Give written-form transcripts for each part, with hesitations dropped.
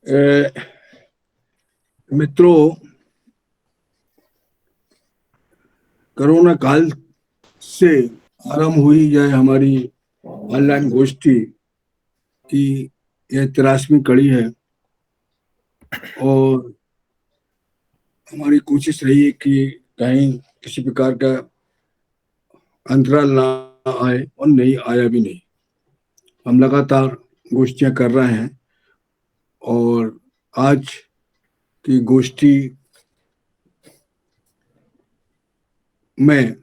अ, मित्रों, कोरोना काल से आरंभ हुई यह हमारी ऑनलाइन गोष्ठी की यह 83वीं कड़ी है। और हमारी कोशिश रही है कि कहीं किसी प्रकार का अंतराल ना आए, और नहीं आया भी नहीं। हम लगातार गोष्ठियां कर रहे हैं, और आज की गोष्ठी में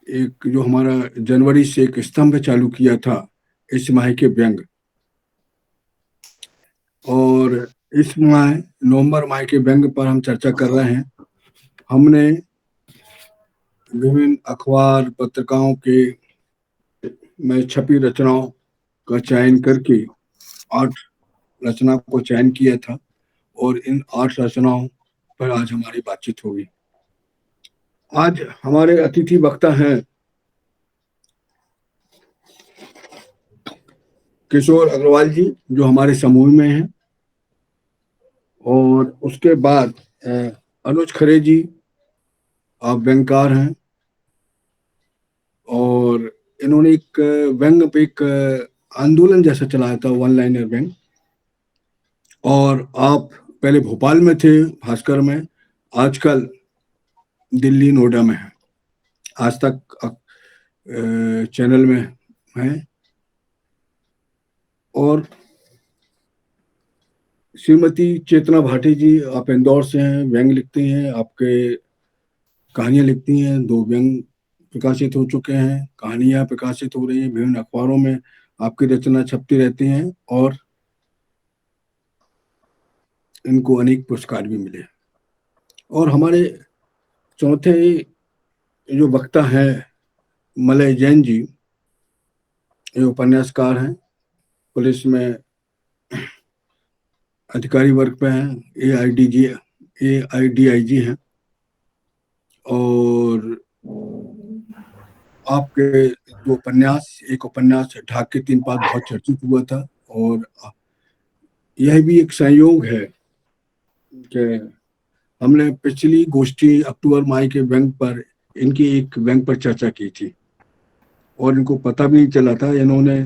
एक जो हमारा जनवरी से एक स्तंभ चालू किया था, इस माह के व्यंग, और इस माह नवंबर माह के व्यंग पर हम चर्चा कर रहे हैं। हमने विभिन्न अखबार पत्रिकाओं के में छपी रचनाओं का चयन करके 8 रचना को चयन किया था, और इन 8 रचनाओं पर आज हमारी बातचीत होगी। आज हमारे अतिथि वक्ता हैं किशोर अग्रवाल जी, जो हमारे समूह में हैं। और उसके बाद अनुज खरे जी, आप व्यंगकार हैं, और इन्होंने एक व्यंग पे एक आंदोलन जैसा चलाया था, वन लाइनर व्यंग। और आप पहले भोपाल में थे, भास्कर में, आजकल दिल्ली नोएडा में है, आज तक चैनल में है। और श्रीमती चेतना भाटी जी, आप इंदौर से हैं, व्यंग लिखती हैं, आपके कहानियां लिखती हैं। 2 व्यंग प्रकाशित हो चुके हैं, कहानियां प्रकाशित हो रही हैं, विभिन्न अखबारों में आपकी रचना छपती रहती हैं, और इनको अनेक पुरस्कार भी मिले। और हमारे चौथे जो वक्ता हैं मलय जैन जी, ये उपन्यासकार हैं, पुलिस में अधिकारी वर्ग पे हैं, AIDIG हैं। और आपके जो उपन्यास, एक उपन्यास ढाक के 3 पात बहुत चर्चित हुआ था, और यह भी एक संयोग है कि हमने पिछली गोष्ठी अक्टूबर माह के व्यंग पर, इनकी एक व्यंग पर चर्चा की थी, और इनको पता भी नहीं चला था। इन्होंने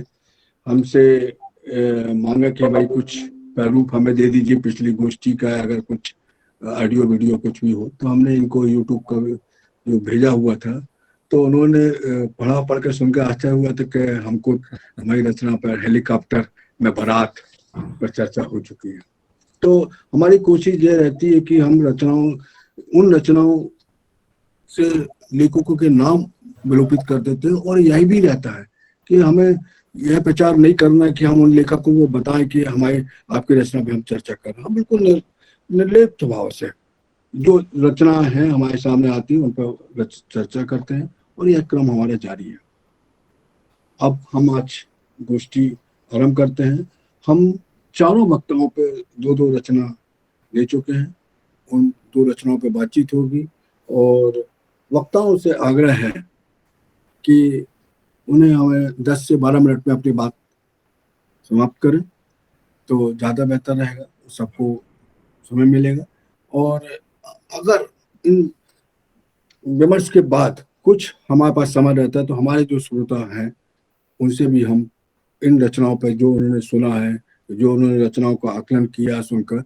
हमसे मांगा कि भाई कुछ प्रारूप हमें दे दीजिए पिछली गोष्ठी का, अगर कुछ ऑडियो वीडियो कुछ भी हो। तो हमने इनको यूट्यूब का जो भेजा हुआ था, तो उन्होंने पढ़ कर सुनकर आश्चर्य हुआ था कि हमको हमारी रचना पर हेलीकॉप्टर में बारात पर चर्चा हो चुकी है। तो हमारी कोशिश ये रहती है कि हम उन रचनाओं से लेखकों के नाम विलोपित कर देते हैं, और यही भी रहता है कि हमें यह प्रचार नहीं करना है कि हम उन लेखकों को बताएं कि हमारे आपकी रचना पे हम चर्चा कर रहे हैं। हम बिल्कुल निर्लिप्त भाव से जो रचना है हमारे सामने आती है, उन पर चर्चा करते हैं, और यह क्रम हमारा जारी है। अब हम आज गोष्ठी आरंभ करते हैं। हम चारों वक्ताओं पे 2-2 रचना ले चुके हैं, उन 2 रचनाओं पे बातचीत होगी। और वक्ताओं से आग्रह है कि उन्हें हमें 10 से 12 मिनट में अपनी बात समाप्त करें, तो ज़्यादा बेहतर रहेगा, सबको समय मिलेगा। और अगर इन विमर्श के बाद कुछ हमारे पास समय रहता है, तो हमारे जो श्रोता हैं उनसे भी हम इन रचनाओं पर, जो उन्होंने सुना है, जो उन्होंने रचनाओं का आकलन किया सुनकर,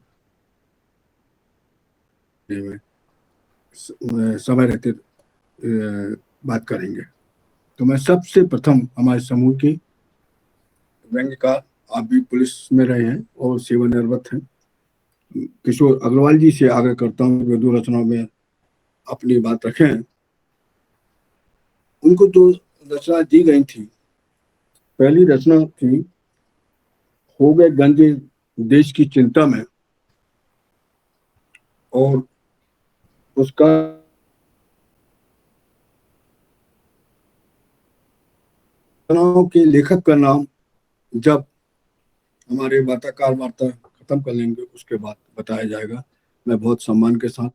समय रहते बात करेंगे। तो मैं सबसे प्रथम हमारे समूह के व्यंग्यकार, आप भी पुलिस में रहे हैं और सेवानिवृत्त हैं, किशोर अग्रवाल जी से आग्रह करता हूँ वे 2 रचनाओं में अपनी बात रखें। उनको 2 रचना दी गई थी। पहली रचना थी हो गए गंजे देश की चिंता में, और उसका रचनाओं के लेखक का नाम जब हमारे वार्ताकार वार्ता खत्म कर लेंगे उसके बाद बताया जाएगा। मैं बहुत सम्मान के साथ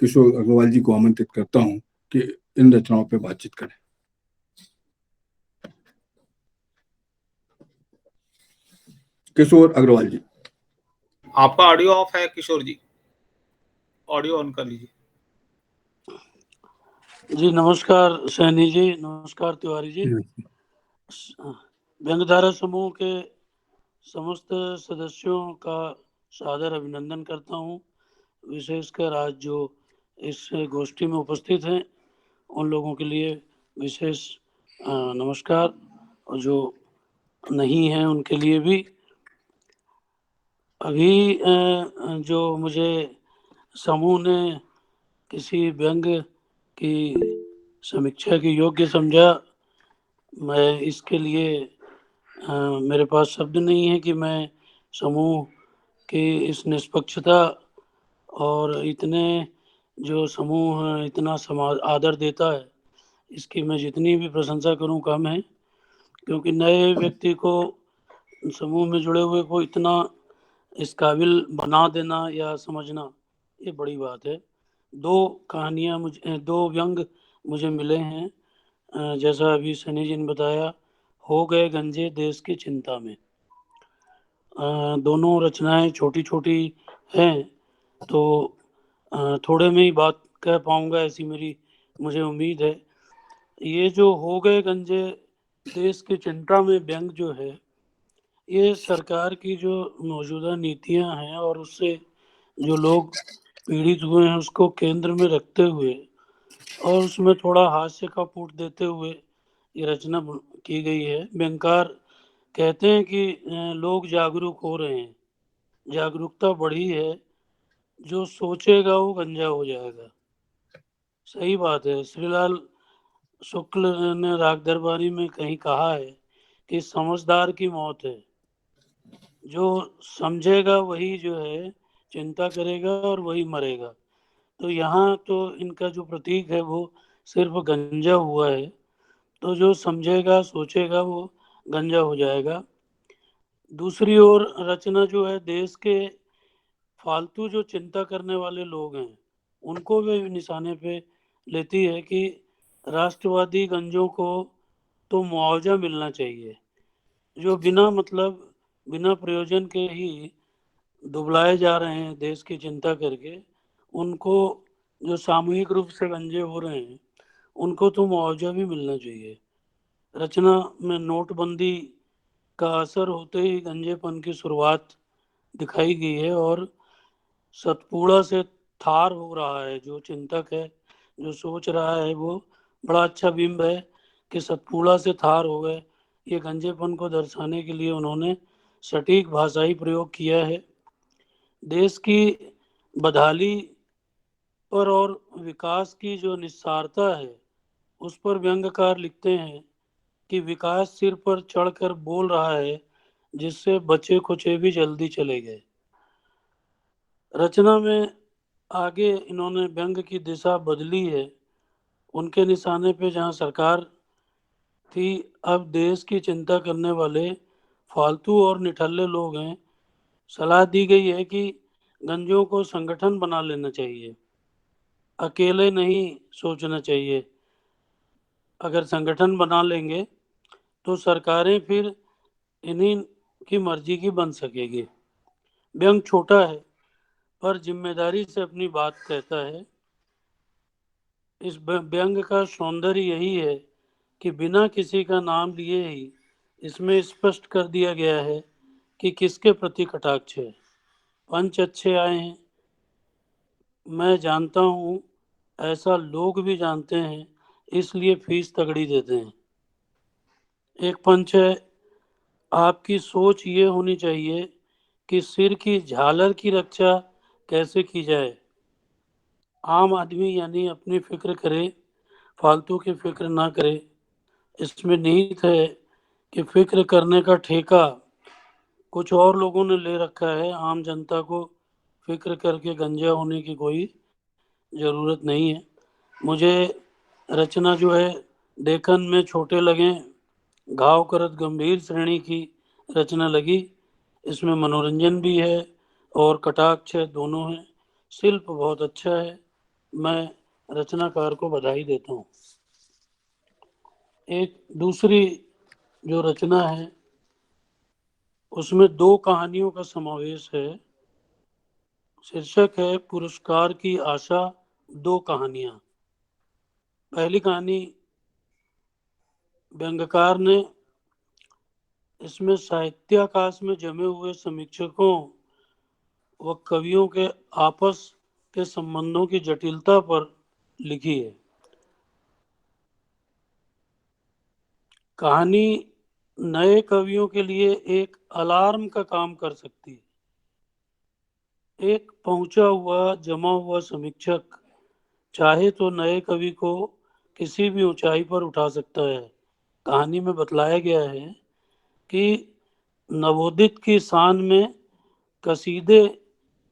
किशोर अग्रवाल जी को आमंत्रित करता हूं कि इन रचनाओं पर बातचीत करें। किशोर अग्रवाल जी। आपका ऑडियो ऑफ है किशोर जी, ऑडियो ऑन कर लीजिए। जी नमस्कार सैनी जी, नमस्कार तिवारी जी। व्यंगधारा समूह के समस्त सदस्यों का सादर अभिनंदन करता हूँ। विशेषकर आज जो इस गोष्ठी में उपस्थित हैं उन लोगों के लिए विशेष नमस्कार, और जो नहीं हैं उनके लिए भी। अभी जो मुझे समूह ने किसी व्यंग की समीक्षा के योग्य समझा, मैं इसके लिए मेरे पास शब्द नहीं है कि मैं समूह की इस निष्पक्षता और इतने जो समूह इतना समाज आदर देता है, इसकी मैं जितनी भी प्रशंसा करूं कम है। क्योंकि नए व्यक्ति को समूह में जुड़े हुए को इतना इस काबिल बना देना या समझना, ये बड़ी बात है। दो व्यंग मुझे मिले हैं, जैसा अभी सनी जी ने बताया, हो गए गंजे देश की चिंता में। दोनों रचनाएं छोटी छोटी हैं, तो थोड़े में ही बात कह पाऊंगा ऐसी मुझे उम्मीद है। ये जो हो गए गंजे देश की चिंता में व्यंग जो है, ये सरकार की जो मौजूदा नीतियां हैं और उससे जो लोग पीड़ित हुए हैं उसको केंद्र में रखते हुए और उसमें थोड़ा हास्य का फूट देते हुए ये रचना की गई है। व्यंगकार कहते हैं कि लोग जागरूक हो रहे हैं, जागरूकता बढ़ी है, जो सोचेगा वो गंजा हो जाएगा। सही बात है। श्रीलाल शुक्ल ने राग दरबारी में कहीं कहा है कि समझदार की मौत है, जो समझेगा वही जो है चिंता करेगा और वही मरेगा। तो यहाँ तो इनका जो प्रतीक है वो सिर्फ गंजा हुआ है, तो जो समझेगा सोचेगा वो गंजा हो जाएगा। दूसरी ओर रचना जो है देश के फालतू जो चिंता करने वाले लोग हैं उनको भी निशाने पे लेती है कि राष्ट्रवादी गंजों को तो मुआवजा मिलना चाहिए, जो बिना मतलब बिना प्रयोजन के ही दुबलाए जा रहे हैं देश की चिंता करके। उनको जो सामूहिक रूप से गंजे हो रहे हैं उनको तो मुआवजा भी मिलना चाहिए। रचना में नोटबंदी का असर होते ही गंजेपन की शुरुआत दिखाई गई है और सतपुड़ा से थार हो रहा है। जो चिंतक है, जो सोच रहा है, वो बड़ा अच्छा बिंब है कि सतपुड़ा से थार हो गए। ये गंजेपन को दर्शाने के लिए उन्होंने सटीक भाषाई प्रयोग किया है। देश की बदहाली पर और विकास की जो निस्सारता है उस पर व्यंग्यकार लिखते हैं कि विकास सिर पर चढ़कर बोल रहा है, जिससे बचे खुचे भी जल्दी चले गए। रचना में आगे इन्होंने व्यंग की दिशा बदली है। उनके निशाने पे जहाँ सरकार थी, अब देश की चिंता करने वाले फालतू और निठल्ले लोग हैं। सलाह दी गई है कि गंजों को संगठन बना लेना चाहिए, अकेले नहीं सोचना चाहिए। अगर संगठन बना लेंगे तो सरकारें फिर इन्हीं की मर्जी की बन सकेगी। व्यंग छोटा है पर जिम्मेदारी से अपनी बात कहता है। इस व्यंग का सौंदर्य यही है कि बिना किसी का नाम लिए ही इसमें स्पष्ट कर दिया गया है कि किसके प्रति कटाक्ष है। पंच अच्छे आए हैं, मैं जानता हूँ, ऐसा लोग भी जानते हैं, इसलिए फीस तगड़ी देते हैं। एक पंच है, आपकी सोच ये होनी चाहिए कि सिर की झालर की रक्षा कैसे की जाए। आम आदमी यानी अपनी फिक्र करे, फालतू की फिक्र ना करे। इसमें निहित है कि फिक्र करने का ठेका कुछ और लोगों ने ले रखा है। आम जनता को फिक्र करके गंजा होने की कोई ज़रूरत नहीं है। मुझे रचना जो है देखन में छोटे लगे, घाव करत गंभीर श्रेणी की रचना लगी। इसमें मनोरंजन भी है और कटाक्ष दोनों है। शिल्प बहुत अच्छा है, मैं रचनाकार को बधाई देता हूँ। एक दूसरी जो रचना है उसमें दो कहानियों का समावेश है। शीर्षक है पुरस्कार की आशा, 2 कहानियां। पहली कहानी व्यंग्यकार ने, इसमें साहित्याकाश में जमे हुए समीक्षकों व कवियों के आपस के संबंधों की जटिलता पर लिखी है। कहानी नए कवियों के लिए एक अलार्म का काम कर सकती है। एक पहुंचा हुआ जमा हुआ समीक्षक चाहे तो नए कवि को किसी भी ऊंचाई पर उठा सकता है। कहानी में बतलाया गया है कि नवोदित की शान में कसीदे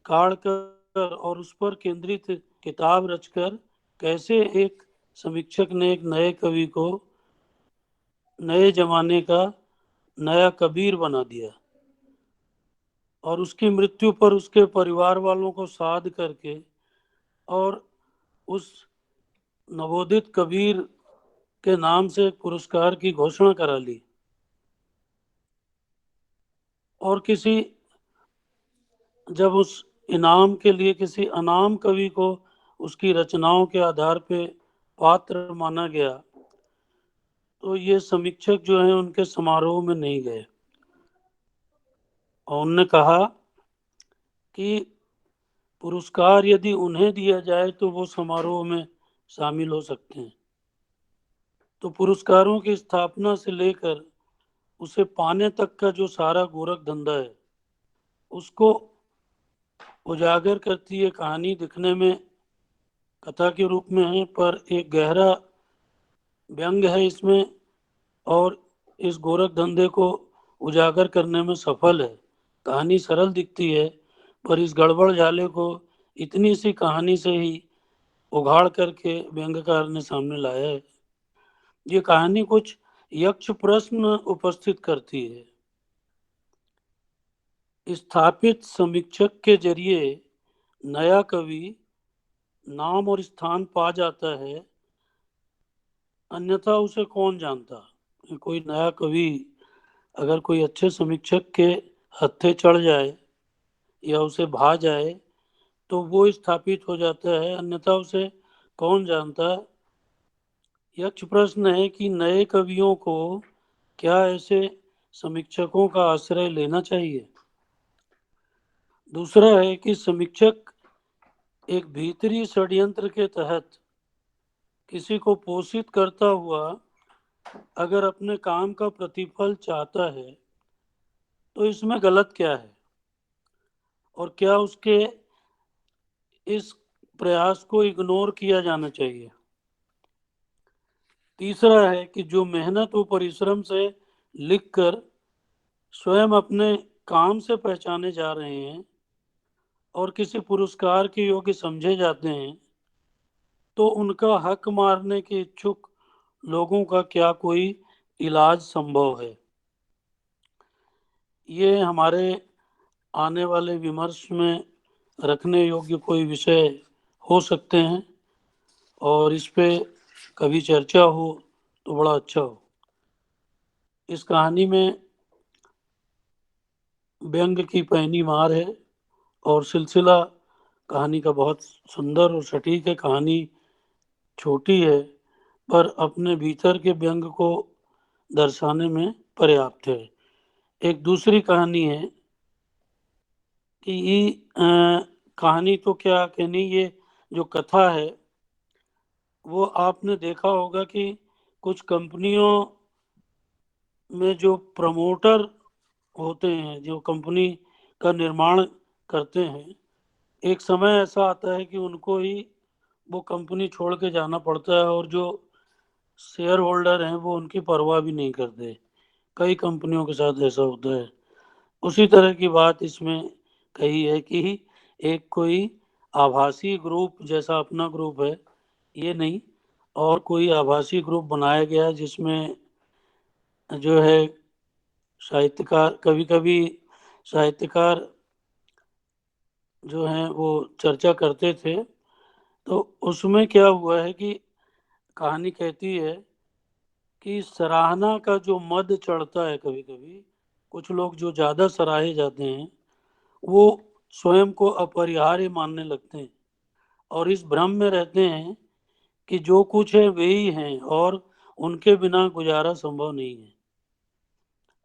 काढ़कर और उस पर केंद्रित किताब रचकर कैसे एक समीक्षक ने एक नए कवि को नए जमाने का नया कबीर बना दिया, और उसकी मृत्यु पर उसके परिवार वालों को साध करके और उस नवोदित कबीर के नाम से एक पुरस्कार की घोषणा करा ली। और जब उस इनाम के लिए किसी अनाम कवि को उसकी रचनाओं के आधार पे पात्र माना गया, तो ये समीक्षक जो हैं उनके समारोह में नहीं गए और उन्होंने कहा कि पुरस्कार यदि उन्हें दिया जाए तो वो समारोह में शामिल हो सकते हैं। तो पुरस्कारों की स्थापना से लेकर उसे पाने तक का जो सारा गोरख धंधा है उसको उजागर करती है कहानी। दिखने में कथा के रूप में है, पर एक गहरा व्यंग है इसमें, और इस गोरख धंधे को उजागर करने में सफल है। कहानी सरल दिखती है, पर इस गड़बड़ झाले को इतनी सी कहानी से ही उघाड़ करके व्यंग्यकार ने सामने लाया है। ये कहानी कुछ यक्ष प्रश्न उपस्थित करती है। स्थापित समीक्षक के जरिए नया कवि नाम और स्थान पा जाता है, अन्यथा उसे कौन जानता। कोई नया कवि अगर कोई अच्छे समीक्षक के हत्थे चढ़ जाए या उसे भा जाए तो वो स्थापित हो जाता है, अन्यथा उसे कौन जानता। यक्ष प्रश्न है कि नए कवियों को क्या ऐसे समीक्षकों का आश्रय लेना चाहिए। दूसरा है कि समीक्षक एक भीतरी षड्यंत्र के तहत किसी को पोषित करता हुआ अगर अपने काम का प्रतिफल चाहता है तो इसमें गलत क्या है, और क्या उसके इस प्रयास को इग्नोर किया जाना चाहिए। तीसरा है कि जो मेहनत व परिश्रम से लिखकर स्वयं अपने काम से पहचाने जा रहे हैं और किसी पुरस्कार के योग्य समझे जाते हैं, तो उनका हक मारने के इच्छुक लोगों का क्या कोई इलाज संभव है। ये हमारे आने वाले विमर्श में रखने योग्य कोई विषय हो सकते हैं, और इस पे कभी चर्चा हो तो बड़ा अच्छा हो। इस कहानी में व्यंग की पैनी मार है और सिलसिला कहानी का बहुत सुंदर और सटीक है। कहानी छोटी है पर अपने भीतर के व्यंग को दर्शाने में पर्याप्त है। एक दूसरी कहानी है कि कहानी तो क्या कहनी, ये जो कथा है वो आपने देखा होगा कि कुछ कंपनियों में जो प्रमोटर होते हैं, जो कंपनी का निर्माण करते हैं, एक समय ऐसा आता है कि उनको ही वो कंपनी छोड़ के जाना पड़ता है और जो शेयर होल्डर हैं वो उनकी परवाह भी नहीं करते। कई कंपनियों के साथ ऐसा होता है। उसी तरह की बात इसमें कही है कि एक कोई आभासी ग्रुप जैसा अपना ग्रुप है, ये नहीं, और कोई आभासी ग्रुप बनाया गया जिसमें जो है साहित्यकार, कभी कभी साहित्यकार जो हैं वो चर्चा करते थे। तो उसमें क्या हुआ है कि कहानी कहती है कि सराहना का जो मद चढ़ता है, कभी कभी कुछ लोग जो ज़्यादा सराहे जाते हैं वो स्वयं को अपरिहार्य मानने लगते हैं और इस भ्रम में रहते हैं कि जो कुछ है वे ही हैं और उनके बिना गुजारा संभव नहीं है।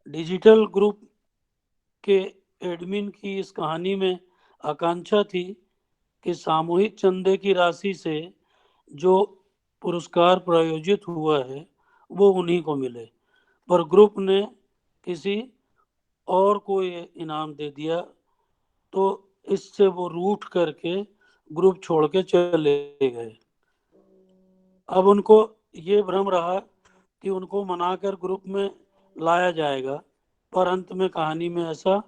डिजिटल ग्रुप के एडमिन की इस कहानी में आकांक्षा थी कि सामूहिक चंदे की राशि से जो पुरस्कार प्रायोजित हुआ है वो उन्हीं को मिले, पर ग्रुप ने किसी और को ये इनाम दे दिया, तो इससे वो रूठ करके ग्रुप छोड़ के चले गए। अब उनको ये भ्रम रहा कि उनको मनाकर ग्रुप में लाया जाएगा, पर अंत में कहानी में ऐसा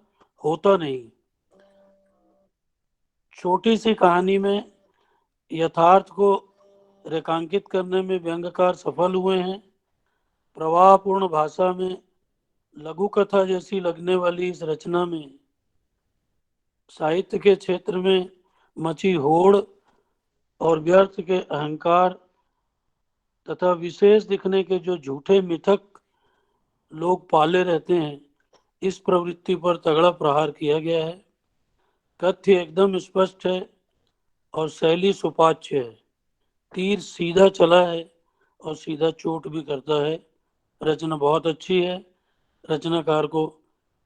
होता नहीं। छोटी सी कहानी में यथार्थ को रेखांकित करने में व्यंग्यकार सफल हुए हैं। प्रवाहपूर्ण भाषा में लघु कथा जैसी लगने वाली इस रचना में साहित्य के क्षेत्र में मची होड़ और व्यर्थ के अहंकार तथा विशेष दिखने के जो झूठे मिथक लोग पाले रहते हैं, इस प्रवृत्ति पर तगड़ा प्रहार किया गया है। तथ्य एकदम स्पष्ट है और शैली सुपाच्य है। तीर सीधा चला है और सीधा चोट भी करता है। रचना बहुत अच्छी है। रचनाकार को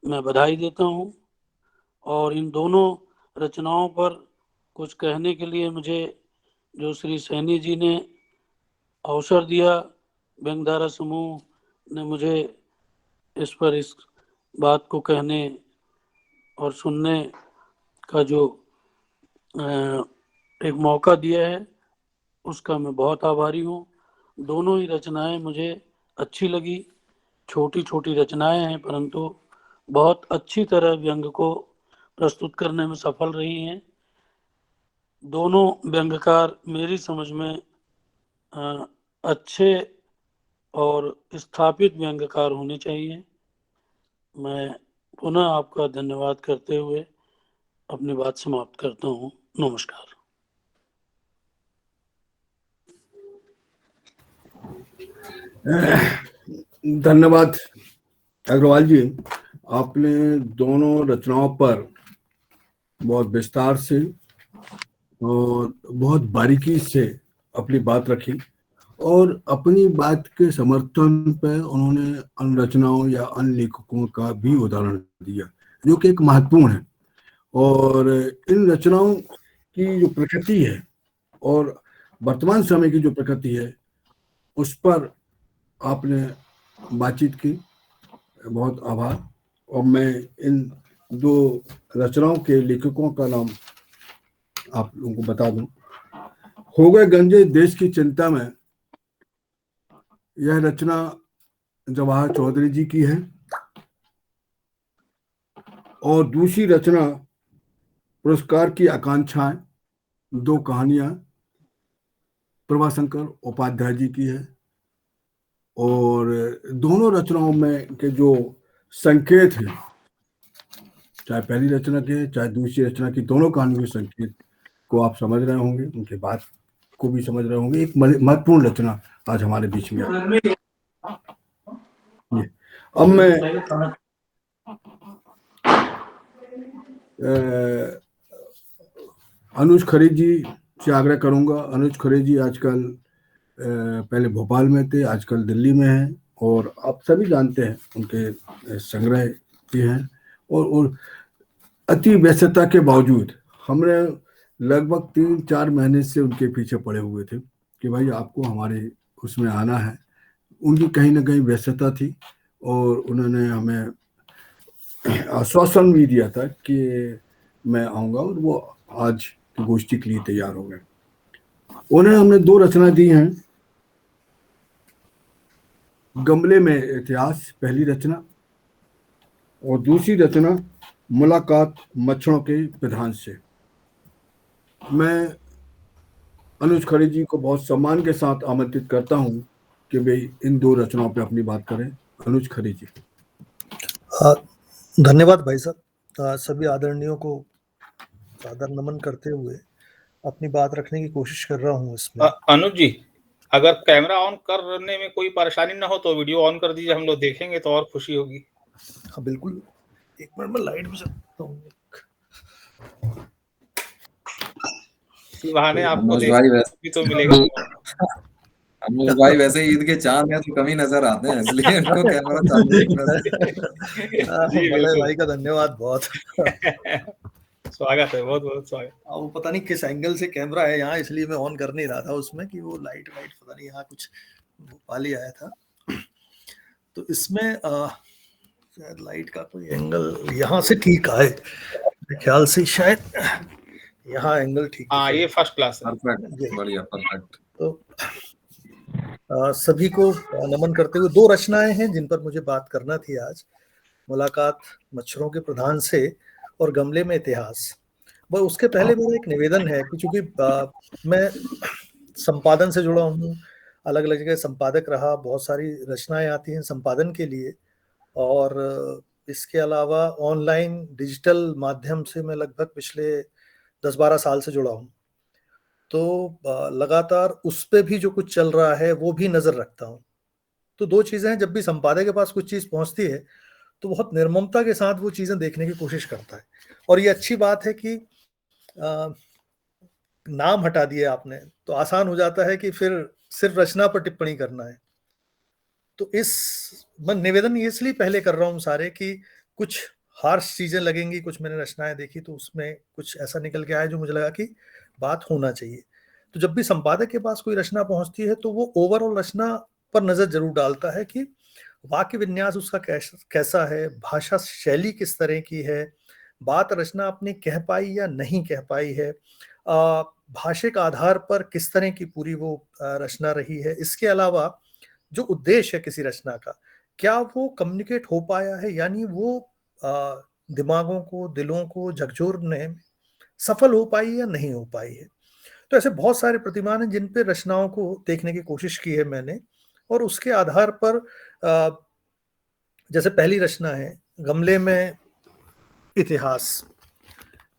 मैं बधाई देता हूँ और इन दोनों रचनाओं पर कुछ कहने के लिए मुझे जो श्री सैनी जी ने अवसर दिया, व्यंगधारा समूह ने मुझे इस पर इस बात को कहने और सुनने का जो एक मौका दिया है, उसका मैं बहुत आभारी हूँ। दोनों ही रचनाएं मुझे अच्छी लगी। छोटी छोटी रचनाएं हैं परंतु बहुत अच्छी तरह व्यंग को प्रस्तुत करने में सफल रही हैं। दोनों व्यंग्यकार मेरी समझ में अच्छे और स्थापित व्यंग्यकार होने चाहिए। मैं पुनः आपका धन्यवाद करते हुए अपनी बात समाप्त करता हूँ। नमस्कार। धन्यवाद अग्रवाल जी, आपने दोनों रचनाओं पर बहुत विस्तार से और बहुत बारीकी से अपनी बात रखी और अपनी बात के समर्थन पर उन्होंने अन्य रचनाओं या अन्य लेखकों का भी उदाहरण दिया, जो कि एक महत्वपूर्ण है। और इन रचनाओं की जो प्रकृति है और वर्तमान समय की जो प्रकृति है, उस पर आपने बातचीत की, बहुत आभार। और मैं इन दो रचनाओं के लेखकों का नाम आप लोगों को बता दूं। हो गए गंजे देश की चिंता में, यह रचना जवाहर चौधरी जी की है और दूसरी रचना पुरस्कार की आकांक्षाएं, दो कहानियां प्रभाशंकर उपाध्याय जी की है। और दोनों रचनाओं में के जो संकेत हैं, चाहे पहली रचना के चाहे दूसरी रचना की, दोनों कहानियों के संकेत को आप समझ रहे होंगे, उनके बात को भी समझ रहे होंगे। एक महत्वपूर्ण रचना आज हमारे बीच में है। अब मैं अनुज खरे जी से आग्रह करूंगा। अनुज खरे जी आजकल पहले भोपाल में थे, आजकल दिल्ली में हैं और आप सभी जानते हैं उनके संग्रह भी हैं। और अति व्यस्तता के बावजूद हमने लगभग 3-4 महीने से उनके पीछे पड़े हुए थे कि भाई आपको हमारे उसमें आना है। उनकी कहीं ना कहीं व्यस्तता थी और उन्होंने हमें आश्वासन भी दिया था कि मैं आऊँगा और वो आज की गोष्ठी के लिए तैयार हो गए। उन्हें हमने 2 रचना दी हैं। गमले में इतिहास पहली रचना और दूसरी रचना मुलाकात मच्छरों के विधान से। मैं अनुज खरे जी को बहुत सम्मान के साथ आमंत्रित करता हूं कि वे इन 2 रचनाओं पे अपनी बात करें। अनुज खरे जी। धन्यवाद भाई साहब। सभी आदरणीयों को सादर नमन करते हुए अपनी बात रखने की कोशिश कर रहा हूँ इसमें। अनुज जी, अगर कैमरा ऑन करने में कोई परेशानी ना हो तो वीडियो ऑन कर दीजिए, हम लोग देखेंगे तो और खुशी होगी। हाँ बिल्कुल, एक मिनट में लाइट भी सकता हूँ। इसी बहाने आपको मनोज देख भाई वैसे भी तो मिलेगा। मनोज भाई वैसे ईद के चांद हैं तो कम ही नजर आते हैं, इसलिए इनको कैमरा चालू रखना जी बड़े बिल्कुल। भाई का धन्यवाद बहुत। स्वागत है, बहुत बहुत स्वागत। वो पता नहीं किस एंगल से कैमरा है यहाँ, इसलिए मैं ऑन कर नहीं रहा था उसमें कि वो लाइट वाइट पता नहीं यहाँ कुछ भोपाल ही आया था। तो इसमें शायद लाइट का कोई एंगल यहाँ से ठीक आए, मेरे ख्याल से शायद यहाँ एंगल ठीक हाँ ये फर्स्ट क्लास है। परफेक्ट, बढ़िया, परफेक्ट। तो सभी को नमन करते हुए 2 रचनाएं हैं जिन पर मुझे बात करना थी आज। मुलाकात मच्छरों के प्रधान से और गमले में इतिहास। वह उसके पहले मेरा एक निवेदन है कि चूंकि मैं संपादन से जुड़ा हूँ, अलग अलग जगह संपादक रहा, बहुत सारी रचनाएं आती हैं संपादन के लिए, और इसके अलावा ऑनलाइन डिजिटल माध्यम से मैं लगभग पिछले 10-12 साल से जुड़ा हूँ। तो लगातार उस पे भी जो कुछ चल रहा है वो भी नजर रखता हूँ। तो 2 चीजें हैं, जब भी संपादक के पास कुछ चीज पहुंचती है तो बहुत निर्ममता के साथ वो चीजें देखने की कोशिश करता है। और ये अच्छी बात है कि नाम हटा दिया आपने तो आसान हो जाता है कि फिर सिर्फ रचना पर टिप्पणी करना है। तो मैं निवेदन इसलिए पहले कर रहा हूँ सारे कि कुछ हार्श चीजें लगेंगी, कुछ मैंने रचनाएं देखी तो उसमें कुछ ऐसा निकल के आया जो मुझे लगा कि बात होना चाहिए। तो जब भी संपादक के पास कोई रचना पहुंचती है तो वो ओवरऑल रचना पर नजर जरूर डालता है कि वाक्य विन्यास उसका कैसा है, भाषा शैली किस तरह की है, बात रचना आपने कह पाई या नहीं कह पाई है, भाषिक आधार पर किस तरह की पूरी वो रचना रही है। इसके अलावा जो उद्देश्य है किसी रचना का, क्या वो कम्युनिकेट हो पाया है, यानी वो दिमागों को, दिलों को झकझोरने में सफल हो पाई या नहीं हो पाई है। तो ऐसे बहुत सारे प्रतिमान हैं जिन पे रचनाओं को देखने की कोशिश की है मैंने, और उसके आधार पर जैसे पहली रचना है गमले में इतिहास।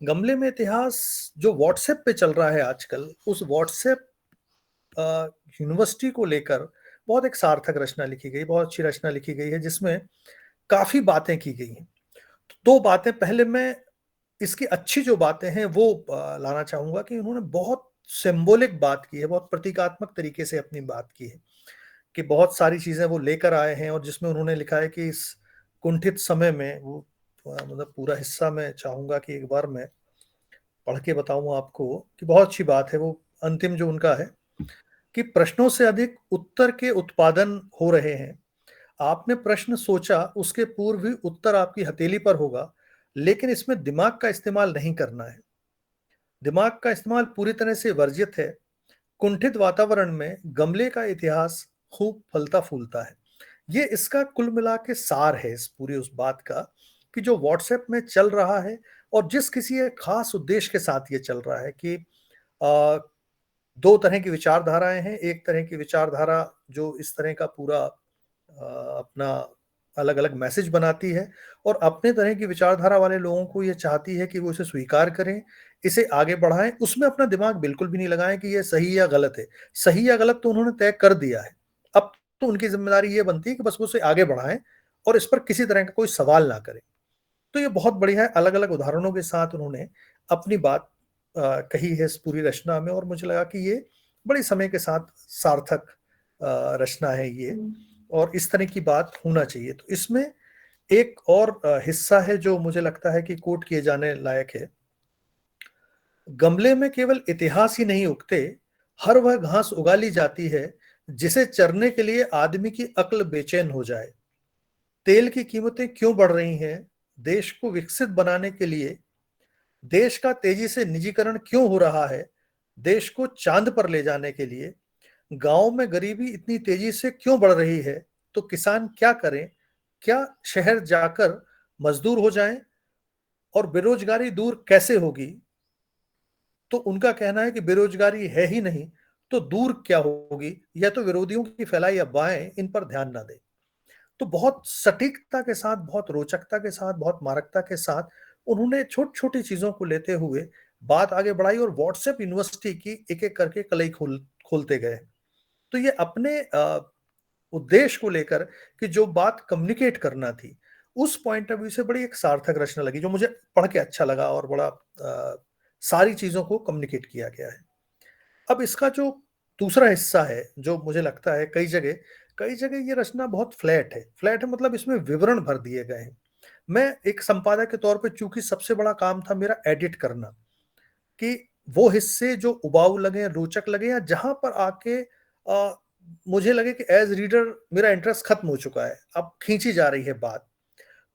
गमले में इतिहास जो व्हाट्सएप पे चल रहा है आजकल, उस व्हाट्सएप यूनिवर्सिटी को लेकर बहुत एक सार्थक रचना लिखी गई, बहुत अच्छी रचना लिखी गई है जिसमें काफी बातें की गई हैं। तो 2 बातें, पहले मैं इसकी अच्छी जो बातें हैं वो लाना चाहूंगा कि उन्होंने बहुत सिंबॉलिक बात की है, बहुत प्रतीकात्मक तरीके से अपनी बात की है कि बहुत सारी चीजें वो लेकर आए हैं, और जिसमें उन्होंने लिखा है कि इस कुंठित समय में वो मतलब पूरा हिस्सा मैं चाहूंगा कि एक बार मैं पढ़ के बताऊं आपको कि बहुत अच्छी बात है। वो अंतिम जो उनका है कि प्रश्नों से अधिक उत्तर के उत्पादन हो रहे हैं। आपने प्रश्न सोचा, उसके पूर्व ही उत्तर आपकी हथेली पर होगा, लेकिन इसमें दिमाग का इस्तेमाल नहीं करना है। दिमाग का इस्तेमाल पूरी तरह से वर्जित है। कुंठित वातावरण में गमले का इतिहास खूब फलता फूलता है। ये इसका कुल मिला के सार है इस पूरी उस बात का कि जो व्हाट्सएप में चल रहा है और जिस किसी एक खास उद्देश्य के साथ ये चल रहा है कि 2 तरह की विचारधाराएं हैं। एक तरह की विचारधारा जो इस तरह का पूरा अपना अलग अलग मैसेज बनाती है, और अपने तरह की विचारधारा वाले लोगों को ये चाहती है कि वो इसे स्वीकार करें, इसे आगे बढ़ाएं, उसमें अपना दिमाग बिल्कुल भी नहीं लगाएं कि ये सही या गलत है। सही या गलत तो उन्होंने तय कर दिया है, अब तो उनकी जिम्मेदारी ये बनती है कि बस वो उसे आगे बढ़ाएं और इस पर किसी तरह का कोई सवाल ना करें। तो ये बहुत बढ़िया है, अलग अलग उदाहरणों के साथ उन्होंने अपनी बात कही है इस पूरी रचना में, और मुझे लगा कि ये बड़ी समय के साथ सार्थक रचना है ये, और इस तरह की बात होना चाहिए। तो इसमें एक और हिस्सा है जो मुझे लगता है कि कोट किए जाने लायक है। गमले में केवल इतिहास ही नहीं उगते, हर वह घास उगा ली जाती है जिसे चरने के लिए आदमी की अक्ल बेचैन हो जाए। तेल की कीमतें क्यों बढ़ रही हैं? देश को विकसित बनाने के लिए। देश का तेजी से निजीकरण क्यों हो रहा है? देश को चांद पर ले जाने के लिए। गांव में गरीबी इतनी तेजी से क्यों बढ़ रही है? तो किसान क्या करें? क्या शहर जाकर मजदूर हो जाएं? और बेरोजगारी दूर कैसे होगी? तो उनका कहना है कि बेरोजगारी है ही नहीं तो दूर क्या होगी, या तो विरोधियों की फैलाई अफवाहें इन पर ध्यान ना दें। तो बहुत सटीकता के साथ, बहुत रोचकता के साथ, बहुत मारकता के साथ उन्होंने छोटी छोटी चीजों को लेते हुए बात आगे बढ़ाई, और व्हाट्सएप यूनिवर्सिटी की एक एक करके कलई खोलते गए। तो ये अपने उद्देश्य को लेकर कि जो बात कम्युनिकेट करना थी उस पॉइंट ऑफ व्यू से बड़ी एक सार्थक रचना लगी, जो मुझे पढ़ के अच्छा लगा और बड़ा सारी चीजों को कम्युनिकेट किया गया है। अब इसका जो दूसरा हिस्सा है, जो मुझे लगता है कई जगह ये रचना बहुत फ्लैट है मतलब इसमें विवरण भर दिए गए हैं। मैं एक संपादक के तौर पे, चूंकि सबसे बड़ा काम था मेरा एडिट करना, कि वो हिस्से जो उबाऊ लगे, रोचक लगे, या जहां पर आके मुझे लगे कि एज रीडर मेरा इंटरेस्ट खत्म हो चुका है, अब खींची जा रही है बात,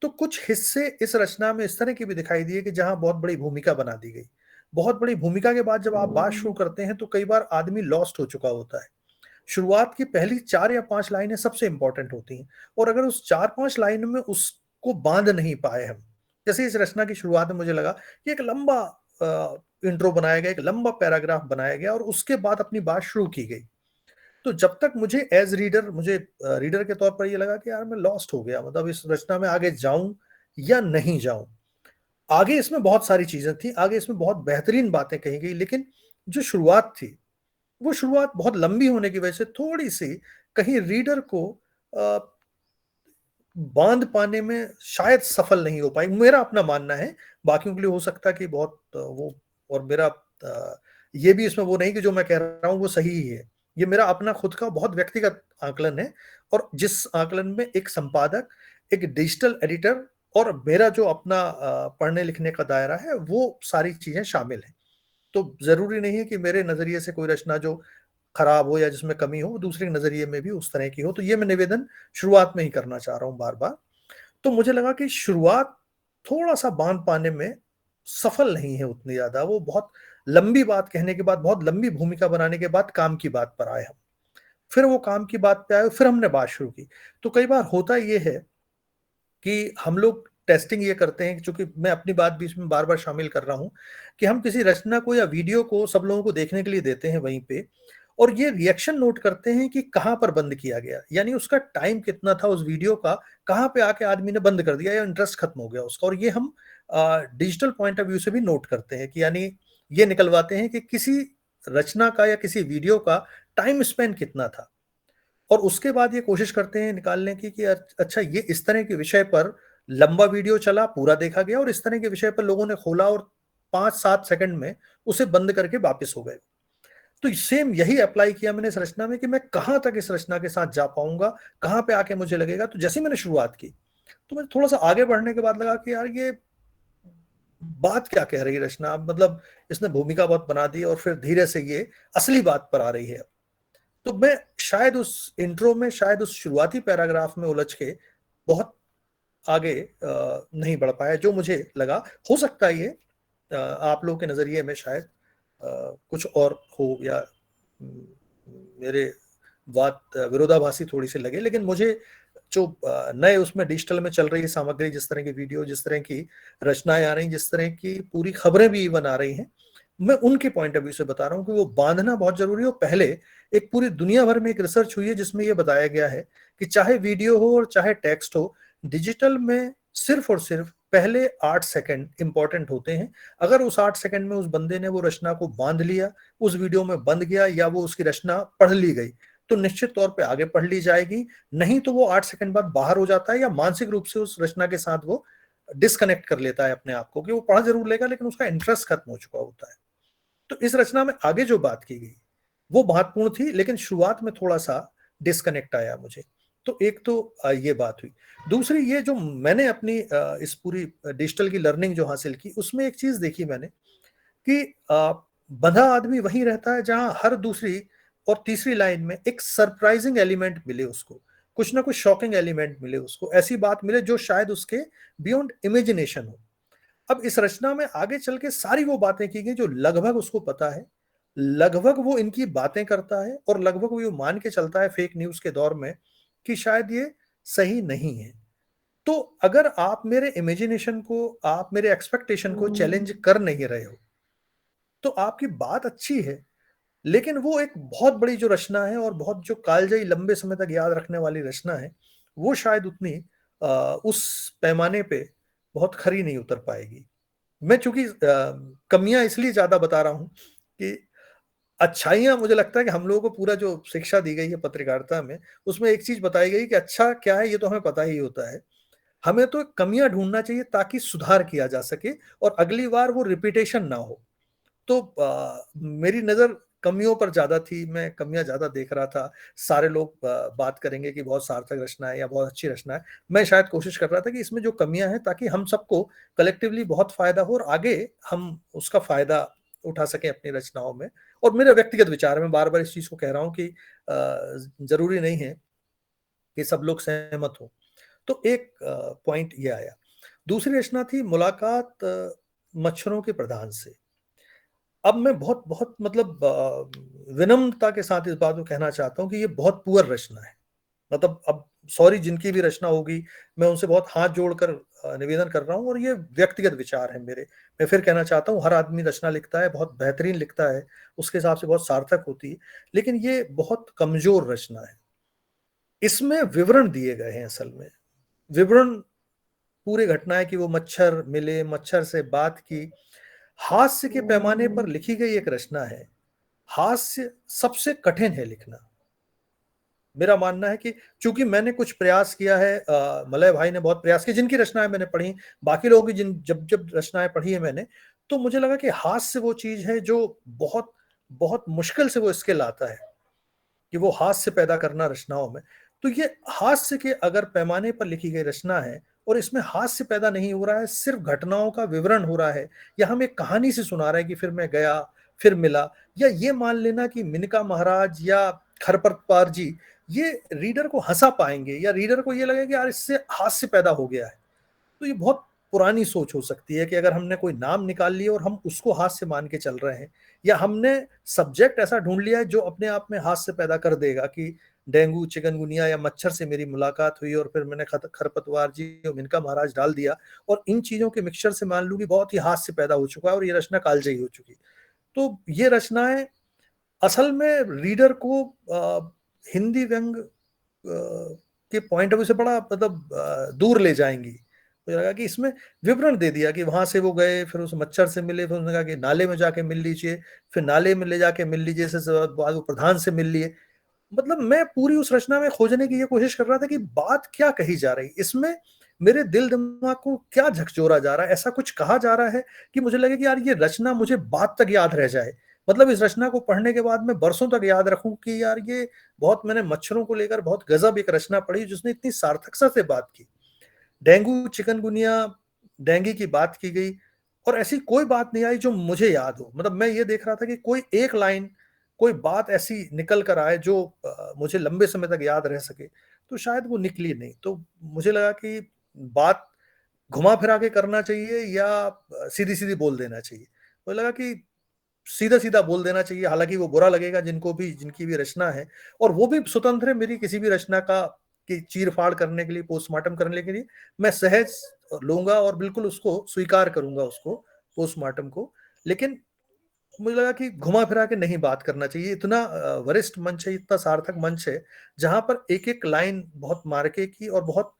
तो कुछ हिस्से इस रचना में इस तरह की भी दिखाई दिए कि जहां बहुत बड़ी भूमिका बना दी गई। बहुत बड़ी भूमिका के बाद जब आप बात शुरू करते हैं तो कई बार आदमी लॉस्ट हो चुका होता है। शुरुआत की पहली 4 या 5 लाइनें सबसे इंपॉर्टेंट होती हैं, और अगर उस 4-5 लाइन में उसको बांध नहीं पाए हम, जैसे इस रचना की शुरुआत में मुझे लगा कि एक लंबा इंट्रो बनाया गया, एक लंबा पैराग्राफ बनाया गया और उसके बाद अपनी बात शुरू की गई। तो जब तक मुझे एज रीडर, मुझे रीडर के तौर पर ये लगा कि यार मैं लॉस्ट हो गया, मतलब इस रचना में आगे जाऊं या नहीं जाऊं। आगे इसमें बहुत सारी चीजें थी, आगे इसमें बहुत बेहतरीन बातें कही गई, लेकिन जो शुरुआत थी वो शुरुआत बहुत लंबी होने की वजह से थोड़ी सी कहीं रीडर को बांध पाने में शायद सफल नहीं हो पाई, मेरा अपना मानना है। बाकियों के लिए हो सकता है कि बहुत वो, और मेरा ये भी इसमें वो नहीं कि जो मैं कह रहा हूं वो सही ही है, ये मेरा अपना खुद का बहुत व्यक्तिगत आकलन है, और जिस आकलन में एक संपादक, एक डिजिटल एडिटर और मेरा जो अपना पढ़ने लिखने का दायरा है, वो सारी चीजें शामिल हैं। तो जरूरी नहीं है कि मेरे नजरिए से कोई रचना जो खराब हो या जिसमें कमी हो, दूसरे नजरिए में भी उस तरह की हो। तो ये मैं निवेदन शुरुआत में ही करना चाह रहा हूं बार बार। तो मुझे लगा कि शुरुआत थोड़ा सा बांध पाने में सफल नहीं है उतनी ज्यादा, वो बहुत लंबी बात कहने के बाद, बहुत लंबी भूमिका बनाने के बाद काम की बात पर आए हम, फिर वो काम की बात पे आए, फिर हमने बात शुरू की। तो कई बार होता ये है कि हम लोग टेस्टिंग ये करते हैं, चूंकि मैं अपनी बात भी इसमें बार बार शामिल कर रहा हूं, कि हम किसी रचना को या वीडियो को सब लोगों को देखने के लिए देते हैं वहीं पे, और ये रिएक्शन नोट करते हैं कि कहाँ पर बंद किया गया, यानी उसका टाइम कितना था उस वीडियो का, कहाँ पे आके आदमी ने बंद कर दिया या इंटरेस्ट खत्म हो गया उसका। और ये हम डिजिटल पॉइंट ऑफ व्यू से भी नोट करते हैं कि यानी ये निकलवाते हैं कि किसी रचना का या किसी वीडियो का टाइम स्पेन कितना था, और उसके बाद ये कोशिश करते हैं निकालने की कि अच्छा ये इस तरह के विषय पर लंबा वीडियो चला, पूरा देखा गया, और इस तरह के विषय पर लोगों ने खोला और 5-7 सेकंड में उसे बंद करके वापस हो गए। तो सेम यही अप्लाई किया मैंने इस रचना में कि मैं कहां तक इस रचना के साथ जा पाऊंगा, कहां पे आके मुझे लगेगा। तो जैसे मैंने शुरुआत की तो मुझे थोड़ा सा आगे बढ़ने के बाद लगा कि यार ये बात क्या कह रही है रचना, मतलब इसने भूमिका बहुत बना दी और फिर धीरे से ये असली बात पर आ रही है। तो मैं शायद उस इंट्रो में, शायद उस शुरुआती पैराग्राफ में उलझ के बहुत आगे नहीं बढ़ पाया, जो मुझे लगा। हो सकता है ये आप लोगों के नजरिए में शायद कुछ और हो, या मेरे बात विरोधाभासी थोड़ी सी लगे, लेकिन मुझे जो नए उसमें डिजिटल में चल रही सामग्री, जिस तरह की वीडियो, जिस तरह की रचनाएं आ रही, जिस तरह की पूरी खबरें भी इवन आ रही हैं, मैं उनके पॉइंट ऑफ व्यू से बता रहा हूँ कि वो बांधना बहुत जरूरी है। पहले एक पूरी दुनिया भर में एक रिसर्च हुई है जिसमें ये बताया गया है कि चाहे वीडियो हो और चाहे टेक्स्ट हो, डिजिटल में सिर्फ और सिर्फ पहले 8 सेकंड इंपॉर्टेंट होते हैं। अगर उस 8 सेकंड में उस बंदे ने वो रचना को बांध लिया, उस वीडियो में बंध गया, या वो उसकी रचना पढ़ ली गई, तो निश्चित तौर पे आगे पढ़ ली जाएगी। नहीं तो वो 8 सेकंड बाद बाहर हो जाता है, या मानसिक रूप से उस रचना के साथ वो डिस्कनेक्ट कर लेता है अपने आप को, कि वो पढ़ जरूर लेगा लेकिन उसका इंटरेस्ट खत्म हो चुका होता है। तो इस रचना में आगे जो बात की गई वो महत्वपूर्ण थी, लेकिन शुरुआत में थोड़ा सा डिस्कनेक्ट आया मुझे। तो एक तो ये बात हुई। दूसरी, ये जो मैंने अपनी इस पूरी डिजिटल की लर्निंग जो हासिल की, उसमें एक चीज देखी मैंने कि बंधा आदमी वहीं रहता है जहां हर दूसरी और तीसरी लाइन में एक सरप्राइजिंग एलिमेंट मिले उसको, कुछ ना कुछ शॉकिंग एलिमेंट मिले उसको, ऐसी बात मिले जो शायद उसके बियॉन्ड इमेजिनेशन हो। अब इस रचना में आगे चल के सारी वो बातें की गई जो लगभग उसको पता है, लगभग वो इनकी बातें करता है, और लगभग वो मान के चलता है फेक न्यूज के दौर में कि शायद ये सही नहीं है। तो अगर आप मेरे इमेजिनेशन को, आप मेरे एक्सपेक्टेशन को चैलेंज कर नहीं रहे हो, तो आपकी बात अच्छी है, लेकिन वो एक बहुत बड़ी जो रचना है और बहुत जो कालजयी लंबे समय तक याद रखने वाली रचना है, वो शायद उतनी उस पैमाने पे बहुत खरी नहीं उतर पाएगी। मैं चूंकि कमियां इसलिए ज्यादा बता रहा हूं कि अच्छाइयां, मुझे लगता है कि हम लोगों को पूरा जो शिक्षा दी गई है पत्रकारिता में, उसमें एक चीज बताई गई कि अच्छा क्या है ये तो हमें पता ही होता है, हमें तो कमियां ढूंढना चाहिए ताकि सुधार किया जा सके और अगली बार वो रिपीटेशन ना हो। तो मेरी नज़र कमियों पर ज़्यादा थी, मैं कमियां ज़्यादा देख रहा था। सारे लोग बात करेंगे कि बहुत सार्थक रचना है या बहुत अच्छी रचना है, मैं शायद कोशिश कर रहा था कि इसमें जो कमियां हैं ताकि हम सबको कलेक्टिवली बहुत फायदा हो और आगे हम उसका फायदा उठा सकें अपनी रचनाओं में। और मेरा व्यक्तिगत विचार है, मैं बार बार इस चीज़ को कह रहा हूँ कि जरूरी नहीं है कि सब लोग सहमत हो। तो एक पॉइंट ये आया। दूसरी रचना थी मुलाकात मच्छरों के प्रधान से। अब मैं बहुत बहुत मतलब विनम्रता के साथ इस बात को कहना चाहता हूँ कि ये बहुत पुअर रचना है। मतलब अब सॉरी जिनकी भी रचना होगी, मैं उनसे बहुत हाथ जोड़कर निवेदन कर रहा हूँ और ये व्यक्तिगत विचार है मेरे। मैं फिर कहना चाहता हूँ, हर आदमी रचना लिखता है, बहुत बेहतरीन लिखता है, उसके हिसाब से बहुत सार्थक होती है, लेकिन ये बहुत कमजोर रचना है। इसमें विवरण दिए गए हैं, असल में विवरण पूरे घटनाएं कि वो मच्छर मिले, मच्छर से बात की, हास्य के पैमाने पर लिखी गई एक रचना है। हास्य सबसे कठिन है लिखना। मेरा मानना है कि चूंकि मैंने कुछ प्रयास किया है, मलय भाई ने बहुत प्रयास किया, जिनकी रचनाएं मैंने पढ़ी, बाकी लोगों की जब जब रचनाएं पढ़ी है मैंने, तो मुझे लगा कि हास्य वो चीज है जो बहुत बहुत मुश्किल से वो इसके लाता है कि वो हास्य पैदा करना रचनाओं में। तो ये हास्य के अगर पैमाने पर लिखी गई रचना है और इसमें हास्य पैदा नहीं हो रहा है, सिर्फ घटनाओं का विवरण हो रहा है, या हम एक कहानी से सुना रहे हैं कि फिर मैं गया फिर मिला, या ये मान लेना कि मिनका महाराज या खरपतवार जी ये रीडर को हंसा पाएंगे या रीडर को ये लगेगा कि यार इससे हास्य पैदा हो गया है, तो ये बहुत पुरानी सोच हो सकती है कि अगर हमने कोई नाम निकाल लिया और हम उसको हास्य मान के चल रहे हैं, या हमने सब्जेक्ट ऐसा ढूंढ लिया है जो अपने आप में हास्य पैदा कर देगा कि डेंगू, चिकनगुनिया या मच्छर से मेरी मुलाकात हुई और फिर मैंने खरपतवार जी और मिनका महाराज डाल दिया और इन चीजों के मिक्सचर से मान लूं कि बहुत ही हास्य पैदा हो चुका है और ये रचना कालजयी हो चुकी। तो ये रचनाएं असल में रीडर को हिंदी व्यंग के पॉइंट ऑफ व्यू से बड़ा मतलब दूर ले जाएंगी। मुझे लगा कि इसमें विवरण दे दिया कि वहां से वो गए, फिर उस मच्छर से मिले, फिर उन्होंने कहा कि नाले में जाके मिल लीजिए, फिर नाले में ले जाके मिल लीजिए, बाद वो प्रधान से मिल लिए। मतलब मैं पूरी उस रचना में खोजने की ये कोशिश कर रहा था कि बात क्या कही जा रही, इसमें मेरे दिल दिमाग को क्या झकझोरा जा रहा है, ऐसा कुछ कहा जा रहा है कि मुझे लगे कि यार ये रचना मुझे बात तक याद रह जाए। मतलब इस रचना को पढ़ने के बाद मैं बरसों तक याद रखूं कि यार ये बहुत, मैंने मच्छरों को लेकर बहुत गजब एक रचना पढ़ी जिसने इतनी सार्थकता से बात की। डेंगू, चिकनगुनिया, डेंगू की बात की गई और ऐसी कोई बात नहीं आई जो मुझे याद हो। मतलब मैं ये देख रहा था कि कोई एक लाइन, कोई बात ऐसी निकल कर आए जो मुझे लंबे समय तक याद रह सके, तो शायद वो निकली नहीं। तो मुझे लगा कि बात घुमा फिरा के करना चाहिए या सीधी सीधी बोल देना चाहिए। मुझे लगा कि सीधा सीधा बोल देना चाहिए, हालांकि वो बुरा लगेगा जिनको भी, जिनकी भी रचना है, और वो भी स्वतंत्र है मेरी किसी भी रचना का कि चीर फाड़ करने के लिए, पोस्टमार्टम करने के लिए मैं सहज लूंगा और बिल्कुल उसको स्वीकार करूंगा, उसको पोस्टमार्टम को। लेकिन मुझे लगा कि घुमा फिरा के नहीं बात करना चाहिए। इतना वरिष्ठ मंच है, इतना सार्थक मंच है जहां पर एक एक लाइन बहुत मार्के की और बहुत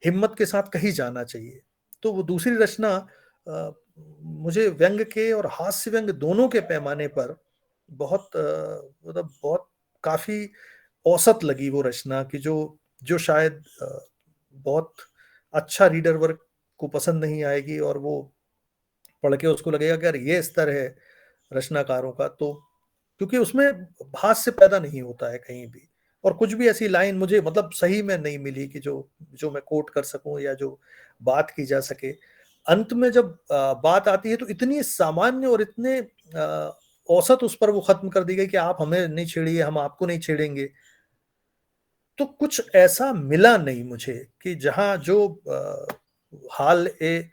हिम्मत के साथ कही जाना चाहिए। तो वो दूसरी रचना मुझे व्यंग के और हास्य व्यंग दोनों के पैमाने पर बहुत मतलब बहुत काफी औसत लगी वो रचना की, जो जो शायद बहुत अच्छा रीडर वर्ग को पसंद नहीं आएगी और वो पढ़ के उसको लगेगा कि यार ये स्तर है रचनाकारों का। तो क्योंकि उसमें हास्य पैदा नहीं होता है कहीं भी, और कुछ भी ऐसी लाइन मुझे मतलब सही में नहीं मिली कि जो जो मैं कोट कर सकूं या जो बात की जा सके। अंत में जब बात आती है तो इतनी सामान्य और इतने औसत उस पर वो खत्म कर दी गई कि आप हमें नहीं छेड़िए, हम आपको नहीं छेड़ेंगे। तो कुछ ऐसा मिला नहीं मुझे कि जहां जो हाल ए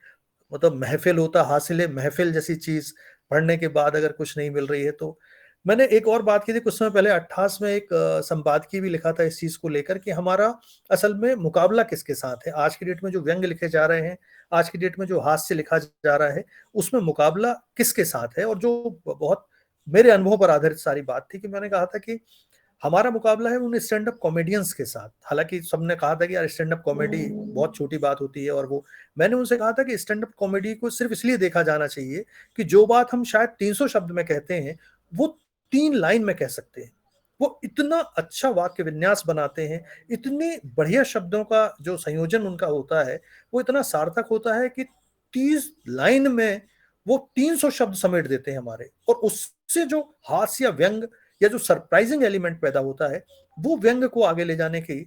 मतलब महफिल होता, हासिल महफिल जैसी चीज पढ़ने के बाद अगर कुछ नहीं मिल रही है। तो मैंने एक और बात की थी कुछ समय पहले, 28 में एक संपादकीय भी लिखा था इस चीज को लेकर कि हमारा असल में मुकाबला किसके साथ है। आज की डेट में जो व्यंग लिखे जा रहे हैं, आज की डेट में जो हास्य लिखा जा रहा है, उसमें मुकाबला किसके साथ है। और जो बहुत मेरे अनुभव पर आधारित सारी बात थी कि मैंने कहा था कि हमारा मुकाबला है उन स्टैंड अप कॉमेडियंस के साथ। हालांकि सबने कहा था कि यार स्टैंड अप कॉमेडी बहुत छोटी बात होती है, और वो मैंने उनसे कहा था कि स्टैंड अप कॉमेडी को सिर्फ इसलिए देखा जाना चाहिए कि जो बात हम शायद 300 शब्द में कहते हैं वो 3 लाइन में कह सकते हैं, वो इतना अच्छा वाक्य विन्यास बनाते हैं, इतने बढ़िया शब्दों का जो संयोजन उनका होता है वो इतना सार्थक होता है कि 30 लाइन में वो 300 शब्द समेट देते हैं हमारे, और उससे जो हास्य व्यंग या जो सरप्राइजिंग एलिमेंट पैदा होता है वो व्यंग को आगे ले जाने की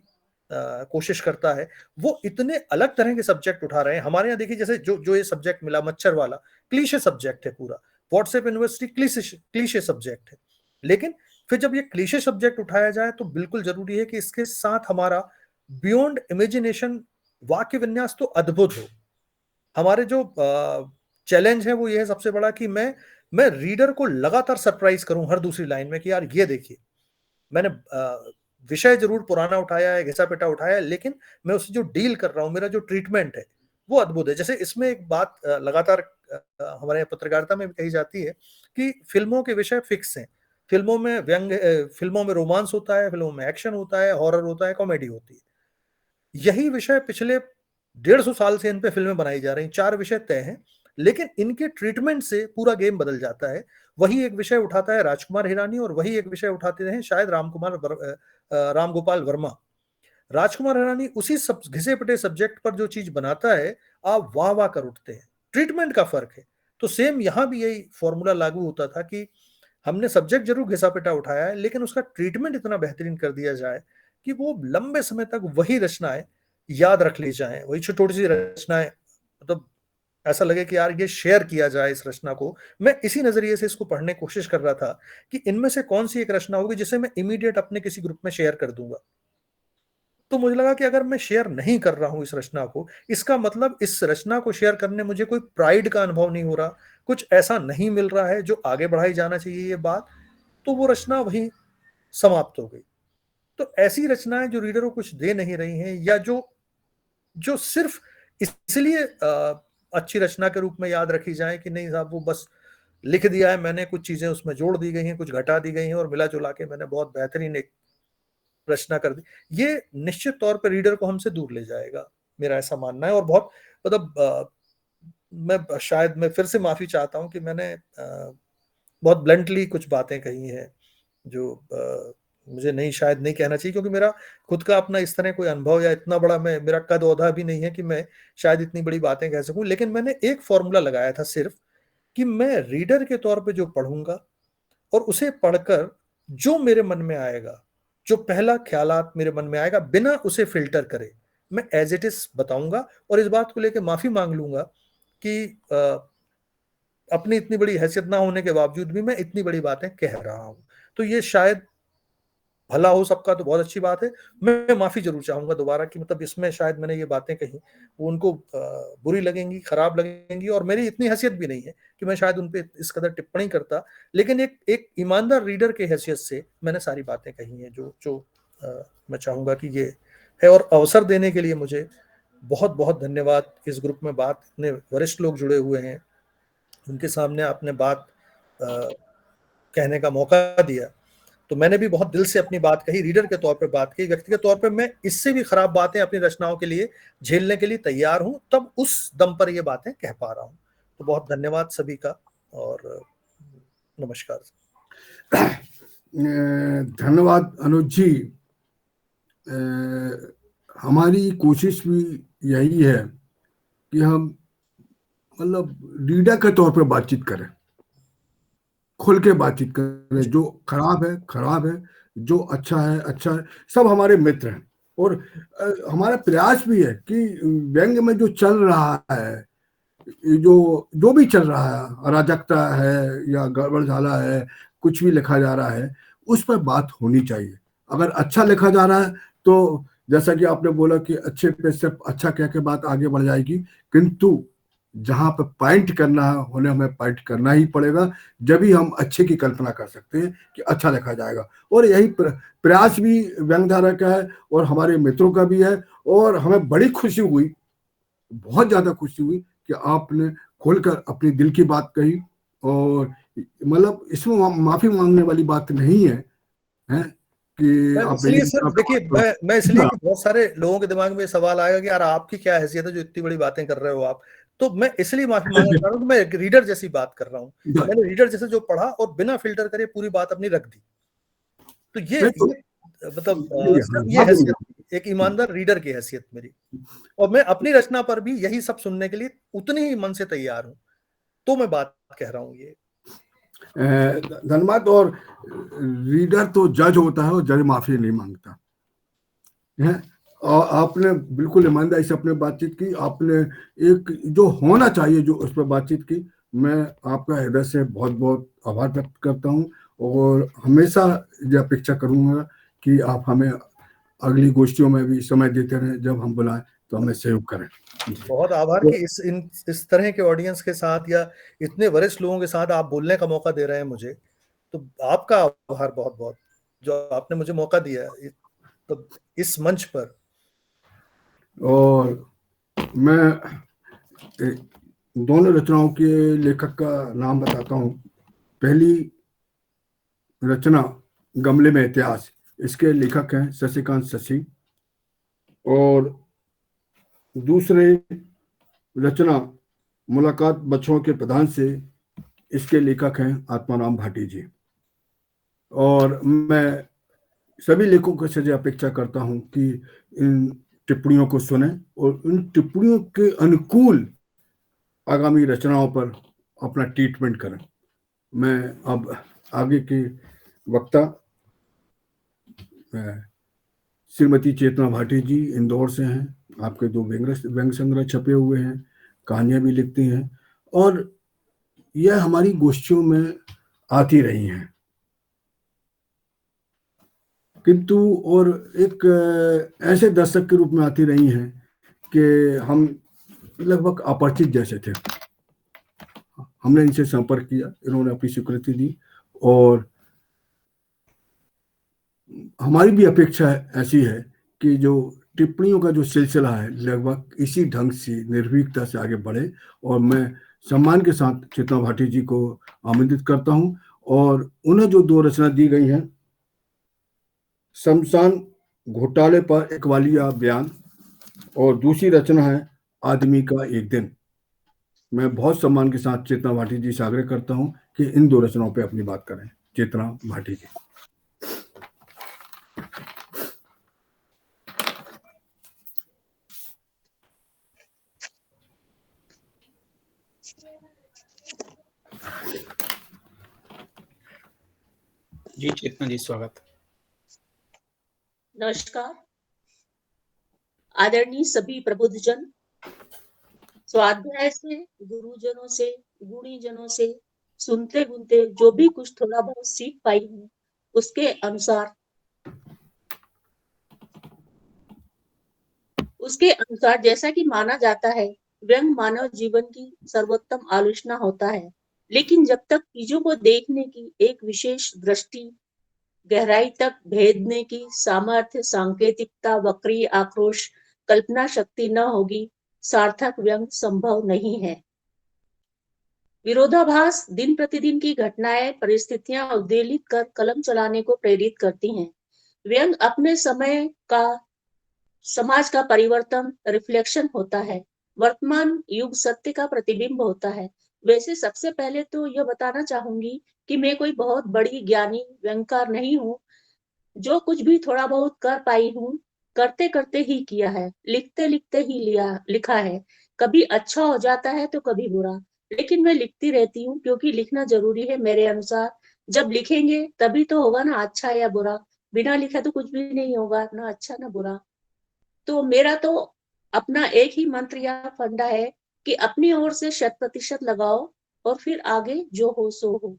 कोशिश करता है। वो इतने अलग तरह के सब्जेक्ट उठा रहे हैं। हमारे यहाँ देखिए जैसे जो ये सब्जेक्ट मिला मच्छर वाला, क्लीशे सब्जेक्ट है पूरा, व्हाट्सएप यूनिवर्सिटी क्लीशे सब्जेक्ट है, लेकिन फिर जब ये क्लीशे सब्जेक्ट उठाया जाए तो बिल्कुल जरूरी है कि इसके साथ हमारा बियॉन्ड इमेजिनेशन वाक्य विन्यास तो अद्भुत हो। हमारे जो चैलेंज है वो ये है सबसे बड़ा कि मैं रीडर को लगातार सरप्राइज करूं हर दूसरी लाइन में कि यार ये देखिए, मैंने विषय जरूर पुराना उठाया है, घिसा पिटा उठाया है, लेकिन मैं उससे जो डील कर रहा हूं, मेरा जो ट्रीटमेंट है वो अद्भुत है। जैसे इसमें एक बात लगातार हमारे पत्रकारिता में भी कही जाती है कि फिल्मों के विषय फिक्स हैं। फिल्मों में व्यंग, फिल्मों में रोमांस होता है, फिल्मों में एक्शन होता है, हॉरर होता है, कॉमेडी होती है। यही विषय पिछले 150 साल से इन पे फिल्में बनाई जा रही, 4 विषय तय हैं, लेकिन इनके ट्रीटमेंट से पूरा गेम बदल जाता है। वही एक विषय उठाता है राजकुमार हिरानी और वही एक विषय उठाते हैं शायद राम गोपाल वर्मा। राजकुमार हिरानी उसी सब घिसे पिटे सब्जेक्ट पर जो चीज बनाता है आप वाह वाह कर उठते हैं। ट्रीटमेंट का फर्क है। तो सेम यहां भी यही फॉर्मूला लागू होता था कि हमने सब्जेक्ट जरूर घिसा पिटा उठाया है, लेकिन उसका ट्रीटमेंट इतना बेहतरीन कर दिया जाए कि वो लंबे समय तक वही रचनाएं याद रख ली जाएं, वही छोटी सी रचनाएं, मतलब ऐसा लगे कि यार ये शेयर किया जाए इस रचना को। मैं इसी नजरिए से इसको पढ़ने की कोशिश कर रहा था कि इनमें से कौन सी एक रचना होगी जिसे मैं इमीडिएट अपने किसी ग्रुप में शेयर कर दूंगा। तो मुझे लगा कि अगर मैं शेयर नहीं कर रहा हूं इस रचना को, इसका मतलब इस रचना को शेयर करने मुझे कोई प्राइड का अनुभव नहीं हो रहा, कुछ ऐसा नहीं मिल रहा है जो आगे बढ़ाई जाना चाहिए ये बात, तो वो रचना वहीं समाप्त हो गई। तो ऐसी रचनाएं जो रीडर को कुछ दे नहीं रही हैं या जो सिर्फ इसलिए अच्छी रचना के रूप में याद रखी जाए कि नहीं साहब वो बस लिख दिया है मैंने, कुछ चीजें उसमें जोड़ दी गई हैं, कुछ घटा दी गई हैं और मिला जुला के मैंने बहुत बेहतरीन एक रचना कर दी, ये निश्चित तौर पर रीडर को हमसे दूर ले जाएगा, मेरा ऐसा मानना है। और बहुत मतलब मैं फिर से माफी चाहता हूं कि मैंने बहुत ब्लंटली कुछ बातें कही हैं जो मुझे शायद नहीं कहना चाहिए, क्योंकि मेरा खुद का अपना इस तरह कोई अनुभव या इतना बड़ा मेरा कद औधा भी नहीं है कि मैं शायद इतनी बड़ी बातें कह सकूं। लेकिन मैंने एक फॉर्मूला लगाया था सिर्फ कि मैं रीडर के तौर पे जो पढ़ूंगा और उसे पढ़कर जो मेरे मन में आएगा, जो पहला ख्यालात मेरे मन में आएगा, बिना उसे फिल्टर करे मैं एज इट इज बताऊंगा। और इस बात को लेकर माफी मांग लूंगा कि अपनी इतनी बड़ी हैसियत ना होने के बावजूद भी मैं इतनी बड़ी बातें कह रहा हूं। तो ये शायद भला हो सबका तो बहुत अच्छी बात है। मैं माफी जरूर चाहूंगा दोबारा कि मतलब इसमें शायद मैंने ये बातें कही वो उनको बुरी लगेंगी, खराब लगेंगी, और मेरी इतनी हैसियत भी नहीं है कि मैं शायद उन पे इस कदर टिप्पणी करता। लेकिन एक ईमानदार रीडर के हैसियत से मैंने सारी बातें कही हैं जो मैं चाहूंगा कि ये है। और अवसर देने के लिए मुझे बहुत बहुत धन्यवाद। इस ग्रुप में बात इतने वरिष्ठ लोग जुड़े हुए हैं, उनके सामने आपने बात कहने का मौका दिया, तो मैंने भी बहुत दिल से अपनी बात कही, रीडर के तौर पे बात की। व्यक्तिगत तौर पे मैं इससे भी खराब बातें अपनी रचनाओं के लिए झेलने के लिए तैयार हूं, तब उस दम पर ये बातें कह पा रहा हूं। तो बहुत धन्यवाद सभी का और नमस्कार। धन्यवाद अनुज जी। हमारी कोशिश भी यही है कि हम मतलब रीडर के तौर पे बातचीत करें, खुल के बातचीत करें। जो खराब है खराब है, जो अच्छा है अच्छा है, सब हमारे मित्र हैं। और हमारा प्रयास भी है कि व्यंग में जो चल रहा है, जो भी चल रहा है, अराजकता है या गड़बड़झाला है, कुछ भी लिखा जा रहा है, उस पर बात होनी चाहिए। अगर अच्छा लिखा जा रहा है तो जैसा कि आपने बोला कि अच्छे पे सिर्फ अच्छा कह के बात आगे बढ़ जाएगी, किंतु जहां पर पॉइंट करना है उन्हें हमें पॉइंट करना ही पड़ेगा, जब ही हम अच्छे की कल्पना कर सकते हैं कि अच्छा लिखा जाएगा। और यही प्रयास भी व्यंगधारा का है और हमारे मित्रों का भी है। और हमें बड़ी खुशी हुई, बहुत ज्यादा खुशी हुई कि आपने खोलकर अपनी दिल की बात कही। और मतलब इसमें माफी मांगने वाली बात नहीं है, कि आप इसलिए सर देखिए, मैं इसलिए कि बहुत सारे लोगों के दिमाग में सवाल आएगा कि यार आपकी क्या हैसियत है जो इतनी बड़ी बातें कर रहे हो आप। तो मैं इसलिए माफी मांगना चाह रहा हूँ कि मैं एक रीडर जैसी बात कर रहा हूँ। मैंने रीडर जैसे जो पढ़ा और बिना फिल्टर करे पूरी बात अपनी रख दी। तो ये मतलब ये हाँ, हैसियत एक ईमानदार रीडर की हैसियत मेरी, और मैं अपनी रचना पर भी यही सब सुनने के लिए उतने ही मन से तैयार हूँ, तो मैं बात कह रहा हूँ ये। धन्यवाद। और रीडर तो जज होता है और जज माफी नहीं मांगता है। और आपने बिल्कुल ईमानदारी से अपने बातचीत की, आपने एक जो होना चाहिए जो उस पर बातचीत की। मैं आपका हृदय से बहुत बहुत आभार व्यक्त करता हूँ और हमेशा यह अपेक्षा करूंगा कि आप हमें अगली गोष्ठियों में भी समय देते रहें, जब हम बुलाएं तो हमें सहयोग करें। बहुत आभार कि इस तरह के ऑडियंस के साथ या इतने वरिष्ठ लोगों के साथ आप बोलने का मौका दे रहे हैं मुझे, तो आपका आभार बहुत बहुत, जो आपने मुझे मौका दिया तो इस मंच पर। और मैं दोनों रचनाओं के लेखक का नाम बताता हूँ। पहली रचना गमले में इतिहास, इसके लेखक हैं शशिकांत शशि। और दूसरे रचना मुलाकात बच्चों के प्रधान से, इसके लेखक हैं आत्माराम भाटी जी। और मैं सभी लेखकों से अपेक्षा करता हूं कि इन टिप्पणियों को सुने और इन टिप्पणियों के अनुकूल आगामी रचनाओं पर अपना ट्रीटमेंट करें। मैं अब आगे के वक्ता श्रीमती चेतना भाटी जी इंदौर से हैं। आपके 2 व्यंग संग्रह छपे हुए हैं, कहानियां भी लिखती हैं और यह हमारी गोष्ठियों में आती रही हैं, किंतु और एक ऐसे दर्शक के रूप में आती रही हैं कि हम लगभग अपरिचित जैसे थे। हमने इनसे संपर्क किया, इन्होंने अपनी स्वीकृति दी और हमारी भी अपेक्षा ऐसी है कि जो टिप्पणियों का जो सिलसिला है लगभग इसी ढंग से निर्भीकता से आगे बढ़े। और मैं सम्मान के साथ चेतना भाटी जी को आमंत्रित करता हूं और उन्हें जो 2 रचना दी गई हैं, शमशान घोटाले पर एक वालिया बयान और दूसरी रचना है आदमी का एक दिन। मैं बहुत सम्मान के साथ चेतना भाटी जी से आग्रह करता हूं कि इन 2 रचनाओं पे अपनी बात करें। चेतना भाटी जी। जी चेतना जी, स्वागत। नमस्कार आदरणीय सभी प्रबुद्धजन। स्वाध्याय से, गुरुजनों से, गुणीजनों से सुनते बुनते जो भी कुछ थोड़ा बहुत सीख पाई हूँ, उसके अनुसार जैसा कि माना जाता है, व्यंग मानव जीवन की सर्वोत्तम आलोचना होता है। लेकिन जब तक चीजों को देखने की एक विशेष दृष्टि, गहराई तक भेदने की सामर्थ्य, सांकेतिकता, वक्रीय आक्रोश, कल्पना शक्ति न होगी, सार्थक व्यंग संभव नहीं है। विरोधाभास, दिन प्रतिदिन की घटनाएं, परिस्थितियां उद्वेलित कर कलम चलाने को प्रेरित करती हैं। व्यंग अपने समय का, समाज का परिवर्तन, रिफ्लेक्शन होता है। वर्तमान युग सत्य का प्रतिबिंब होता है। वैसे सबसे पहले तो यह बताना चाहूंगी कि मैं कोई बहुत बड़ी ज्ञानी व्यंगकार नहीं हूँ। जो कुछ भी थोड़ा बहुत कर पाई हूँ, करते करते ही किया है, लिखते लिखते ही लिखा है। कभी अच्छा हो जाता है तो कभी बुरा, लेकिन मैं लिखती रहती हूँ क्योंकि लिखना जरूरी है मेरे अनुसार। जब लिखेंगे तभी तो होगा ना अच्छा या बुरा, बिना लिखे तो कुछ भी नहीं होगा, ना अच्छा ना बुरा। तो मेरा तो अपना एक ही मंत्र या फंडा है कि अपनी ओर से 100% लगाओ और फिर आगे जो हो सो हो।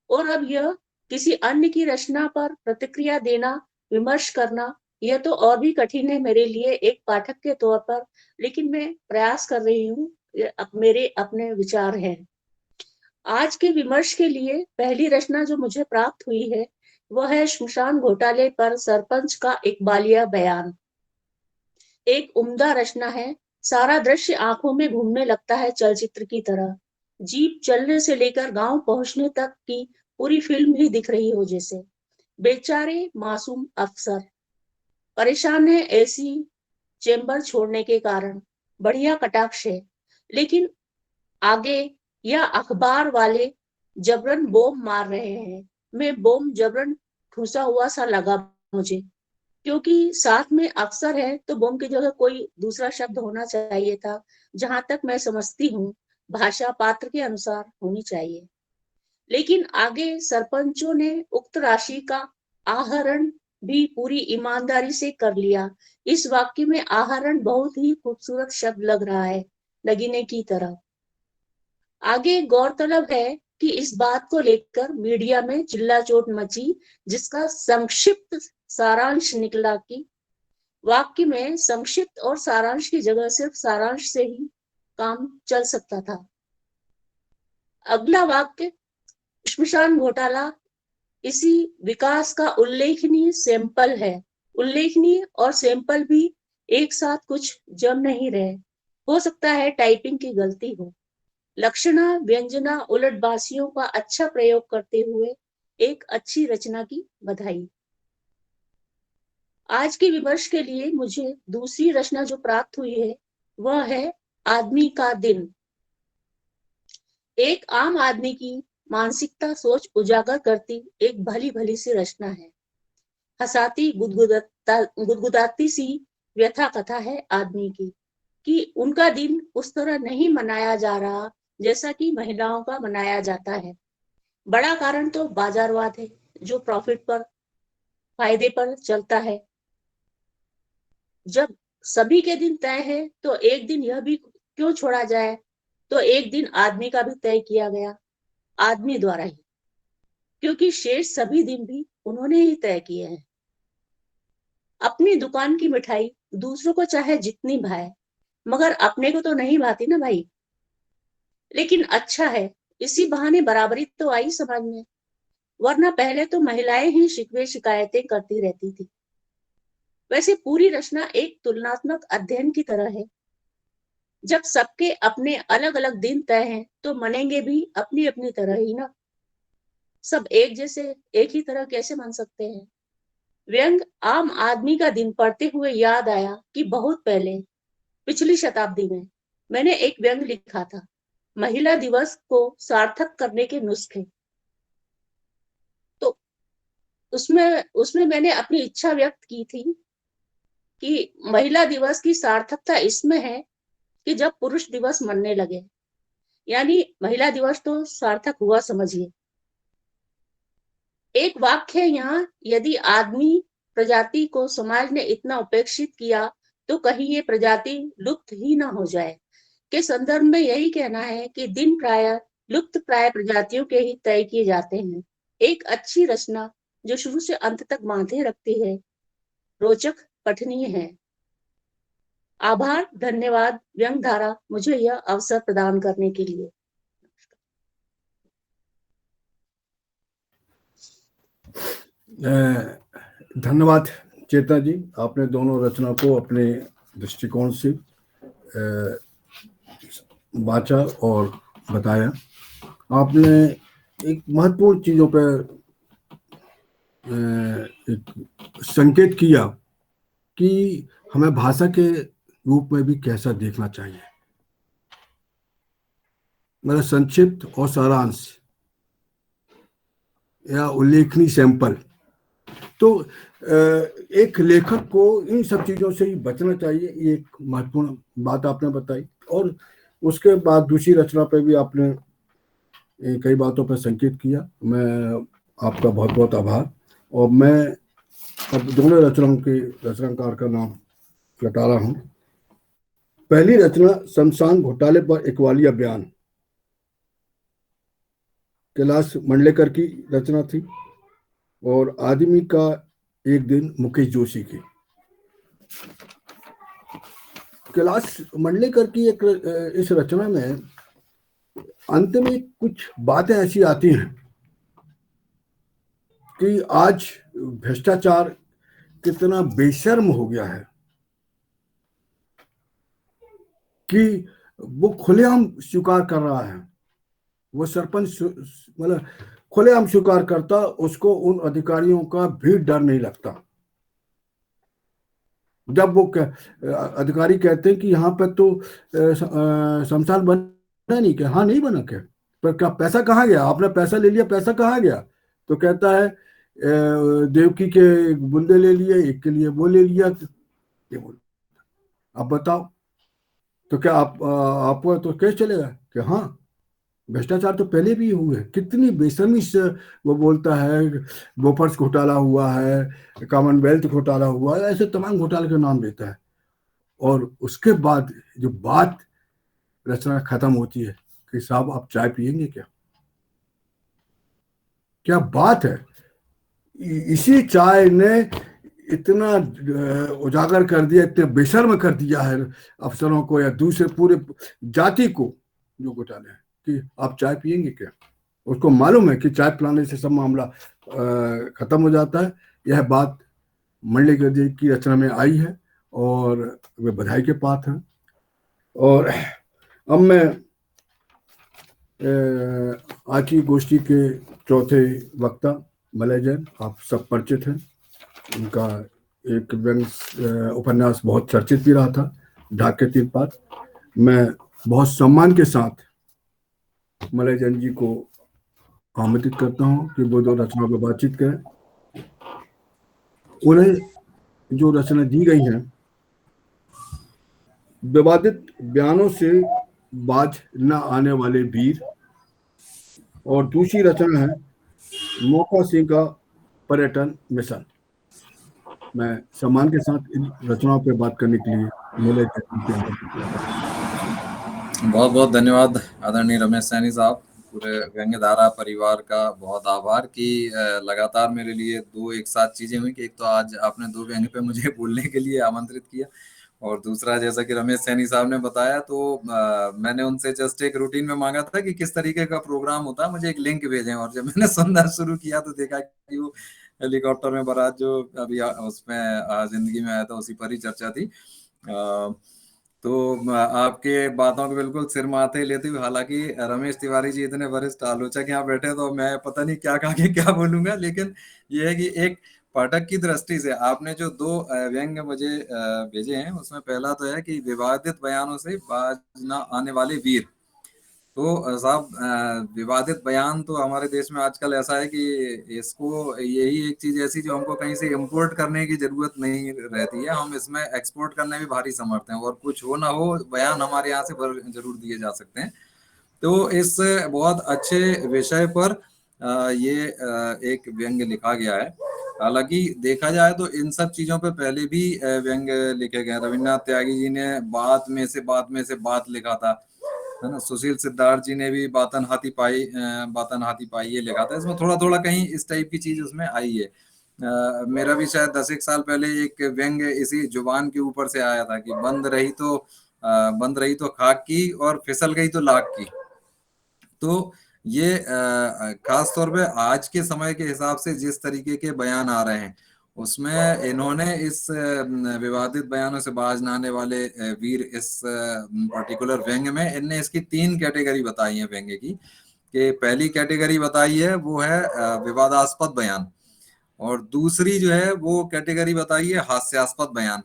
और अब यह किसी अन्य की रचना पर प्रतिक्रिया देना, विमर्श करना, यह तो और भी कठिन है मेरे लिए एक पाठक के तौर पर, लेकिन मैं प्रयास कर रही हूँ। मेरे अपने विचार हैं। आज के विमर्श के लिए पहली रचना जो मुझे प्राप्त हुई है वह है शमशान घोटाले पर सरपंच का इकबालिया बयान। एक उम्दा रचना है। सारा दृश्य आंखों में घूमने लगता है चलचित्र की तरह। जीप चलने से लेकर गांव पहुंचने तक की पूरी फिल्म ही दिख रही हो जैसे। बेचारे मासूम अफसर परेशान है एसी चेंबर छोड़ने के कारण, बढ़िया कटाक्ष है। लेकिन आगे या अखबार वाले जबरन बॉम्ब मार रहे हैं। मैं बॉम्ब जबरन ठूसा हुआ सा लगा मुझे, क्योंकि साथ में अक्सर है तो बम की जगह कोई दूसरा शब्द होना चाहिए था। जहां तक मैं समझती हूँ, भाषा पात्र के अनुसार होनी चाहिए। लेकिन आगे सरपंचों ने उक्त राशि का आहरण भी पूरी ईमानदारी से कर लिया। इस वाक्य में आहरण बहुत ही खूबसूरत शब्द लग रहा है, नगीने की तरह। आगे गौरतलब है कि इस बात को लेकर मीडिया में चिल्लाचोट मची, जिसका संक्षिप्त सारांश निकला कि वाक्य में संक्षिप्त और सारांश की जगह सिर्फ सारांश से ही काम चल सकता था। अगला वाक्य, श्मशान घोटाला इसी विकास का उल्लेखनीय सैंपल है। उल्लेखनीय और सैंपल भी एक साथ कुछ जम नहीं रहे। हो सकता है टाइपिंग की गलती हो। लक्षणा व्यंजना उलटबासियों का अच्छा प्रयोग करते हुए एक अच्छी रचना की बधाई। आज के विमर्श के लिए मुझे दूसरी रचना जो प्राप्त हुई है वह है आदमी का दिन। एक आम आदमी की मानसिकता सोच उजागर करती एक भली भली सी रचना है। हंसाती गुदगुदाती सी व्यथा कथा है आदमी की कि उनका दिन उस तरह नहीं मनाया जा रहा जैसा कि महिलाओं का मनाया जाता है। बड़ा कारण तो बाजारवाद है जो प्रॉफिट पर, फायदे पर चलता है। जब सभी के दिन तय है तो एक दिन यह भी क्यों छोड़ा जाए? तो एक दिन आदमी का भी तय किया गया, आदमी द्वारा ही, क्योंकि शेष सभी दिन भी उन्होंने ही तय किए हैं। अपनी दुकान की मिठाई दूसरों को चाहे जितनी भाए, मगर अपने को तो नहीं भाती ना भाई। लेकिन अच्छा है, इसी बहाने बराबरी तो आई समाज में, वरना पहले तो महिलाएं ही शिकवे शिकायतें करती रहती थी। वैसे पूरी रचना एक तुलनात्मक अध्ययन की तरह है। जब सबके अपने अलग अलग दिन तय हैं तो मनेंगे भी अपनी अपनी तरह ही ना। सब एक जैसे एक ही तरह कैसे मान सकते हैं? व्यंग आम आदमी का दिन पढ़ते हुए याद आया कि बहुत पहले, पिछली शताब्दी में, मैंने एक व्यंग लिखा था, महिला दिवस को सार्थक करने के नुस्खे। तो उसमें मैंने अपनी इच्छा व्यक्त की थी कि महिला दिवस की सार्थकता इसमें है कि जब पुरुष दिवस मनने लगे, यानी महिला दिवस तो सार्थक हुआ समझिए। एक वाक्य है यहाँ, यदि आदमी प्रजाति को समाज ने इतना उपेक्षित किया तो कहीं ये प्रजाति लुप्त ही ना हो जाए, के संदर्भ में यही कहना है कि दिन प्राय लुप्त प्राय प्रजातियों के ही तय किए जाते हैं। एक अच्छी रचना जो शुरू से अंत तक बांधे रखती है, रोचक पठनीय है। आभार, धन्यवाद व्यंग्यधारा मुझे यह अवसर प्रदान करने के लिए। धन्यवाद चेतना जी, आपने दोनों रचना को अपने दृष्टिकोण से बांचा और बताया। आपने एक महत्वपूर्ण चीजों पर एक संकेत किया कि हमें भाषा के रूप में भी कैसा देखना चाहिए, मतलब संक्षिप्त और सारांश या उल्लेखनीय सैंपल। तो एक लेखक को इन सब चीजों से ही बचना चाहिए, ये एक महत्वपूर्ण बात आपने बताई। और उसके बाद दूसरी रचना पे भी आपने कई बातों पर संकेत किया। मैं आपका बहुत बहुत आभार। और मैं अब दोनों रचनाकार का नाम लटा रहा हूँ। पहली रचना शमशान घोटाले पर इकबालिया बयान, कैलाश मंडलेकर की रचना थी, और आदमी का एक दिन मुकेश जोशी की। कैलाश मंडलेकर की इस रचना में अंत में कुछ बातें ऐसी आती हैं कि आज भ्रष्टाचार कितना बेशर्म हो गया है कि वो खुलेआम स्वीकार कर रहा है। वो सरपंच मतलब खुलेआम स्वीकार करता, उसको उन अधिकारियों का भी डर नहीं लगता। जब वो अधिकारी कहते हैं कि यहाँ पर तो शमशान बना नहीं, क्या? हाँ, नहीं बना क्या? पर क्या पैसा कहाँ गया? आपने पैसा ले लिया, पैसा कहाँ गया? तो कहता है देवकी के बुंदे ले लिए, एक के लिए वो ले लिया, ये बोल आप बताओ तो क्या आपको तो केस चलेगा कि हाँ भ्रष्टाचार तो पहले भी हुए। कितनी बेशर्मी से वो बोलता है, बोफर्स घोटाला हुआ है, कॉमनवेल्थ घोटाला हुआ है, ऐसे तमाम घोटाले के नाम देता है। और उसके बाद जो बात रचना खत्म होती है कि साहब आप चाय पियेंगे क्या? क्या बात है! इसी चाय ने इतना उजागर कर दिया, इतने बेशर्म कर दिया है अफसरों को या दूसरे पूरे जाति को जो घोटाले हैं कि आप चाय पियेंगे क्या। उसको मालूम है कि चाय पिलाने से सब मामला खत्म हो जाता है। यह बात मंडली गद्दी की रचना में आई है और वे बधाई के पात्र हैं। और अब मैं आज की गोष्ठी के चौथे वक्ता मलय जैन, आप सब परिचित हैं। उनका एक व्यंग्य उपन्यास बहुत चर्चित भी रहा था, ढाक के 3 पात। मैं बहुत सम्मान के साथ मलय जैन जी को आमंत्रित करता हूं कि वो 2 रचनाओं पर बातचीत करें। उन्हें जो रचना दी गई है, विवादित बयानों से बाज न आने वाले वीर, और दूसरी रचना है मोका सिंह का पर्यटन मिशन। मैं सम्मान के साथ इन रचनाओं पर बात करने के लिए मलय जैन की आमंत्रित करता हूं। बहुत बहुत धन्यवाद आदरणीय रमेश सैनी साहब। पूरे व्यंग्यधारा परिवार का बहुत आभार कि लगातार मेरे लिए 2 एक साथ चीजें हुई कि एक तो आज आपने 2 व्यंग्य पे मुझे बोलने के लिए आमंत्रित किया, और दूसरा जैसा कि रमेश सैनी साहब ने बताया तो मैंने उनसे जस्ट एक रूटीन में मांगा था कि किस तरीके का प्रोग्राम होता है, मुझे एक लिंक भेजें। और जब मैंने सुनना शुरू किया तो देखा कि वो हेलीकॉप्टर में बारात जो अभी उसमें जिंदगी में आया था उसी पर ही चर्चा थी। तो आपके बातों को बिल्कुल सिर माथे लेते हुए, हालांकि रमेश तिवारी जी इतने वरिष्ठ आलोचक यहाँ बैठे तो मैं पता नहीं क्या कहा के क्या बोलूंगा, लेकिन ये है कि एक पाठक की दृष्टि से आपने जो 2 व्यंग्य मुझे भेजे हैं, उसमें पहला तो है कि विवादित बयानों से बाज न आने वाले वीर। तो साहब विवादित बयान तो हमारे देश में आजकल ऐसा है कि इसको यही एक चीज ऐसी जो हमको कहीं से इंपोर्ट करने की जरूरत नहीं रहती है, हम इसमें एक्सपोर्ट करने में भारी समर्थ हैं, और कुछ हो ना हो बयान हमारे यहाँ से जरूर दिए जा सकते हैं। तो इस बहुत अच्छे विषय पर ये एक व्यंग्य लिखा गया है। हालांकि देखा जाए तो इन सब चीजों पे पहले भी व्यंग्य लिखे गए। रविन्द्रनाथ त्यागी जी ने बात में से बात लिखा था, है ना। सुशील सिद्धार्थ जी ने भी बातन हाथी पाई ये लिखा था। इसमें थोड़ा थोड़ा कहीं इस टाइप की चीज उसमें आई है। मेरा भी शायद 10 एक साल पहले एक व्यंग्य इसी जुबान के ऊपर से आया था कि बंद रही तो खाक की और फिसल गई तो लाख की। तो ये खास तौर पे आज के समय के हिसाब से जिस तरीके के बयान आ रहे हैं, उसमें इन्होंने इस विवादित बयानों से बाज न आने वाले वीर, इस पर्टिकुलर व्यंग्य में इनने इसकी 3 कैटेगरी बताई है व्यंग्य की। कि पहली कैटेगरी बताई है वो है विवादास्पद बयान, और दूसरी जो है वो कैटेगरी बताई है हास्यास्पद बयान।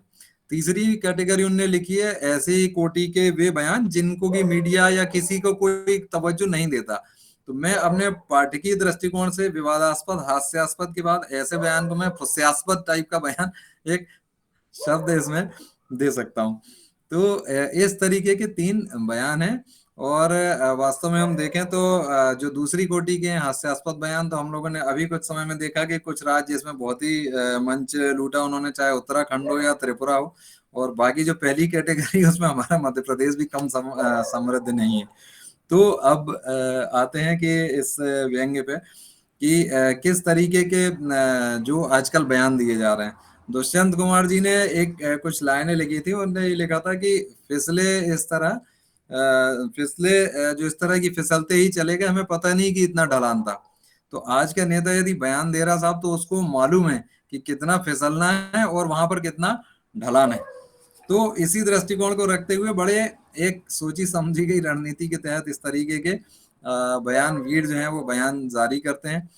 तीसरी कैटेगरी उनने लिखी है ऐसे ही कोटि के वे बयान जिनको की मीडिया या किसी को कोई तवज्जो नहीं देता। तो मैं अपने पाठकीय दृष्टिकोण से विवादास्पद हास्यास्पद के बाद ऐसे बयान को मैं फुस्यास्पद टाइप का बयान एक शब्द इसमें दे सकता हूँ। तो इस तरीके के 3 बयान हैं। और वास्तव में हम देखें तो जो दूसरी कोटि के हास्यास्पद बयान, तो हम लोगों ने अभी कुछ समय में देखा कि कुछ राज्य इसमें बहुत ही मंच लूटा उन्होंने, चाहे उत्तराखंड हो या त्रिपुरा हो। और बाकी जो पहली कैटेगरी उसमें हमारा मध्य प्रदेश भी कम समृद्ध नहीं है। तो अब आते हैं कि इस व्यंग्य पे कि किस तरीके के जो आजकल बयान दिए जा रहे हैं। दुष्यंत कुमार जी ने एक कुछ लाइनें लिखी थी, उन्होंने ये लिखा था कि जो इस तरह की फिसलते ही चले गए, हमें पता नहीं कि इतना ढलान था। तो आज का नेता यदि बयान दे रहा साहब, तो उसको मालूम है कि कितना फिसलना है और वहां पर कितना ढलान है। तो इसी दृष्टिकोण को रखते हुए बड़े एक सोची समझी गई रणनीति के तहत इस तरीके के बयान वीर जो है वो बयान जारी करते हैं।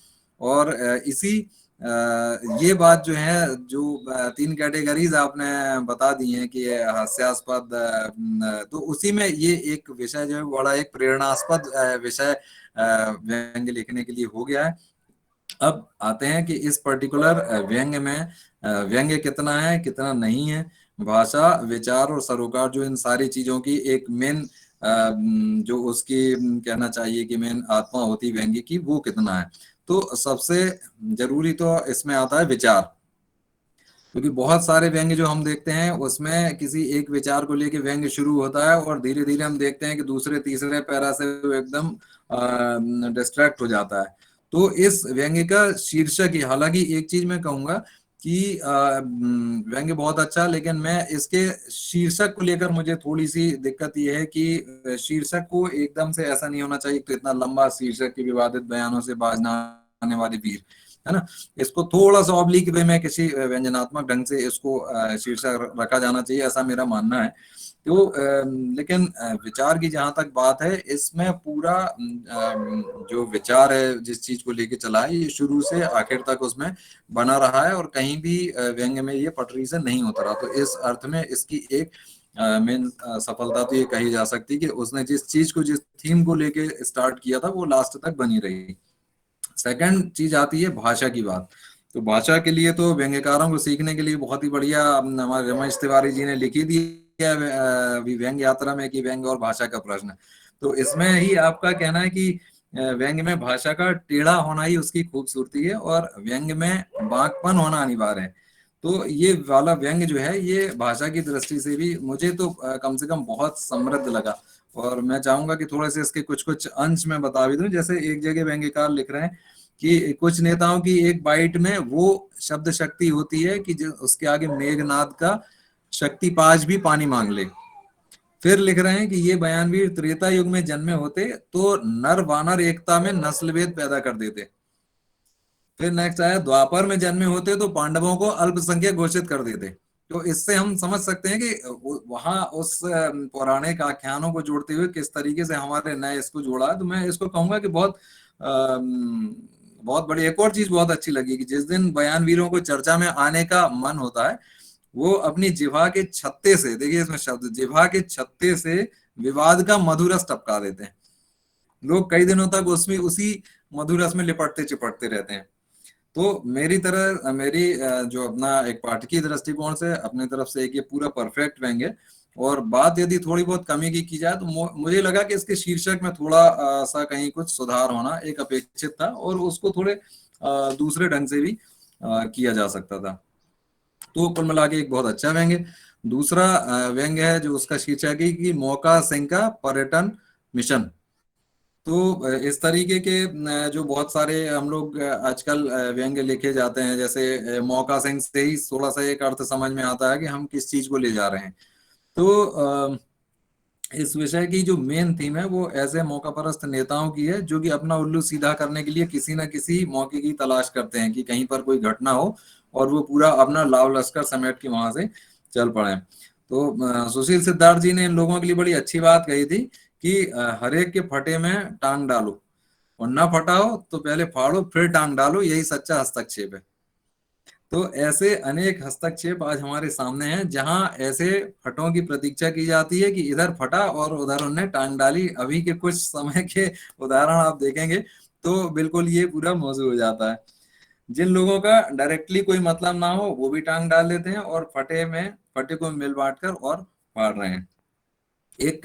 और इसी ये बात जो है, जो 3 कैटेगरीज आपने बता दी हैं कि हास्यास्पद, तो उसी में ये एक विषय जो है बड़ा एक प्रेरणास्पद विषय व्यंग्य लिखने के लिए हो गया है। अब आते हैं कि इस पर्टिकुलर व्यंग्य में व्यंग्य कितना है कितना नहीं है, भाषा, विचार और सरोकार, जो इन सारी चीजों की एक मेन जो उसकी कहना चाहिए कि मेन आत्मा होती व्यंग्य की, वो कितना है। तो सबसे जरूरी तो इसमें आता है विचार, क्योंकि बहुत सारे व्यंग्य जो हम देखते हैं उसमें किसी एक विचार को लेके व्यंग्य शुरू होता है और धीरे धीरे हम देखते हैं कि दूसरे तीसरे पैरा से वो एकदम डिस्ट्रैक्ट हो जाता है। तो इस व्यंग्य का शीर्षक ही, हालांकि एक चीज मैं कहूंगा कि व्यंग्य बहुत अच्छा, लेकिन मैं इसके शीर्षक को लेकर मुझे थोड़ी सी दिक्कत ये है कि शीर्षक को एकदम से ऐसा नहीं होना चाहिए तो इतना लंबा शीर्षक की विवादित बयानों से बाज न आने वाली वीर, है ना। इसको थोड़ा सा ऑब्लिक वे में किसी व्यंजनात्मक ढंग से इसको शीर्षक रखा जाना चाहिए, ऐसा मेरा मानना है। तो लेकिन विचार की जहां तक बात है, इसमें पूरा जो विचार है जिस चीज को लेके चला है, ये शुरू से आखिर तक उसमें बना रहा है और कहीं भी व्यंग्य में ये पटरी से नहीं उतरा। तो इस अर्थ में इसकी एक मेन सफलता तो ये कही जा सकती है कि उसने जिस चीज को, जिस थीम को लेके स्टार्ट किया था, वो लास्ट तक बनी रही। सेकंड चीज आती है भाषा की बात। तो भाषा के लिए तो व्यंग्यकारों को सीखने के लिए बहुत ही बढ़िया हमारे रमेश तिवारी जी ने लिखी दी है व्यंग्य यात्रा में कि व्यंग्य और भाषा का प्रश्न। तो इसमें ही आपका कहना है कि व्यंग्य में भाषा का टेढ़ा होना ही उसकी खूबसूरती है और व्यंग्य में बांकपन होना अनिवार्य है। तो ये वाला व्यंग्य जो है ये भाषा की दृष्टि से भी मुझे तो कम से कम बहुत समृद्ध लगा। और मैं चाहूंगा कि थोड़े से इसके कुछ कुछ अंश में बता भी दूं। जैसे एक जगह व्यंग्यकार लिख रहे हैं कि कुछ नेताओं की एक बाइट में वो शब्द शक्ति होती है कि जो उसके आगे मेघनाद का शक्ति पाश भी पानी मांग ले। फिर लिख रहे हैं कि ये बयानवीर त्रेता युग में जन्मे होते तो नर वानर एकता में नस्लभेद पैदा कर देते। फिर नेक्स्ट आया, द्वापर में जन्मे होते तो पांडवों को अल्पसंख्यक घोषित कर देते। तो इससे हम समझ सकते हैं कि वहां उस पौराणिक आख्यानों को जोड़ते हुए किस तरीके से हमारे नए इसको जोड़ा है। तो मैं इसको कहूंगा कि बहुत बड़ी एक और चीज बहुत अच्छी लगी कि जिस दिन बयानवीरों को चर्चा में आने का मन होता है, वो अपनी जिह्वा के छत्ते से, देखिए इसमें शब्द, जिह्वा के छत्ते से विवाद का मधुरस टपका देते हैं। लोग कई दिनों तक उसमें उसी मधुरस में लिपटते चिपटते रहते हैं। तो मेरी जो अपना एक पाठकीय दृष्टिकोण से अपनी तरफ से एक ये पूरा परफेक्ट व्यंग्य। और बात यदि थोड़ी बहुत कमी की जाए तो मुझे लगा कि इसके शीर्षक में थोड़ा सा कहीं कुछ सुधार होना एक अपेक्षित था और उसको थोड़े दूसरे ढंग से भी किया जा सकता था। तो कुल मिला के एक बहुत अच्छा व्यंग्य। दूसरा व्यंग्य है जो उसका शीर्षक है कि मौका सिंह का पर्यटन मिशन। तो इस तरीके के जो बहुत सारे हम लोग आजकल व्यंग्य लिखे जाते हैं, जैसे मौका सिंह से ही थोड़ा सा एक अर्थ समझ में आता है कि हम किस चीज को ले जा रहे हैं। तो इस विषय की जो मेन थीम है वो ऐसे मौकापरस्त नेताओं की है जो कि अपना उल्लू सीधा करने के लिए किसी न किसी मौके की तलाश करते हैं कि कहीं पर कोई घटना हो और वो पूरा अपना लाव लश्कर समेट के वहां से चल पड़े। तो सुशील सिद्धार्थ जी ने इन लोगों के लिए बड़ी अच्छी बात कही थी कि हर एक के फटे में टांग डालो और ना फटा हो तो पहले फाड़ो फिर टांग डालो, यही सच्चा हस्तक्षेप है। तो ऐसे अनेक हस्तक्षेप आज हमारे सामने हैं जहां ऐसे फटों की प्रतीक्षा की जाती है कि इधर फटा और उधर उन्हें टांग डाली। अभी के कुछ समय के उदाहरण आप देखेंगे तो बिल्कुल ये पूरा मौजूद हो जाता है। जिन लोगों का डायरेक्टली कोई मतलब ना हो वो भी टांग डाल देते हैं और फटे को मिल बांट कर और फाड़ रहे हैं। एक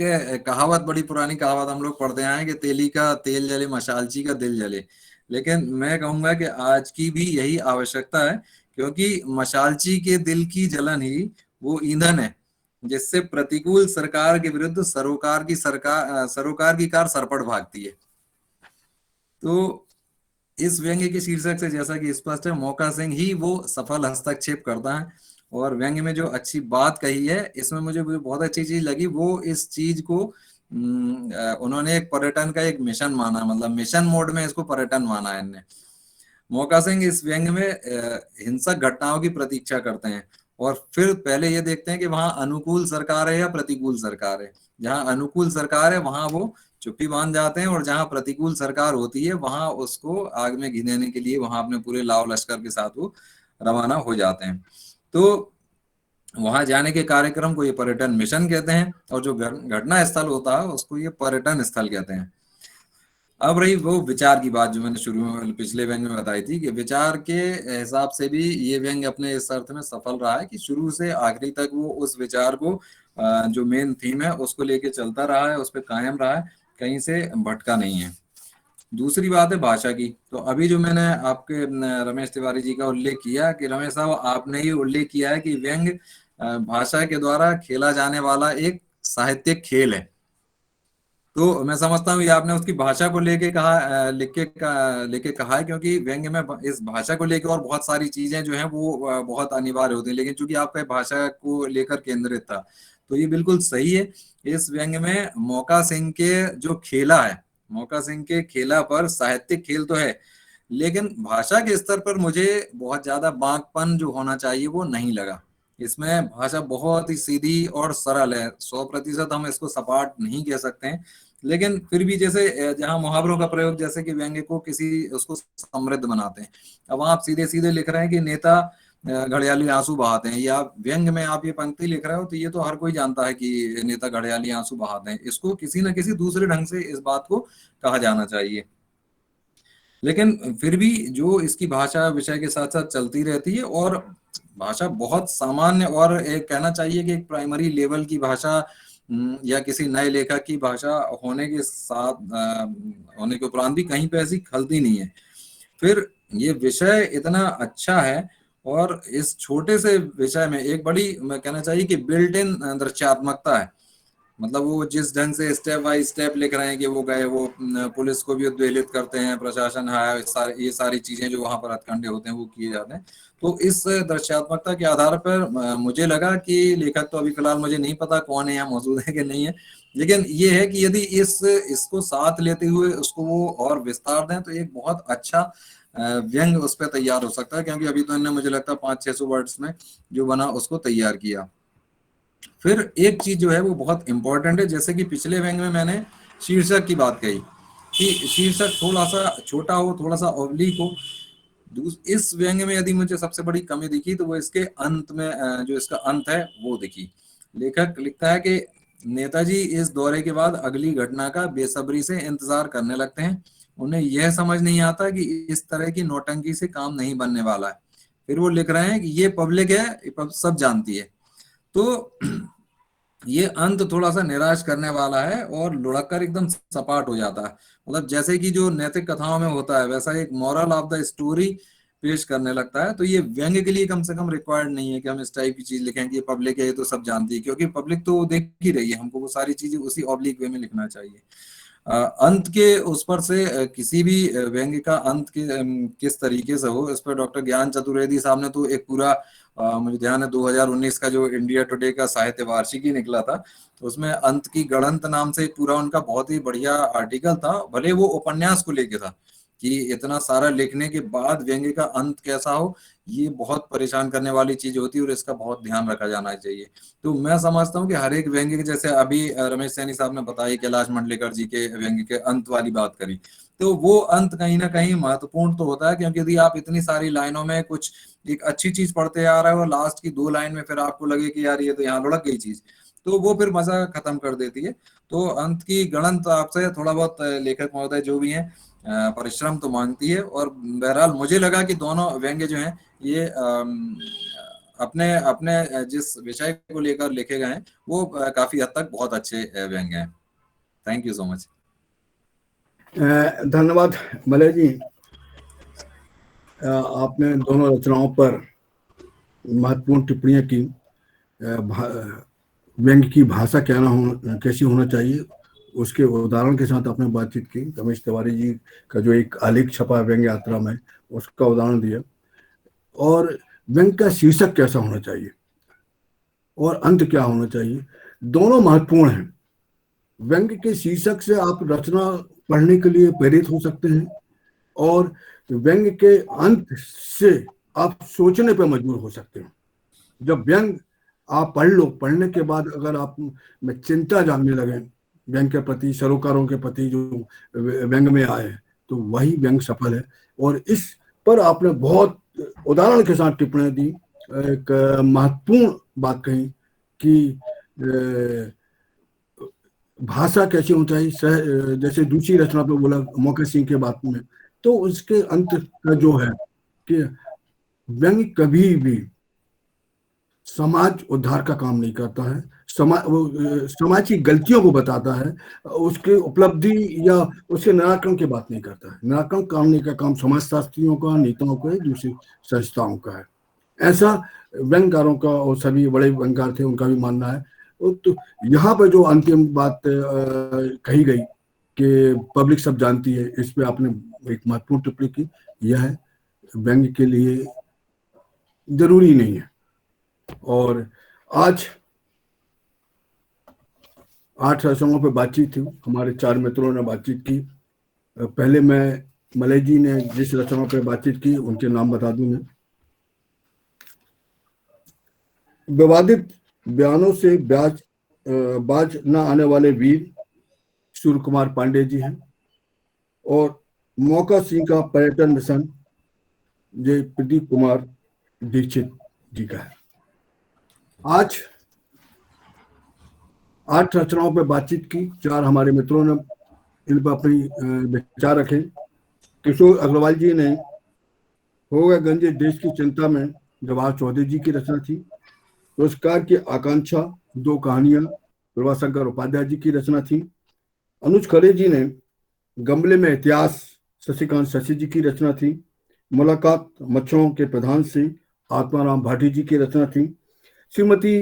कहावत, बड़ी पुरानी कहावत हम लोग पढ़ते आए हैं कि तेली का तेल जले मशालची का दिल जले। लेकिन मैं कहूंगा कि आज की भी यही आवश्यकता है, क्योंकि मशालची के दिल की जलन ही वो ईंधन है जिससे प्रतिकूल सरकार के विरुद्ध सरोकार की कार सरपट भागती है। तो इस व्यंग्य के शीर्षक से जैसा कि स्पष्ट है, मौका सिंह ही वो सफल हस्तक्षेप करता है। और व्यंग्य में जो अच्छी बात कही है, इसमें मुझे बहुत अच्छी चीज लगी, वो इस चीज को उन्होंने एक पर्यटन का एक मिशन माना, मतलब मिशन मोड में इसको पर्यटन माना है इनने। मौका सिंह इस व्यंग्य में हिंसक घटनाओं की प्रतीक्षा करते हैं और फिर पहले ये देखते हैं कि वहां अनुकूल सरकार है या प्रतिकूल सरकार है। जहां अनुकूल सरकार है वहां वो चुप्पी बांध जाते हैं और जहां प्रतिकूल सरकार होती है वहां उसको आग में घिसने के लिए वहां अपने पूरे लाव लश्कर के साथ वो रवाना हो जाते हैं। तो वहां जाने के कार्यक्रम को ये पर्यटन मिशन कहते हैं और जो घटना स्थल होता है उसको ये पर्यटन स्थल कहते हैं। अब रही वो विचार की बात जो मैंने शुरू में पिछले व्यंग में बताई थी कि विचार के हिसाब से भी ये व्यंग अपने इस अर्थ में सफल रहा है कि शुरू से आखिरी तक वो उस विचार को जो मेन थीम है उसको लेके चलता रहा है, उस पर कायम रहा है, कहीं से भटका नहीं है। दूसरी बात है भाषा की। तो अभी जो मैंने आपके रमेश तिवारी जी का उल्लेख किया कि रमेश साहब आपने ही उल्लेख किया है कि व्यंग भाषा के द्वारा खेला जाने वाला एक साहित्यिक खेल है। तो मैं समझता हूँ ये आपने उसकी भाषा को लेके कहा, लेके कहा है, क्योंकि व्यंग में इस भाषा को लेके और बहुत सारी चीजें जो हैं वो बहुत अनिवार्य होती है, लेकिन चूंकि आपका भाषा को लेकर केंद्रित था तो ये बिल्कुल सही है। इस व्यंग में मौका सिंह के जो खेला है, मौका सिंह के खेला पर साहित्यिक खेल तो है, लेकिन भाषा के स्तर पर मुझे बहुत ज्यादा बांकपन जो होना चाहिए वो नहीं लगा। इसमें भाषा बहुत ही सीधी और सरल है, 100% हम इसको सपाट नहीं कह सकते हैं, लेकिन फिर भी जैसे जहाँ मुहावरों का प्रयोग, जैसे कि व्यंग्य को किसी उसको समृद्ध बनाते हैं। अब आप सीधे सीधे लिख रहे हैं कि नेता घड़ियाली आंसू बहाते हैं, या व्यंग में आप ये पंक्ति लिख रहे हो तो ये तो हर कोई जानता है कि नेता घड़ियाली आंसू बहाते हैं, इसको किसी न किसी दूसरे ढंग से इस बात को कहा जाना चाहिए। लेकिन फिर भी जो इसकी भाषा विषय के साथ साथ चलती रहती है, और भाषा बहुत सामान्य और एक कहना चाहिए कि एक प्राइमरी लेवल की भाषा या किसी नए लेखक की भाषा होने के साथ होने के उपरांत भी कहीं पे ऐसी खलती नहीं है। फिर ये विषय इतना अच्छा है, और इस छोटे से विषय में एक बड़ी, मैं कहना चाहिए कि बिल्ट इन दृश्यात्मकता है। मतलब वो जिस ढंग से स्टेप बाय स्टेप लिख रहे हैं कि वो गए, वो पुलिस को भी उद्वेलित करते हैं, प्रशासन है, ये सारी चीजें जो वहां पर हथकंडे होते हैं वो किए जाते हैं। तो इस दृश्यात्मकता के आधार पर मुझे लगा कि लेखक, तो अभी फिलहाल मुझे नहीं पता कौन है, यहाँ मौजूद है कि नहीं है, लेकिन ये है कि यदि इसको साथ लेते हुए उसको वो और विस्तार दें तो एक बहुत अच्छा व्यंग उस पर तैयार हो सकता है, क्योंकि अभी तो इन्होंने मुझे लगता है 500-600 वर्ड्स में जो बना उसको तैयार किया। फिर एक चीज जो है वो बहुत इंपॉर्टेंट है, जैसे कि पिछले व्यंग में मैंने शीर्षक की बात कही कि शीर्षक थोड़ा सा छोटा हो, थोड़ा सा ऑब्लिक हो। इस व्यंग में यदि मुझे सबसे बड़ी कमी दिखी तो वो इसके अंत में, जो इसका अंत है वो दिखी। लेखक लिखता है कि नेताजी इस दौरे के बाद अगली घटना का बेसब्री से इंतजार करने लगते हैं। उन्हें यह समझ नहीं आता कि इस तरह की नौटंकी से काम नहीं बनने वाला है। फिर वो लिख रहे हैं कि ये पब्लिक है, सब जानती है। तो ये अंत थोड़ा सा निराश करने वाला है और लुढ़क कर एकदम सपाट हो जाता है। मतलब जैसे कि जो नैतिक कथाओं में होता है वैसा एक मॉरल ऑफ द स्टोरी पेश करने लगता है। तो ये व्यंग्य के लिए कम से कम रिक्वायर्ड नहीं है कि हम इस टाइप की चीज लिखें कि ये पब्लिक है, ये तो सब जानती है, क्योंकि पब्लिक तो देख ही रही है, हमको वो सारी चीजें उसी ऑब्लिक वे में लिखना चाहिए। अंत के उस पर से किसी भी व्यंग्य का अंत किस तरीके से हो, इस पर डॉक्टर ज्ञान चतुर्वेदी साहब ने तो एक पूरा मुझे ध्यान है 2019 का जो इंडिया टुडे का साहित्य वार्षिकी निकला था, तो उसमें अंत की गणंत नाम से पूरा उनका बहुत ही बढ़िया आर्टिकल था। भले वो उपन्यास को लेके था कि इतना सारा लिखने के बाद व्यंग्य का अंत कैसा हो, ये बहुत परेशान करने वाली चीज होती है और इसका बहुत ध्यान रखा जाना चाहिए। तो मैं समझता हूँ कि हर एक व्यंग्य के, जैसे अभी रमेश सैनी साहब ने बताया कैलाश मंडलेकर जी के व्यंग्य के अंत वाली बात करी, तो वो अंत कहीं ना कहीं महत्वपूर्ण तो होता है, क्योंकि यदि आप इतनी सारी लाइनों में कुछ एक अच्छी चीज पढ़ते आ रहे हो और लास्ट की 2 लाइन में फिर आपको लगे कि यार ये तो यहाँ लुढ़क गई चीज, तो वो फिर मजा खत्म कर देती है। तो अंत की गणंत आपसे थोड़ा बहुत लेखक महोदय जो भी हैं परिश्रम तो मांगती है। और बहरहाल मुझे लगा कि दोनों व्यंग्य जो हैं ये अपने अपने जिस विषय को लेकर लिखे गए हैं वो काफी हद तक बहुत अच्छे व्यंग्य हैं। Thank you so much. धन्यवाद मलय जी। आपने दोनों रचनाओं पर महत्वपूर्ण टिप्पणियां की। व्यंग्य की भाषा कैसी होना चाहिए उसके उदाहरण के साथ आपने बातचीत की। रमेश तिवारी जी का जो एक आलेख छपा व्यंग्य यात्रा में, उसका उदाहरण दिया। और व्यंग्य का शीर्षक कैसा होना चाहिए और अंत क्या होना चाहिए, दोनों महत्वपूर्ण हैं। व्यंग्य के शीर्षक से आप रचना पढ़ने के लिए प्रेरित हो सकते हैं, और व्यंग्य के अंत से आप सोचने पर मजबूर हो सकते हैं। जब व्यंग्य आप पढ़ लो, पढ़ने के बाद अगर आप में चिंता जानने लगे व्यंग्य के प्रति, सरोकारों के प्रति जो व्यंग्य में आए, तो वही व्यंग्य सफल है। और इस पर आपने बहुत उदाहरण के साथ टिप्पणी दी। एक महत्वपूर्ण बात कही कि भाषा कैसी होता है, जैसे दूसरी रचना पे बोला मौके सिंह के बात में, तो उसके अंत का जो है कि व्यंग्य कभी भी समाज उद्धार का काम नहीं करता है, समाज की गलतियों को बताता है, उसके उपलब्धि या उसके निराकरण की बात नहीं करता है। निराकरण करने का काम समाजशास्त्रियों का, नेताओं का, दूसरी संस्थाओं का है। ऐसा व्यंग्यकारों का और सभी बड़े व्यंग्यकार थे उनका भी मानना है। तो यहाँ पर जो अंतिम बात कही गई कि पब्लिक सब जानती है, इस पे आपने एक महत्वपूर्ण टिप्पणी की। यह है व्यंग्य के लिए जरूरी नहीं है। और आज 8 रचनाओं पे बातचीत थी, हमारे 4 मित्रों ने बातचीत की। पहले मैं मलय जी ने जिस रचना पे बातचीत की उनके नाम बता दूं मैं। विवादित बयानों से बाज न आने वाले वीर सूर्य कुमार पांडे जी हैं, और मौका सिंह का पर्यटन मिशन ये प्रदीप कुमार दीक्षित जी का है। आज 8 रचनाओं पे बातचीत की, 4 हमारे मित्रों ने इन पर अपनी विचार रखे। किशोर अग्रवाल जी ने हो गए गंजे देश की चिंता में जवाहर चौधरी जी की रचना थी। पुरस्कार की आकांक्षा 2 कहानियां प्रभाशंकर उपाध्याय जी की रचना थी। अनुज खरे जी ने गमले में इतिहास शशिकांत शशि जी की रचना थी। मुलाकात मच्छरों के प्रधान से आत्माराम भाटी जी की रचना थी। श्रीमती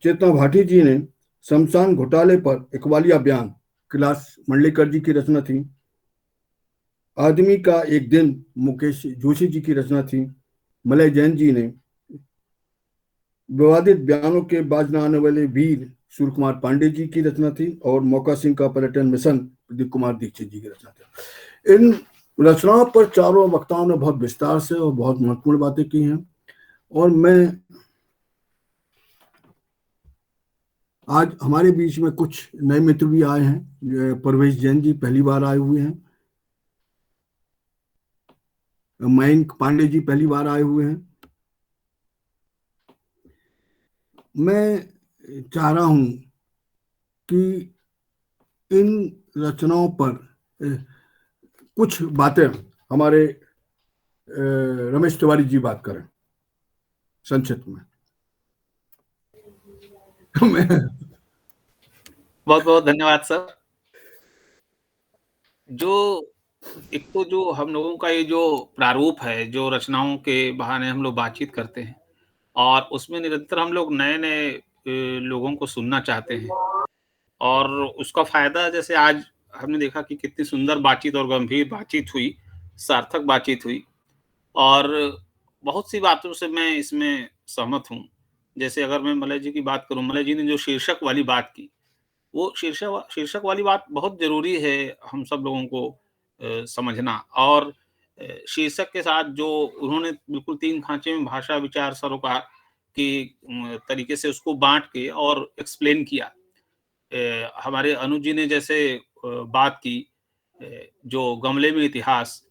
चेतना भाटी जी ने शमशान घोटाले पर इकबालिया बयान कैलाश मंडलेकर जी की रचना थी। आदमी का एक दिन मुकेश जोशी जी की रचना थी। मलय जैन जी ने विवादित बयानों के बाज न आने वाले वीर सूर्य कुमार पांडे जी की रचना थी, और मौका सिंह का पर्यटन मिशन प्रदीप कुमार दीक्षित जी की रचना थी। इन रचनाओं पर चारों वक्ताओं ने बहुत विस्तार से और बहुत महत्वपूर्ण बातें की हैं। और मैं आज हमारे बीच में कुछ नए मित्र भी आए हैं। परवेश जैन जी पहली बार आए हुए हैं। मयंक पांडे जी पहली बार आए हुए हैं। मैं चाह रहा हूं कि इन रचनाओं पर कुछ बातें हमारे रमेश तिवारी जी बात करें संक्षिप्त में। मैं बहुत बहुत धन्यवाद सर। जो एक तो जो हम लोगों का ये जो प्रारूप है, जो रचनाओं के बहाने हम लोग बातचीत करते हैं और उसमें निरंतर हम लोग नए-नए लोगों को सुनना चाहते हैं, और उसका फ़ायदा जैसे आज हमने देखा कि कितनी सुंदर बातचीत और गंभीर बातचीत हुई, सार्थक बातचीत हुई, और बहुत सी बातों से मैं इसमें सहमत हूँ। जैसे अगर मैं मलय जी की बात करूँ, मलय जी ने जो शीर्षक वाली बात की, वो शीर्षक वाली बात बहुत ज़रूरी है हम सब लोगों को समझना। और शीर्षक के साथ जो उन्होंने बिल्कुल 3 खाँचे में भाषा, विचार, सरोकार की तरीके से उसको बाँट के और एक्सप्लेन किया। हमारे अनुज जी ने जैसे बात की, जो गमले में इतिहास,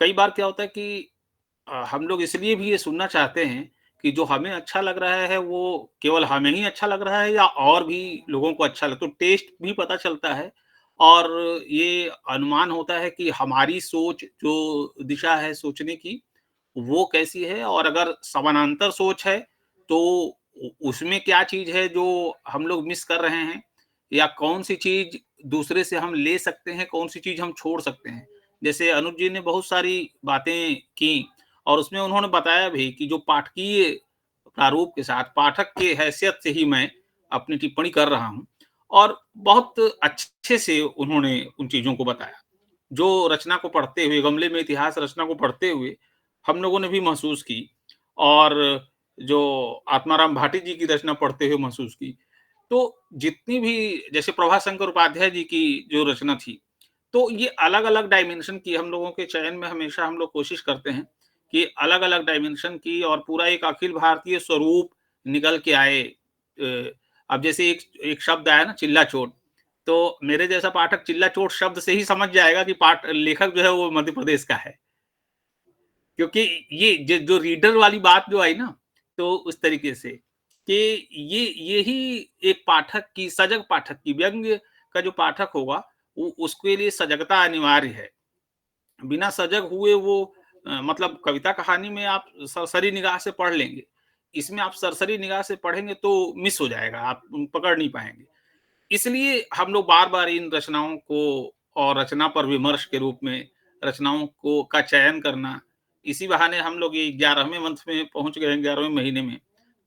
कई बार क्या होता है कि हम लोग इसलिए भी ये सुनना चाहते हैं कि जो हमें अच्छा लग रहा है वो केवल हमें ही अच्छा लग रहा है या और भी लोगों को अच्छा लग, तो टेस्ट भी पता चलता है, और ये अनुमान होता है कि हमारी सोच जो दिशा है सोचने की वो कैसी है, और अगर समानांतर सोच है तो उसमें क्या चीज है जो हम लोग मिस कर रहे हैं, या कौन सी चीज दूसरे से हम ले सकते हैं, कौन सी चीज हम छोड़ सकते हैं। जैसे अनुज जी ने बहुत सारी बातें की, और उसमें उन्होंने बताया भी कि जो पाठकीय प्रारूप के साथ पाठक के हैसियत से ही मैं अपनी टिप्पणी कर रहा हूँ, और बहुत अच्छे से उन्होंने उन चीजों को बताया। जो रचना को पढ़ते हुए, गमले में इतिहास रचना को पढ़ते हुए हम लोगों ने भी महसूस की, और जो आत्माराम भाटी जी की रचना पढ़ते हुए महसूस की। तो जितनी भी जैसे प्रभाशंकर उपाध्याय जी की जो रचना थी, तो ये अलग-अलग डायमेंशन की हम लोगों के चयन में हमेशा हम लोग कोशिश करते हैं कि अलग-अलग डायमेंशन की और पूरा एक अखिल भारतीय स्वरूप निकल के आए। अब जैसे एक एक शब्द आया ना, चिल्ला-चोट, तो मेरे जैसा पाठक चिल्ला-चोट शब्द से ही समझ जाएगा कि पाठ लेखक जो है वो मध्य प्रदेश का है। क्योंकि ये जो रीडर वाली बात जो आई ना, तो उस तरीके से कि ये यही एक पाठक की, सजग पाठक की, व्यंग्य का जो पाठक होगा वो उसके लिए सजगता अनिवार्य है। बिना सजग हुए वो मतलब कविता कहानी में आप सरसरी निगाह से पढ़ लेंगे, इसमें आप सरसरी निगाह से पढ़ेंगे तो मिस हो जाएगा, आप पकड़ नहीं पाएंगे। इसलिए हम लोग बार बार इन रचनाओं को और रचना पर विमर्श के रूप में रचनाओं को का चयन करना, इसी बहाने हम लोग ये 11वें मंथ में पहुंच गए, 11वें महीने में।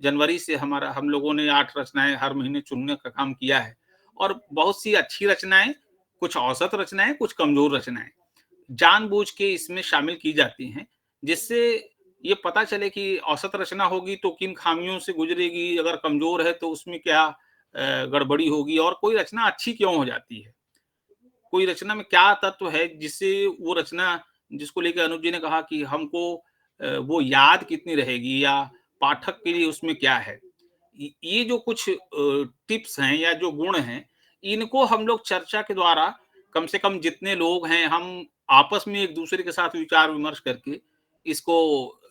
जनवरी से हम लोगों ने 8 रचनाएं हर महीने चुनने का काम किया है और बहुत सी अच्छी रचनाएं, कुछ औसत रचनाएं, कुछ कमजोर रचनाएं जानबूझ के इसमें शामिल की जाती हैं, जिससे ये पता चले कि औसत रचना होगी तो किन खामियों से गुजरेगी, अगर कमजोर है तो उसमें क्या गड़बड़ी होगी और कोई रचना अच्छी क्यों हो जाती है। कोई रचना में क्या तत्व है जिससे वो रचना, जिसको लेकर अनुज जी ने कहा कि हमको वो याद कितनी रहेगी या पाठक के लिए उसमें क्या है। ये जो कुछ टिप्स हैं या जो गुण हैं, इनको हम लोग चर्चा के द्वारा कम से कम जितने लोग हैं हम आपस में एक दूसरे के साथ विचार विमर्श करके इसको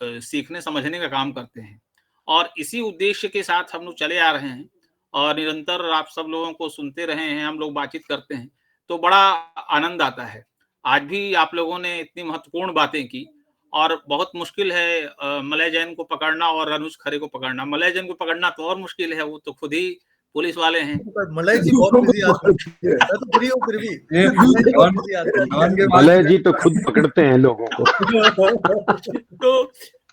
सीखने समझने का काम करते हैं और इसी उद्देश्य के साथ हम लोग चले आ रहे हैं और निरंतर आप सब लोगों को सुनते रहे हैं, हम लोग बातचीत करते हैं तो बड़ा आनंद आता है। आज भी आप लोगों ने इतनी महत्वपूर्ण बातें की और बहुत मुश्किल है मलय जैन को पकड़ना और अनुज खरे को पकड़ना। मलय जैन को पकड़ना तो और मुश्किल है, वो तो खुद ही पुलिस वाले हैं। मलय जी बहुत बिजी आदमी है, मैं तो फ्री हूँ फिर भी। मलय जी बहुत busy आदमी है। मलय जी तो खुद पकड़ते हैं लोगों को।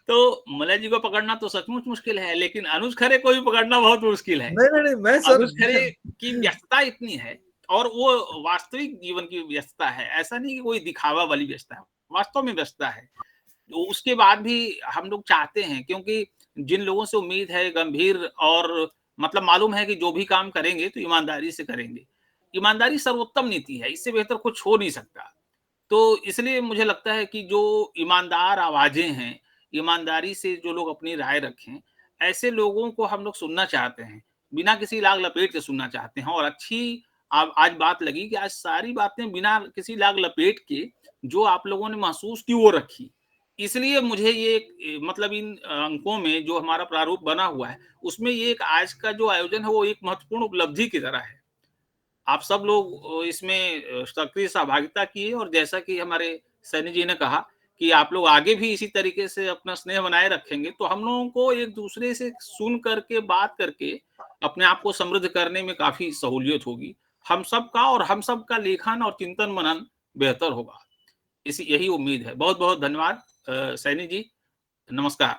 तो मलय जी को पकड़ना तो सचमुच मुश्किल है, लेकिन अनुज खरे को भी पकड़ना बहुत मुश्किल है। नहीं मैं सर, अनुज खरे की व्यस्तता इतनी है और वो वास्तविक जीवन की व्यस्तता है, ऐसा नहीं कि कोई दिखावा वाली व्यस्तता है, वास्तव में व्यस्तता है। तो उसके बाद भी हम लोग चाहते हैं, क्योंकि जिन लोगों से उम्मीद है गंभीर और मतलब मालूम है कि जो भी काम करेंगे तो ईमानदारी से करेंगे। ईमानदारी सर्वोत्तम नीति है, इससे बेहतर कुछ हो नहीं सकता। तो इसलिए मुझे लगता है कि जो ईमानदार आवाजें हैं, ईमानदारी से जो लोग अपनी राय रखें, ऐसे लोगों को हम लोग सुनना चाहते हैं, बिना किसी लाग लपेट के सुनना चाहते हैं। और अच्छी आज बात लगी कि आज सारी बातें बिना किसी लाग लपेट के जो आप लोगों ने महसूस की वो रखी। इसलिए मुझे ये मतलब इन अंकों में जो हमारा प्रारूप बना हुआ है उसमें ये एक आज का जो आयोजन है वो एक महत्वपूर्ण उपलब्धि की तरह है। आप सब लोग इसमें सक्रिय सहभागिता किए और जैसा कि हमारे सैनी जी ने कहा कि आप लोग आगे भी इसी तरीके से अपना स्नेह बनाए रखेंगे तो हम लोगों को एक दूसरे से सुन करके बात करके अपने आप को समृद्ध करने में काफी सहूलियत होगी। हम सबका और हम सबका लेखन और चिंतन मनन बेहतर होगा, इसी यही उम्मीद है। बहुत बहुत धन्यवाद सैनी जी, नमस्कार।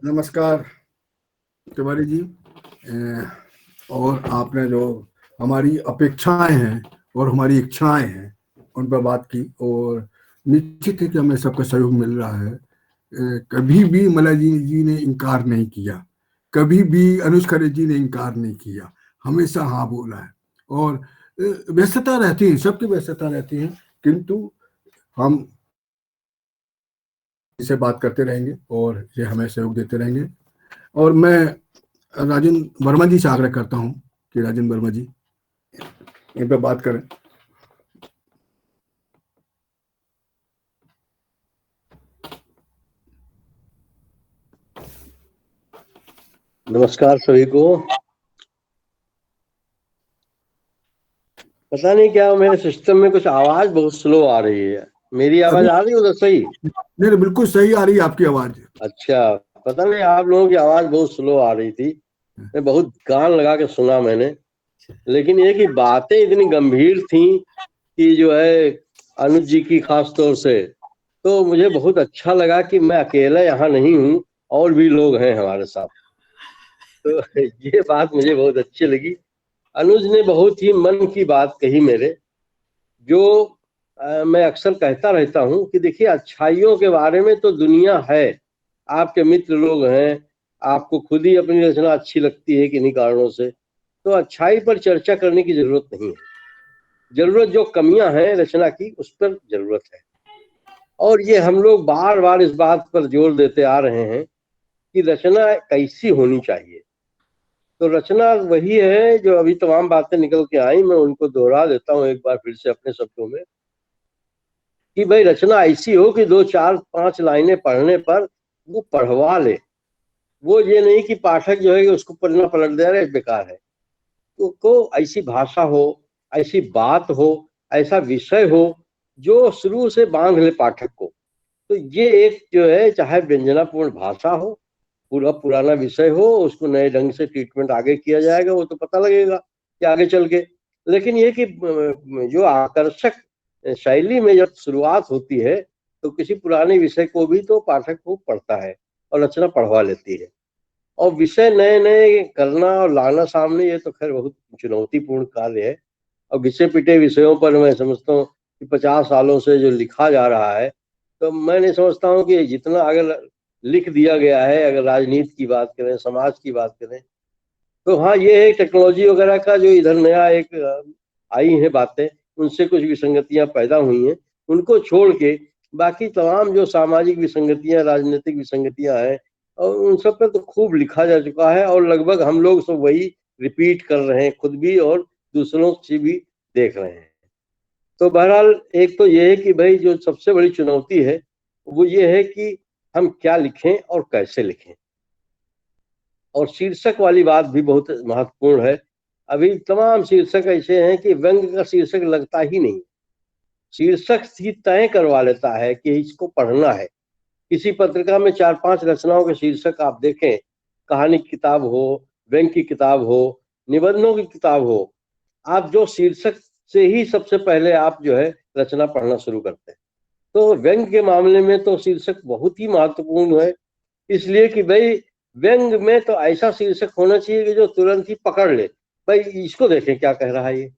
नमस्कार तिवारी जी। और आपने जो हमारी अपेक्षाएं हैं और हमारी इच्छाएं हैं उन पर बात की और निश्चित है कि हमें सबका सहयोग मिल रहा है। कभी भी मलय जी ने इनकार नहीं किया, कभी भी अनुज खरे जी ने इनकार नहीं किया, हमेशा हाँ बोला है। और व्यस्तता रहती है, सबकी व्यस्तता रहती है, किंतु हम इसे बात करते रहेंगे और ये हमें सहयोग देते रहेंगे। और मैं राजेंद्र वर्मा जी से आग्रह करता हूं कि राजेंद्र वर्मा जी इन पर बात करें। नमस्कार सभी को। पता नहीं क्या मेरे सिस्टम में कुछ आवाज बहुत स्लो आ रही है। मेरी आवाज आ रही है उधर सही? नहीं, बिल्कुल सही आ रही है आपकी आवाज। अच्छा, पता नहीं आप लोगों की आवाज बहुत स्लो आ रही थी, मैं बहुत कान लगा के सुना मैंने, लेकिन ये कि बातें इतनी गंभीर थी कि जो है अनुज जी की खास तौर से, तो मुझे बहुत अच्छा लगा कि मैं अकेला यहाँ नहीं हूँ और भी लोग हैं हमारे साथ। तो ये बात मुझे बहुत अच्छी लगी। अनुज ने बहुत ही मन की बात कही मेरे, जो मैं अक्सर कहता रहता हूँ कि देखिए अच्छाइयों के बारे में तो दुनिया है, आपके मित्र लोग हैं, आपको खुद ही अपनी रचना अच्छी लगती है किन्हीं कारणों से, तो अच्छाई पर चर्चा करने की जरूरत नहीं है। जरूरत जो कमियां हैं रचना की उस पर जरूरत है। और ये हम लोग बार बार इस बात पर जोर देते आ रहे हैं कि रचना कैसी होनी चाहिए। तो रचना वही है जो अभी तमाम बातें निकल के आई, मैं उनको दोहरा देता हूँ एक बार फिर से अपने शब्दों में, कि भाई रचना ऐसी हो कि 2, 4, 5 लाइनें पढ़ने पर वो पढ़वा ले। वो ये नहीं कि पाठक जो है उसको पढ़ना पलट दे रहे बेकार है। को ऐसी भाषा हो, ऐसी बात हो, ऐसा विषय हो जो शुरू से बांध ले पाठक को। तो ये एक जो है, चाहे व्यंजनापूर्ण भाषा हो, पूरा पुराना विषय हो, उसको नए ढंग से ट्रीटमेंट आगे किया जाएगा, वो तो पता लगेगा कि आगे चल के। लेकिन ये कि जो आकर्षक शैली में जब शुरुआत होती है तो किसी पुराने विषय को भी तो पाठक को पढ़ता है और रचना पढ़वा लेती है। और विषय नए नए करना और लाना सामने, ये तो खैर बहुत चुनौतीपूर्ण कार्य है। और घिसे पिटे विषयों पर मैं समझता हूँ कि 50 सालों से जो लिखा जा रहा है, तो मैं नहीं समझता हूँ कि जितना अगर लिख दिया गया है, अगर राजनीति की बात करें, समाज की बात करें, तो हाँ ये है टेक्नोलॉजी वगैरह का जो इधर नया एक आई है बातें, उनसे कुछ विसंगतियां पैदा हुई हैं। उनको छोड़ के बाकी तमाम जो सामाजिक विसंगतियां, राजनीतिक विसंगतियां हैं, और उन सब पर तो खूब लिखा जा चुका है, और लगभग हम लोग सब वही रिपीट कर रहे हैं, खुद भी और दूसरों से भी देख रहे हैं। तो बहरहाल एक तो ये है कि भाई जो सबसे बड़ी चुनौती है वो ये है कि हम क्या लिखें और कैसे लिखें। और शीर्षक वाली बात भी बहुत महत्वपूर्ण है। अभी तमाम शीर्षक ऐसे हैं कि व्यंग का शीर्षक लगता ही नहीं, शीर्षक ही तय करवा लेता है कि इसको पढ़ना है। किसी पत्रिका में 4-5 रचनाओं के शीर्षक आप देखें, कहानी की किताब हो, व्यंग की किताब हो, निबंधों की किताब हो, आप जो शीर्षक से ही सबसे पहले आप जो है रचना पढ़ना शुरू करते हैं। तो व्यंग के मामले में तो शीर्षक बहुत ही महत्वपूर्ण है, इसलिए कि भाई व्यंग में तो ऐसा शीर्षक होना चाहिए कि जो तुरंत ही पकड़ ले, भाई इसको देखें क्या कह रहा है ये।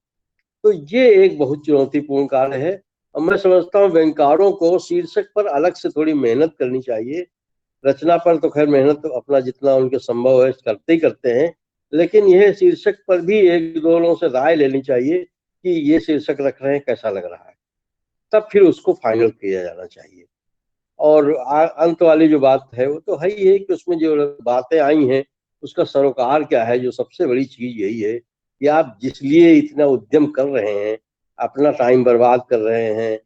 तो ये एक बहुत चुनौतीपूर्ण कार्य है, और मैं समझता हूँ व्यंगकारों को शीर्षक पर अलग से थोड़ी मेहनत करनी चाहिए। रचना पर तो खैर मेहनत तो अपना जितना उनके संभव है करते ही करते हैं, लेकिन यह शीर्षक पर भी एक दो लोगों से राय लेनी चाहिए कि ये शीर्षक रख रहे हैं कैसा लग रहा है, तब फिर उसको फाइनल किया जाना चाहिए। और अंत वाली जो बात है वो तो है ही है कि उसमें जो बातें आई हैं उसका सरोकार क्या है। जो सबसे बड़ी चीज यही है कि आप जिस लिए इतना उद्यम कर रहे हैं, अपना टाइम बर्बाद कर रहे हैं,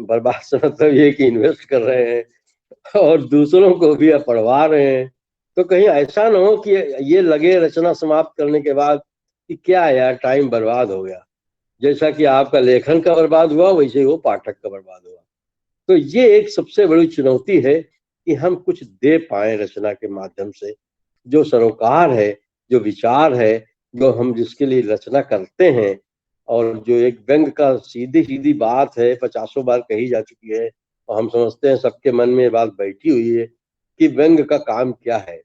बर्बाद से मतलब ये कि इन्वेस्ट कर रहे हैं और दूसरों को भी आप पढ़वा रहे हैं, तो कहीं ऐसा ना हो कि ये लगे रचना समाप्त करने के बाद कि क्या यार टाइम बर्बाद हो गया। जैसा कि आपका लेखन का बर्बाद हुआ वैसे ही वो पाठक का बर्बाद हुआ। तो ये एक सबसे बड़ी चुनौती है कि हम कुछ दे पाए रचना के माध्यम से, जो सरोकार है, जो विचार है, जो हम जिसके लिए रचना करते हैं, और जो एक व्यंग का सीधी सीधी बात है, 50 बार कही जा चुकी है, और हम समझते हैं सबके मन में ये बात बैठी हुई है कि व्यंग का काम क्या है।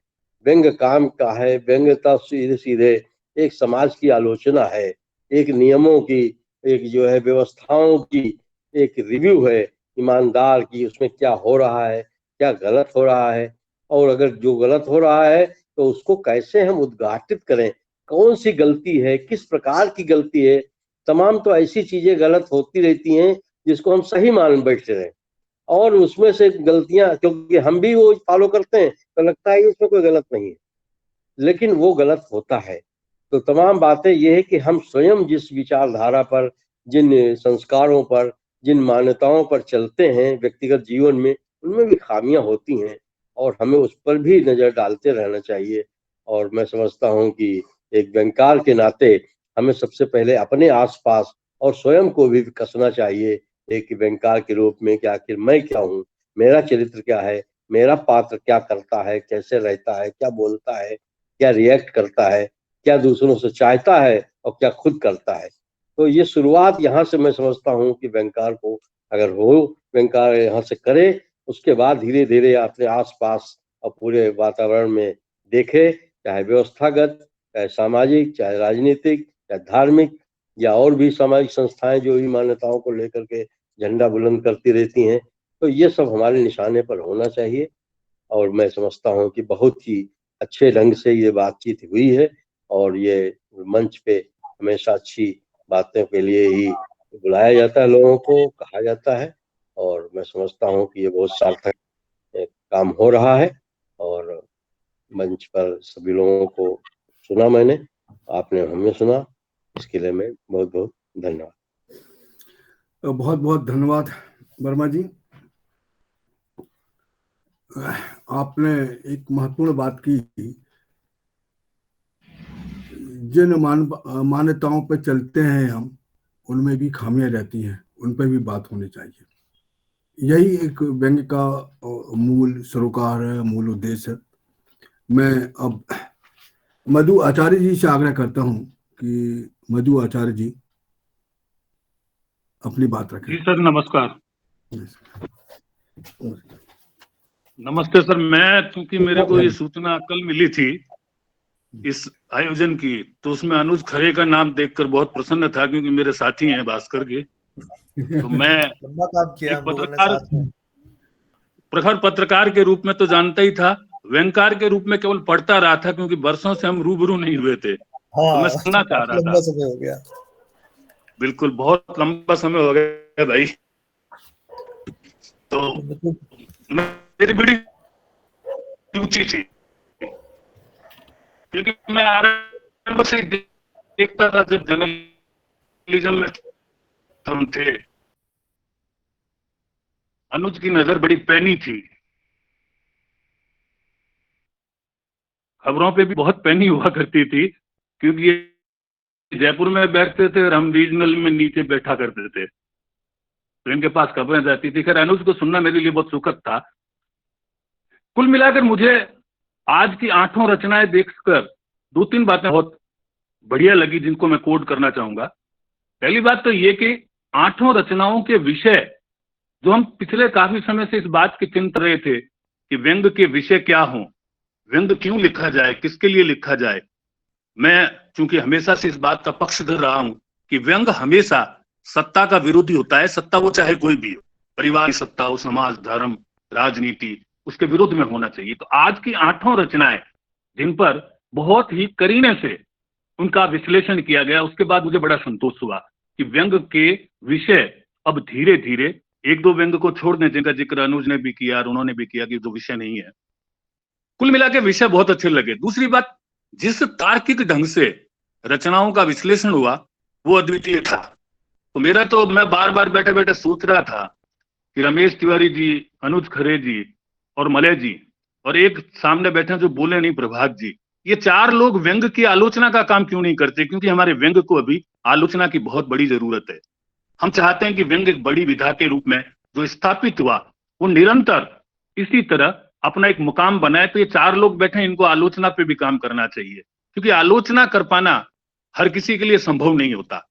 व्यंग काम क्या है? व्यंग का सीधे सीधे एक समाज की आलोचना है, एक नियमों की, एक जो है व्यवस्थाओं की एक रिव्यू है ईमानदार की, उसमें क्या हो रहा है, क्या गलत हो रहा है, और अगर जो गलत हो रहा है तो उसको कैसे हम उद्घाटित करें, कौन सी गलती है, किस प्रकार की गलती है। तमाम तो ऐसी चीजें गलत होती रहती हैं जिसको हम सही मान बैठते रहे, और उसमें से गलतियां, क्योंकि हम भी वो फॉलो करते हैं तो लगता है उसमें कोई गलत नहीं है, लेकिन वो गलत होता है। तो तमाम बातें ये है कि हम स्वयं जिस विचारधारा पर, जिन संस्कारों पर, जिन मान्यताओं पर चलते हैं व्यक्तिगत जीवन में, उनमें भी खामियां होती हैं और हमें उस पर भी नजर डालते रहना चाहिए। और मैं समझता हूं कि एक व्यंगकार के नाते हमें सबसे पहले अपने आसपास और स्वयं को भी कसना चाहिए एक व्यंगकार के रूप में कि आखिर मैं क्या हूँ, मेरा चरित्र क्या है, मेरा पात्र क्या करता है, कैसे रहता है, क्या बोलता है, क्या रिएक्ट करता है, क्या दूसरों से चाहता है और क्या खुद करता है। तो ये शुरुआत यहाँ से मैं समझता हूँ कि व्यंगकार को अगर हो, व्यंगकार यहाँ से करे, उसके बाद धीरे धीरे अपने आसपास और पूरे वातावरण में देखे, चाहे व्यवस्थागत, चाहे सामाजिक, चाहे राजनीतिक, चाहे धार्मिक, या और भी सामाजिक संस्थाएं जो इन मान्यताओं को लेकर के झंडा बुलंद करती रहती हैं, तो ये सब हमारे निशाने पर होना चाहिए। और मैं समझता हूँ कि बहुत ही अच्छे ढंग से ये बातचीत हुई है, और ये मंच पे हमेशा अच्छी बातों के लिए ही बुलाया जाता है, लोगों को कहा जाता है, और मैं समझता हूँ कि ये बहुत सार्थक काम हो रहा है। और मंच पर सभी लोगों को सुना मैंने, आपने हमें सुना, इसके लिए मैं बहुत बहुत धन्यवाद। बहुत बहुत धन्यवाद वर्मा जी। आपने एक महत्वपूर्ण बात की, जिन मान्यताओं पर चलते हैं हम, उनमें भी खामियां रहती हैं, उन पर भी बात होनी चाहिए। यही एक व्यंग्य का मूल सरोकार है, मूल उद्देश्य है। मैं अब मधु आचार्य जी से आग्रह करता हूं कि मधु आचार्य जी अपनी बात रखें। जी सर, नमस्कार। नमस्ते सर। मैं, क्योंकि मेरे को ये सूचना कल मिली थी इस आयोजन की, तो उसमें अनुज खरे का नाम देखकर बहुत प्रसन्न था, क्योंकि मेरे साथी हैं भास्कर के। तो मैं लंबा काम किया हम लोगों ने साथ में। प्रखर पत्रकार के रूप में तो जानता ही था, व्यंगकार के रूप में केवल पढ़ता रहा था, क्योंकि वर्षों से हम रूबरू नहीं हुए थे। हाँ, तो मैं सुनना चाह रहा लंबा था। समय हो गया। बिल्कुल, बहुत लंबा समय हो गया भाई। तो मेरी बड़ी रुचि थी, क्योंकि मैं आरंभ से देखता था जब जर्नलिज्म में हम थे। अनुज की नजर बड़ी पैनी थी, खबरों पे भी बहुत पैनी हुआ करती थी, क्योंकि ये जयपुर में बैठते थे और हम रीजनल में नीचे बैठा करते थे, तो इनके पास खबरें जाती थी। खैर, अनुज को सुनना मेरे लिए बहुत सुखद था। कुल मिलाकर मुझे आज की 8 रचनाएं देखकर 2-3 बातें बहुत बढ़िया लगी, जिनको मैं कोड करना चाहूंगा। पहली बात तो ये कि 8 रचनाओं के विषय, जो हम पिछले काफी समय से इस बात की चिंता रहे थे कि व्यंग्य के विषय क्या हों, व्यंग्य क्यों लिखा जाए, किसके लिए लिखा जाए। मैं चूंकि हमेशा से इस बात का पक्षधर रहा हूं कि व्यंग्य हमेशा सत्ता का विरोधी होता है, सत्ता वो चाहे कोई भी हो, परिवार की सत्ता हो, समाज, धर्म, राजनीति, उसके विरुद्ध में होना चाहिए। तो आज की 8 रचनाएं, जिन पर बहुत ही करीने से उनका विश्लेषण किया गया, उसके बाद मुझे बड़ा संतोष हुआ कि व्यंग्य के विषय अब धीरे धीरे, 1-2 व्यंग्य को छोड़ दें जिनका जिक्र अनुज ने भी किया और उन्होंने भी किया कि जो विषय नहीं है, कुल मिला के विषय बहुत अच्छे लगे। दूसरी बात, जिस तार्किक ढंग से रचनाओं का विश्लेषण हुआ वो अद्वितीय था। तो मेरा तो, मैं बार बार बैठे बैठे सोच रहा था कि रमेश तिवारी जी, अनुज खरे जी और मलय जी, और एक सामने बैठे जो बोले नहीं, प्रभात जी, ये 4 लोग व्यंग्य की आलोचना का काम क्यों नहीं करते, क्योंकि हमारे व्यंग्य को अभी आलोचना की बहुत बड़ी जरूरत है। हम चाहते हैं कि व्यंग्य एक बड़ी विधा के रूप में जो स्थापित हुआ, वो निरंतर इसी तरह अपना एक मुकाम बनाए। तो ये 4 लोग बैठे, इनको आलोचना पे भी काम करना चाहिए, क्योंकि आलोचना कर पाना हर किसी के लिए संभव नहीं होता।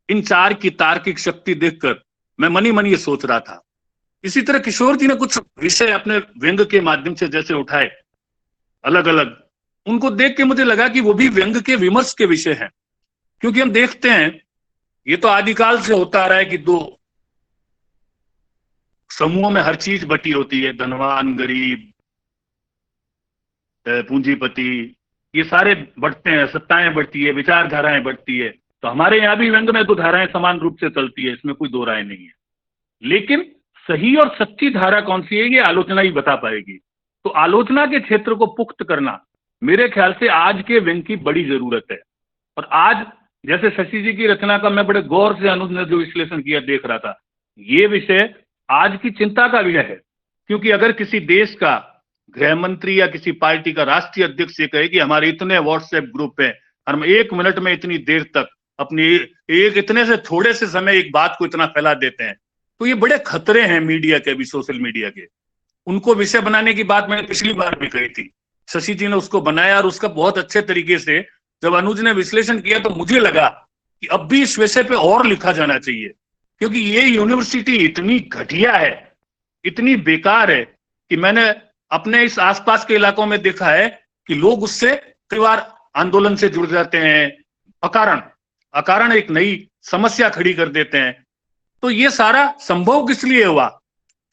इन 4 की तार्किक शक्ति देखकर मैं मनी मन ये सोच रहा था। इसी तरह किशोर जी ने कुछ विषय अपने व्यंग्य के माध्यम से जैसे उठाए अलग अलग, उनको देख के मुझे लगा कि वो भी व्यंग्य के विमर्श के विषय हैं। क्योंकि हम देखते हैं, ये तो आदिकाल से होता आ रहा है कि 2 समूहों में हर चीज बटी होती है, धनवान, गरीब, पूंजीपति, ये सारे बढ़ते हैं, सत्ताएं बढ़ती है, विचारधाराएं बढ़ती है। तो हमारे यहाँ भी व्यंग्य में तो धाराएं समान रूप से चलती है, इसमें कोई 2 राय नहीं है। लेकिन सही और सच्ची धारा कौन सी है, ये आलोचना ही बता पाएगी। तो आलोचना के क्षेत्र को पुख्त करना मेरे ख्याल से आज के व्यंग्य की बड़ी जरूरत है। और आज जैसे शशि जी की रचना का मैं बड़े गौर से अनुज ने जो विश्लेषण किया देख रहा था, ये विषय आज की चिंता का विषय है। क्योंकि अगर किसी देश का गृह मंत्री या किसी पार्टी का राष्ट्रीय अध्यक्ष ये कहे कि हमारे इतने व्हाट्सएप ग्रुप है, हम 1 मिनट में इतनी देर तक अपनी एक इतने से थोड़े से समय एक बात को इतना फैला देते हैं, तो ये बड़े खतरे हैं मीडिया के, भी सोशल मीडिया के। उनको विषय बनाने की बात मैंने पिछली बार भी कही थी, शशि जी ने उसको बनाया और उसका बहुत अच्छे तरीके से जब अनुज ने विश्लेषण किया तो मुझे लगा कि अब भी इस विषय पे और लिखा जाना चाहिए। क्योंकि ये यूनिवर्सिटी इतनी घटिया है, इतनी बेकार है कि मैंने अपने इस आसपास के इलाकों में देखा है कि लोग उससे कई बार आंदोलन से जुड़ जाते हैं, अकारण एक नई समस्या खड़ी कर देते हैं। तो ये सारा संभव किस लिए हुआ?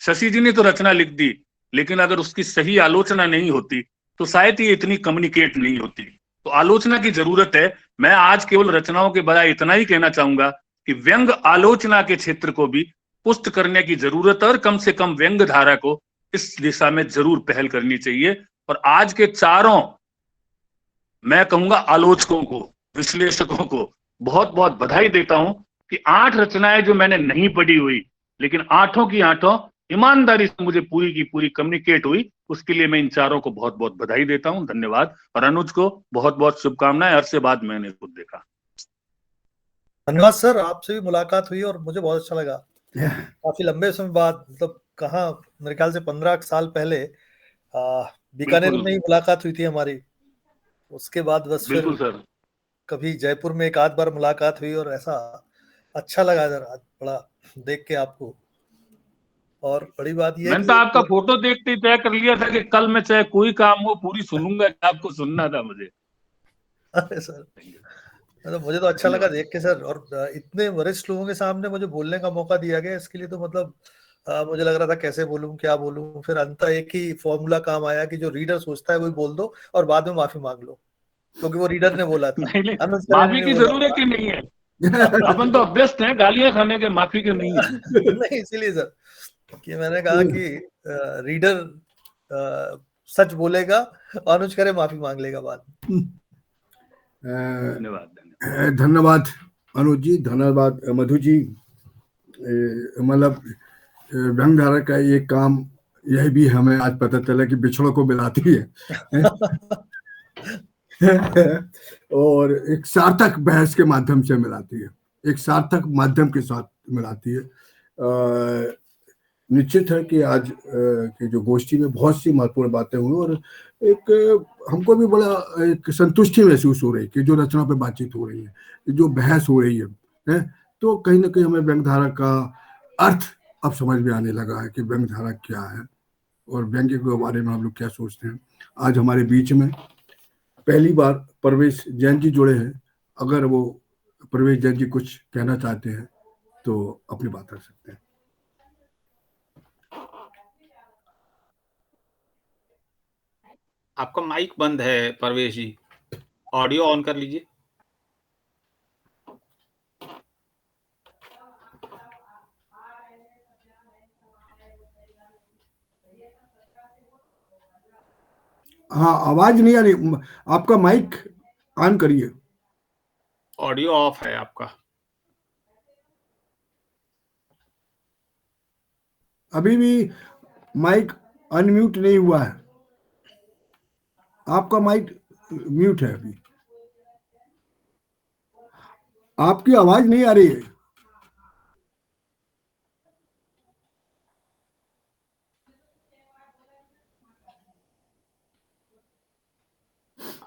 शशि जी ने तो रचना लिख दी, लेकिन अगर उसकी सही आलोचना नहीं होती तो शायद ये इतनी कम्युनिकेट नहीं होती। तो आलोचना की जरूरत है। मैं आज केवल रचनाओं के बजाय इतना ही कहना चाहूंगा कि व्यंग्य आलोचना के क्षेत्र को भी पुष्ट करने की जरूरत है और कम से कम व्यंग्य धारा को इस दिशा में जरूर पहल करनी चाहिए। और आज के 4 मैं कहूंगा आलोचकों को, विश्लेषकों को बहुत बहुत बधाई देता हूं कि 8 रचनाएं जो मैंने नहीं पढ़ी हुई, लेकिन 8 की 8 ईमानदारी से मुझे पूरी की पूरी कम्युनिकेट हुई, उसके लिए मैं इन चारों को बहुत बहुत बधाई देता हूं, धन्यवाद। और अनुज को बहुत बहुत शुभकामनाएं, अरसे बाद मैंने खुद देखा। धन्यवाद सर, आपसे भी मुलाकात हुई और मुझे बहुत अच्छा लगा। काफी लंबे समय बाद, मतलब कहाँ, मेरे ख्याल से 15 साल पहले बीकानेर बिल्कुल। में ही मुलाकात हुई थी हमारी। उसके बाद बस फिर बिल्कुल सर। कभी जयपुर में एक आध बार मुलाकात हुई और ऐसा अच्छा लगा इधर आज बड़ा देख के आपको। और बड़ी बात यह है मैंने तो आपका कि फोटो देखते ही तय कर लिया था कि कल मैं चाहे कोई काम हो पूरी सुनूंगा, आपको सुनना था मुझे। अरे सर, मतलब मुझे तो अच्छा लगा देख के सर। और इतने वरिष्ठ लोगों के सामने मुझे बोलने का मौका दिया गया, इसके लिए तो मतलब मुझे लग रहा था कैसे बोलूं, क्या बोलूं। फिर अंत एक ही फॉर्मूला काम आया कि जो रीडर सोचता है वही बोल दो और बाद में माफी मांग लो, क्योंकि वो रीडर ने बोला था। नहीं, अनुज सर ने माफी नहीं की बोला जरूरत था। ही नहीं है, अपन तो अभ्यस्त हैं गालियां खाने के, माफी के नहीं है। नहीं, इसीलिए सर कि मैंने कहा कि रीडर सच बोलेगा, अनुज करे माफी मांग लेगा बाद में। धन्यवाद। धन्यवाद अनुज जी, धन्यवाद मधु जी। मतलब व्यंगधारा का ये काम, यह भी हमें आज पता चला कि बिछड़ों को मिलाती है और एक सार्थक बहस के माध्यम से मिलाती है, एक सार्थक माध्यम के साथ मिलाती है। निश्चित है कि आज की जो गोष्ठी में बहुत सी महत्वपूर्ण बातें हुई और एक हमको भी बड़ा एक संतुष्टि महसूस हो रही कि जो रचना पे बातचीत हो रही है, जो बहस हो रही है, तो कहीं ना कहीं हमें व्यंगधारा का अर्थ अब समझ में आने लगा है कि व्यंगधारा क्या है और व्यंग्य के बारे में हम लोग क्या सोचते हैं। आज हमारे बीच में पहली बार परवेश जैन जी जुड़े हैं। अगर वो परवेश जैन जी कुछ कहना चाहते हैं तो अपनी बात रख सकते हैं। आपका माइक बंद है परवेश जी, ऑडियो ऑन कर लीजिए। हाँ, आवाज नहीं आ रही, आपका माइक ऑन करिए। ऑडियो ऑफ है आपका। अभी भी माइक अनम्यूट नहीं हुआ है, आपका माइक म्यूट है अभी, आपकी आवाज नहीं आ रही है।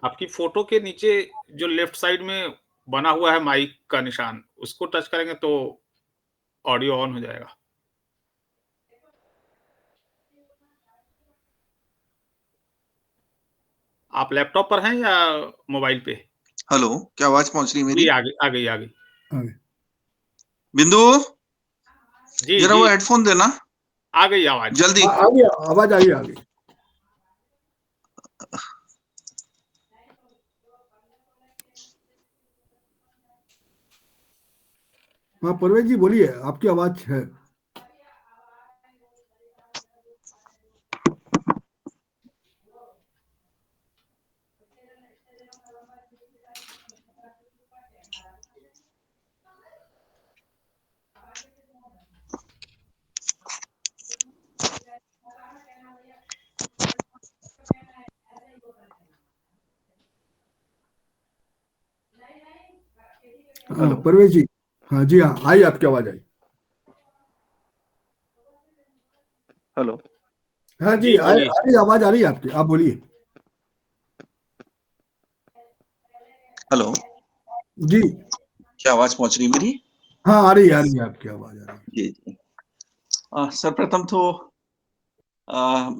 आपकी फोटो के नीचे जो लेफ्ट साइड में बना हुआ है माइक का निशान, उसको टच करेंगे तो ऑडियो ऑन हो जाएगा। आप लैपटॉप पर हैं या मोबाइल पे? हेलो, क्या आवाज पहुंच रही है मेरी? जी, आ गई। बिंदु, जी जरा जी, वो हेडफोन देना, आ गई आवाज। जल्दी। आ गई आवाज, आ गई। हाँ परवेश जी बोलिए, आपकी आवाज है। हाँ परवेश जी, हाँ जी, हाँ आई, आपकी आवाज आई। हेलो, हाँ जी, आ रही आवाज, आ रही है आपकी, आप बोलिए। हेलो जी, क्या आवाज पहुंच रही है मेरी? हाँ आ रही है आपकी आवाज, आ रही है। जी। सर्वप्रथम तो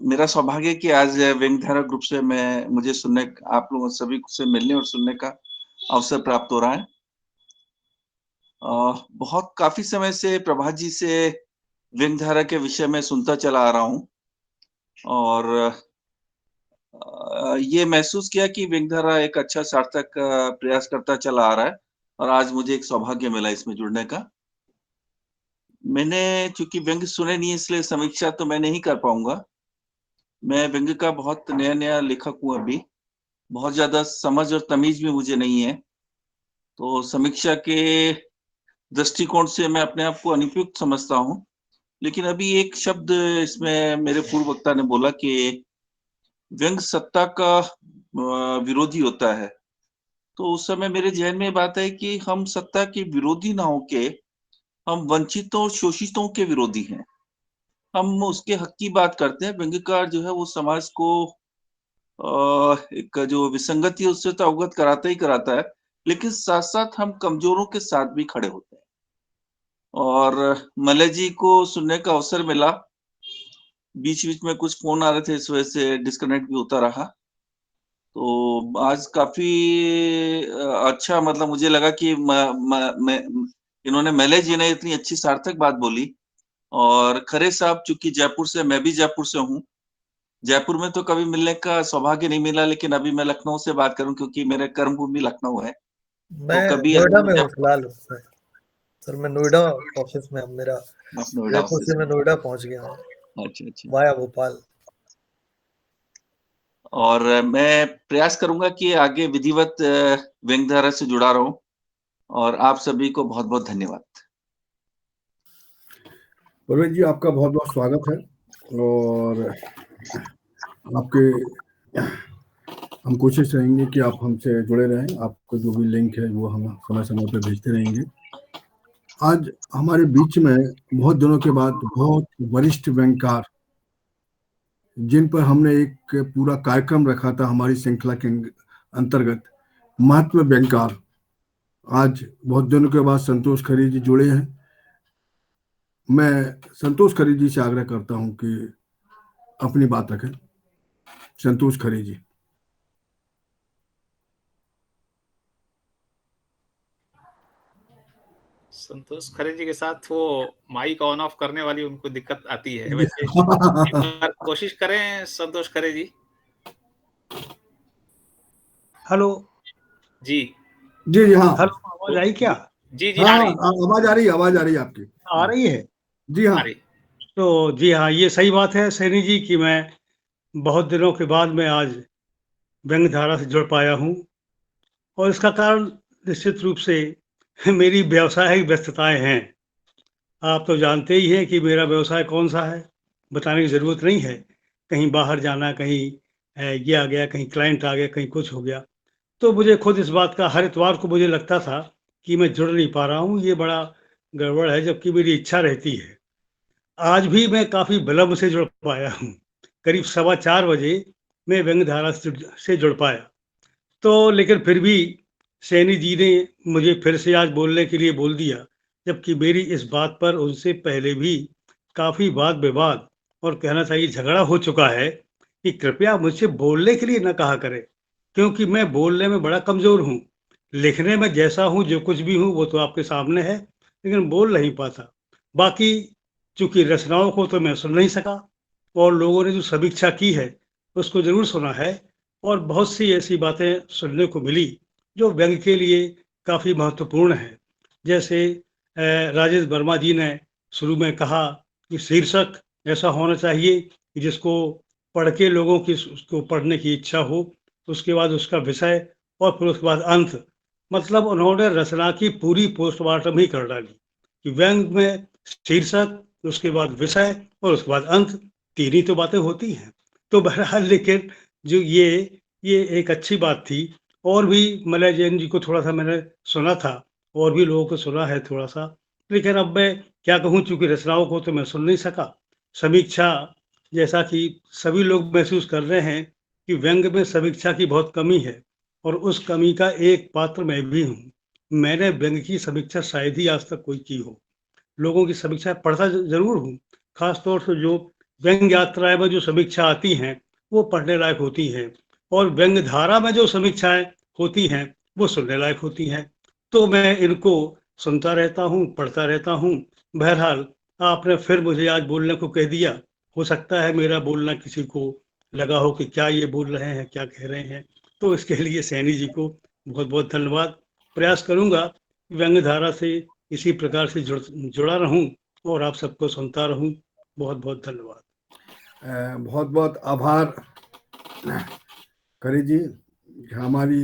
मेरा सौभाग्य है कि आज व्यंगधारा ग्रुप से मुझे सुनने, आप लोगों सभी से मिलने और सुनने का अवसर प्राप्त हो रहा है। बहुत काफी समय से प्रभात जी से व्यंगधारा के विषय में सुनता चला आ रहा हूँ और ये महसूस किया कि व्यंगधारा एक अच्छा सार्थक प्रयास करता चला आ रहा है और आज मुझे एक सौभाग्य मिला इसमें जुड़ने का। मैंने चूंकि व्यंग्य सुने नहीं, इसलिए समीक्षा तो मैं नहीं कर पाऊंगा। मैं व्यंग्य का बहुत नया लेखक हूँ अभी, बहुत ज्यादा समझ और तमीज भी मुझे नहीं है, तो समीक्षा के दृष्टिकोण से मैं अपने आप को अनुपयुक्त समझता हूँ। लेकिन अभी एक शब्द इसमें मेरे पूर्व वक्ता ने बोला कि व्यंग सत्ता का विरोधी होता है। तो उस समय मेरे ज़हन में बात है कि हम सत्ता के विरोधी ना होके हम वंचितों और शोषितों के विरोधी हैं। हम उसके हक की बात करते हैं। व्यंग्यकार जो है वो समाज को एक जो विसंगति है उससे तो अवगत कराता ही कराता है, लेकिन साथ-साथ हम कमजोरों के साथ भी खड़े होते हैं। और मलय जी को सुनने का अवसर मिला। बीच-बीच में कुछ फ़ोन आ रहे थे, इस वजह से डिस्कनेक्ट भी होता रहा। तो आज काफ़ी अच्छा मतलब मुझे लगा कि मैं इन्होंने मलय जी ने इतनी अच्छी सार्थक बात बोली। और खरे साहब चूँकि जयपुर से, मैं भी जयपुर से हूँ। जयपुर में तो कभी मिलने का सौभाग्य नहीं मिला, लेकिन अभी मैं लखनऊ से बात करूँ क्योंकि मेरे कर्म भूमि लखनऊ है। मैं तो कभी नोएडा में हूँ फिलहाल उस समय। सर मैं नोएडा ऑफिस में, अब मेरा आप नोएडा जयपुर ऑफिस से मैं में। नोएडा पहुंच गया हूँ अच्छा, अच्छा। वाया भोपाल। और मैं प्रयास करूँगा कि आगे विधिवत व्यंग्यधारा से जुड़ा रहूँ और आप सभी को बहुत-बहुत धन्यवाद। परवेज जी, आपका बहुत-बहुत स्वागत है और आपके हम कोशिश रहेंगे कि आप हमसे जुड़े रहें। आपको जो भी लिंक है वो हम समय-समय पे भेजते रहेंगे। आज हमारे बीच में बहुत दिनों के बाद बहुत वरिष्ठ व्यंग्यकार, जिन पर हमने एक पूरा कार्यक्रम रखा था हमारी श्रृंखला के अंतर्गत, महात्मा व्यंग्यकार, आज बहुत दिनों के बाद संतोष खरे जी जुड़े हैं। मैं संतोष खरे जी से आग्रह करता हूं कि अपनी बात रखें। संतोष खरे जी। संतोष खरे जी के साथ वो माइक ऑन ऑफ करने वाली उनको दिक्कत आती है। वैसे एक बार कोशिश करें संतोष खरे जी। हेलो जी जी हाँ। हेलो, आवाज आई क्या? जी जी हाँ आ हाँ, रही आवाज आ रही है आपकी। आ रही है? जी हाँ। आ रही। तो जी हाँ, ये सही बात है सैनी जी कि मैं बहुत दिनों के बाद मैं आज व्यंग्यधारा से जुड़ पाया हूँ और इसका कारण निश्चित रूप से मेरी व्यावसायिक व्यस्तताएं हैं। आप तो जानते ही हैं कि मेरा व्यवसाय कौन सा है, बताने की ज़रूरत नहीं है। कहीं बाहर जाना, कहीं ये आ गया, कहीं क्लाइंट आ गया, कहीं कुछ हो गया। तो मुझे खुद इस बात का हर इतवार को मुझे लगता था कि मैं जुड़ नहीं पा रहा हूँ, ये बड़ा गड़बड़ है, जबकि मेरी इच्छा रहती है। आज भी मैं काफ़ी विलम्ब से जुड़ पाया हूँ। करीब 4:15 बजे मैं व्यंग्यधारा से जुड़ पाया। तो लेकिन फिर भी सैनी जी ने मुझे फिर से आज बोलने के लिए बोल दिया, जबकि मेरी इस बात पर उनसे पहले भी काफ़ी वाद-विवाद और कहना चाहिए झगड़ा हो चुका है कि कृपया मुझसे बोलने के लिए ना कहा करें, क्योंकि मैं बोलने में बड़ा कमज़ोर हूँ। लिखने में जैसा हूँ, जो कुछ भी हूँ, वो तो आपके सामने है, लेकिन बोल नहीं पाता। बाकी चूँकि रचनाओं को तो मैं सुन नहीं सका और लोगों ने जो समीक्षा की है, उसको ज़रूर सुना है और बहुत सी ऐसी बातें सुनने को मिली, जो व्यंग्य के लिए काफ़ी महत्वपूर्ण है। जैसे राजेश वर्मा जी ने शुरू में कहा कि शीर्षक ऐसा होना चाहिए कि जिसको पढ़ के लोगों की उसको पढ़ने की इच्छा हो, उसके बाद उसका विषय और फिर उसके बाद अंत। मतलब उन्होंने रचना की पूरी पोस्टमार्टम ही कर डाली कि व्यंग्य में शीर्षक, उसके बाद विषय और उसके बाद अंत, 3 ही तो बातें होती हैं। तो बहरहाल लेकिन जो ये एक अच्छी बात थी और भी मलय जैन जी को थोड़ा-सा मैंने सुना था और भी लोगों को सुना है थोड़ा-सा। लेकिन अब मैं क्या कहूँ, चूँकि रचनाओं को तो मैं सुन नहीं सका। समीक्षा, जैसा कि सभी लोग महसूस कर रहे हैं कि व्यंग्य में समीक्षा की बहुत कमी है और उस कमी का एक पात्र मैं भी हूँ। मैंने व्यंग्य की समीक्षा शायद ही आज तक कोई की हो। लोगों की समीक्षा पढ़ता ज़रूर हूँ, ख़ास तौर से जो व्यंग्य यात्राएँ में जो समीक्षा आती हैं, वो पढ़ने लायक होती हैं और व्यंग्यधारा में जो समीक्षाएँ होती हैं, वो सुनने लायक होती हैं। तो मैं इनको सुनता रहता हूँ, पढ़ता रहता हूँ। बहरहाल आपने फिर मुझे आज बोलने को कह दिया। हो सकता है मेरा बोलना किसी को लगा हो कि क्या ये बोल रहे हैं, क्या कह रहे हैं। तो इसके लिए सैनी जी को बहुत-बहुत धन्यवाद। प्रयास करूँगा व्यंग्यधारा से इसी प्रकार से जुड़ा रहूं और आप सबको सुनता रहूं। बहुत-बहुत धन्यवाद। बहुत-बहुत आभार खरे जी। हमारी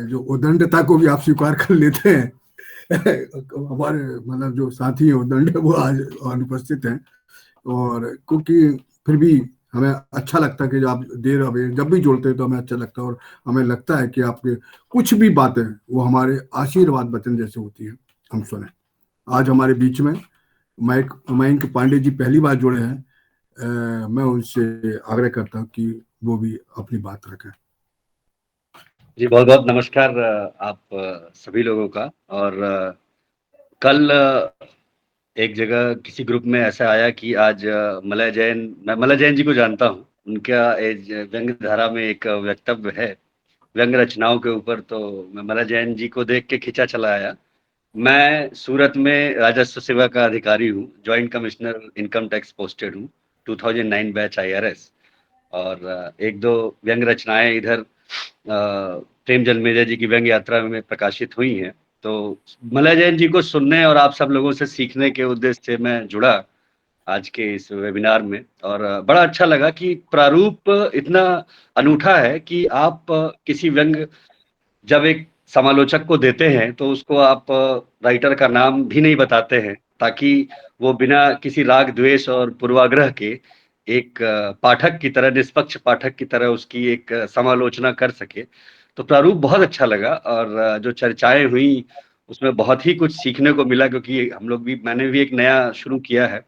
जो उद्दंडता को भी आप स्वीकार कर लेते हैं हमारे मतलब जो साथी हैं दंड वो आज अनुपस्थित हैं, और क्योंकि फिर भी हमें अच्छा लगता है कि आप जब भी जुड़ते हैं तो हमें अच्छा लगता है, और हमें लगता है कि आपके कुछ भी बातें वो हमारे आशीर्वाद वचन जैसे होती है, हम सुने। आज हमारे बीच में मयंक पांडे जी पहली बार जुड़े हैं। मैं उनसे आग्रह करता हूँ कि वो भी अपनी बात रखें। जी बहुत बहुत नमस्कार आप सभी लोगों का। और कल एक जगह किसी ग्रुप में ऐसा आया कि आज मलय जैन, मैं मलय जैन जी को जानता हूँ, उनका व्यंग्य धारा में एक वक्तव्य है व्यंग्य रचनाओं के ऊपर, तो मैं मलय जैन जी को देख के खिंचा चला आया। मैं सूरत में राजस्व सेवा का अधिकारी हूँ, joint commissioner income tax posted हूँ, 2009 बैच IRS, और एक दो व्यंग्य रचनाएं इधर प्रेम जन्मेजय जी की व्यंग्य यात्रा में प्रकाशित हुई हैं। तो मलय जैन जी को सुनने और आप सब लोगों से सीखने के उद्देश्य से मैं जुड़ा आज के इस वेबिनार में, और बड़ा अच्छा लगा कि प्रारूप इतना अनूठा है कि आप किसी व्यंग्य जब एक समालोचक को देते हैं तो उसको आप राइटर का नाम भी नहीं बताते हैं, ताकि वो बिना किसी राग द्वेष और पूर्वाग्रह के एक पाठक की तरह, निष्पक्ष पाठक की तरह उसकी एक समालोचना कर सके। तो प्रारूप बहुत अच्छा लगा, और जो चर्चाएं हुई उसमें बहुत ही कुछ सीखने को मिला, क्योंकि हम लोग भी, मैंने भी एक नया शुरू किया है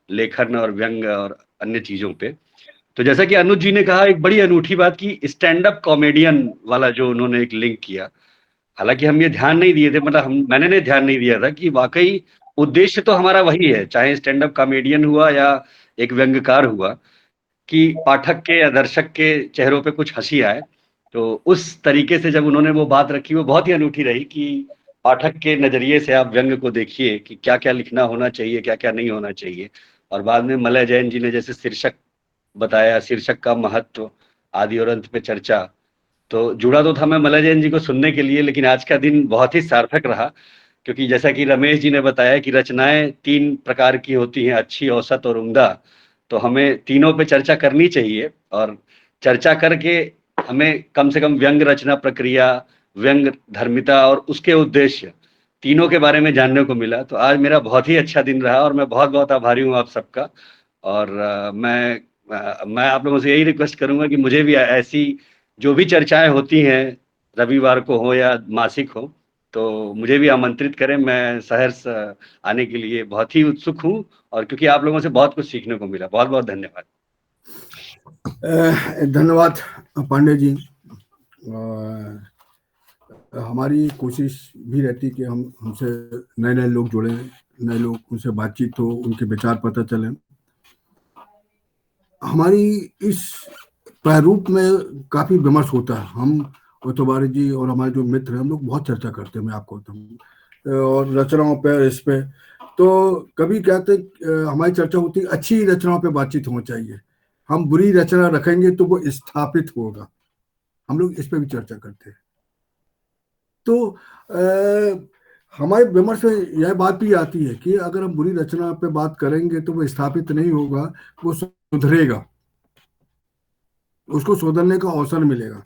लेखन और व्यंग्य और अन्य चीजों पे। तो जैसा कि अनुज जी ने कहा, एक बड़ी अनूठी बात की स्टैंड अप कॉमेडियन वाला जो उन्होंने एक लिंक किया, हालांकि हम ये ध्यान नहीं दिए थे, मतलब मैंने नहीं ध्यान नहीं दिया था कि वाकई उद्देश्य तो हमारा वही है, चाहे स्टैंड अप कॉमेडियन हुआ या एक व्यंग्यकार हुआ, कि पाठक के या दर्शक के चेहरों पे कुछ हंसी आए। तो उस तरीके से जब उन्होंने वो बात रखी, वो बहुत ही अनूठी रही कि पाठक के नजरिए से आप व्यंग्य को देखिए कि क्या क्या लिखना होना चाहिए, क्या क्या नहीं होना चाहिए। और बाद में मलय जैन जी ने जैसे शीर्षक बताया, शीर्षक का महत्व, आदि और अंत पे चर्चा, तो जुड़ा तो था मैं मलय जैन जी को सुनने के लिए, लेकिन आज का दिन बहुत ही सार्थक रहा, क्योंकि जैसा कि रमेश जी ने बताया कि रचनाएं 3 प्रकार की होती हैं, अच्छी, औसत और उम्दा। तो हमें तीनों पे चर्चा करनी चाहिए, और चर्चा करके हमें कम से कम व्यंग्य रचना प्रक्रिया, व्यंग्य धर्मिता और उसके उद्देश्य, तीनों के बारे में जानने को मिला। तो आज मेरा बहुत ही अच्छा दिन रहा, और मैं बहुत बहुत आभारी हूँ आप सबका। और मैं आप लोगों से यही रिक्वेस्ट करूंगा कि मुझे भी ऐसी जो भी चर्चाएं होती हैं, रविवार को हो या मासिक हो, तो मुझे भी आमंत्रित करें। मैं सहर्ष आने के लिए बहुत ही उत्सुक हूँ, और क्योंकि आप लोगों से बहुत कुछ सीखने को मिला। बहुत बहुत धन्यवाद। धन्यवाद पांडे जी। हमारी कोशिश भी रहती कि हमसे नए नए लोग जुड़े, नए लोग, उनसे बातचीत हो, उनके विचार पता चले। हमारी इस प्रारूप में काफी विमर्श होता है। हम और तिवारी जी और हमारे जो मित्र हैं, हम लोग बहुत चर्चा करते हैं, मैं आपको बताऊँ, और रचनाओं पे, इस पे। तो कभी कहते हमारी चर्चा होती है अच्छी रचनाओं पे बातचीत होनी चाहिए, हम बुरी रचना रखेंगे तो वो स्थापित होगा। हम लोग इस पे भी चर्चा करते हैं। तो हमारे विमर्श में यह बात भी आती है कि अगर हम बुरी रचना पे बात करेंगे तो वो स्थापित नहीं होगा, वो सुधरेगा, उसको सुधरने का अवसर मिलेगा।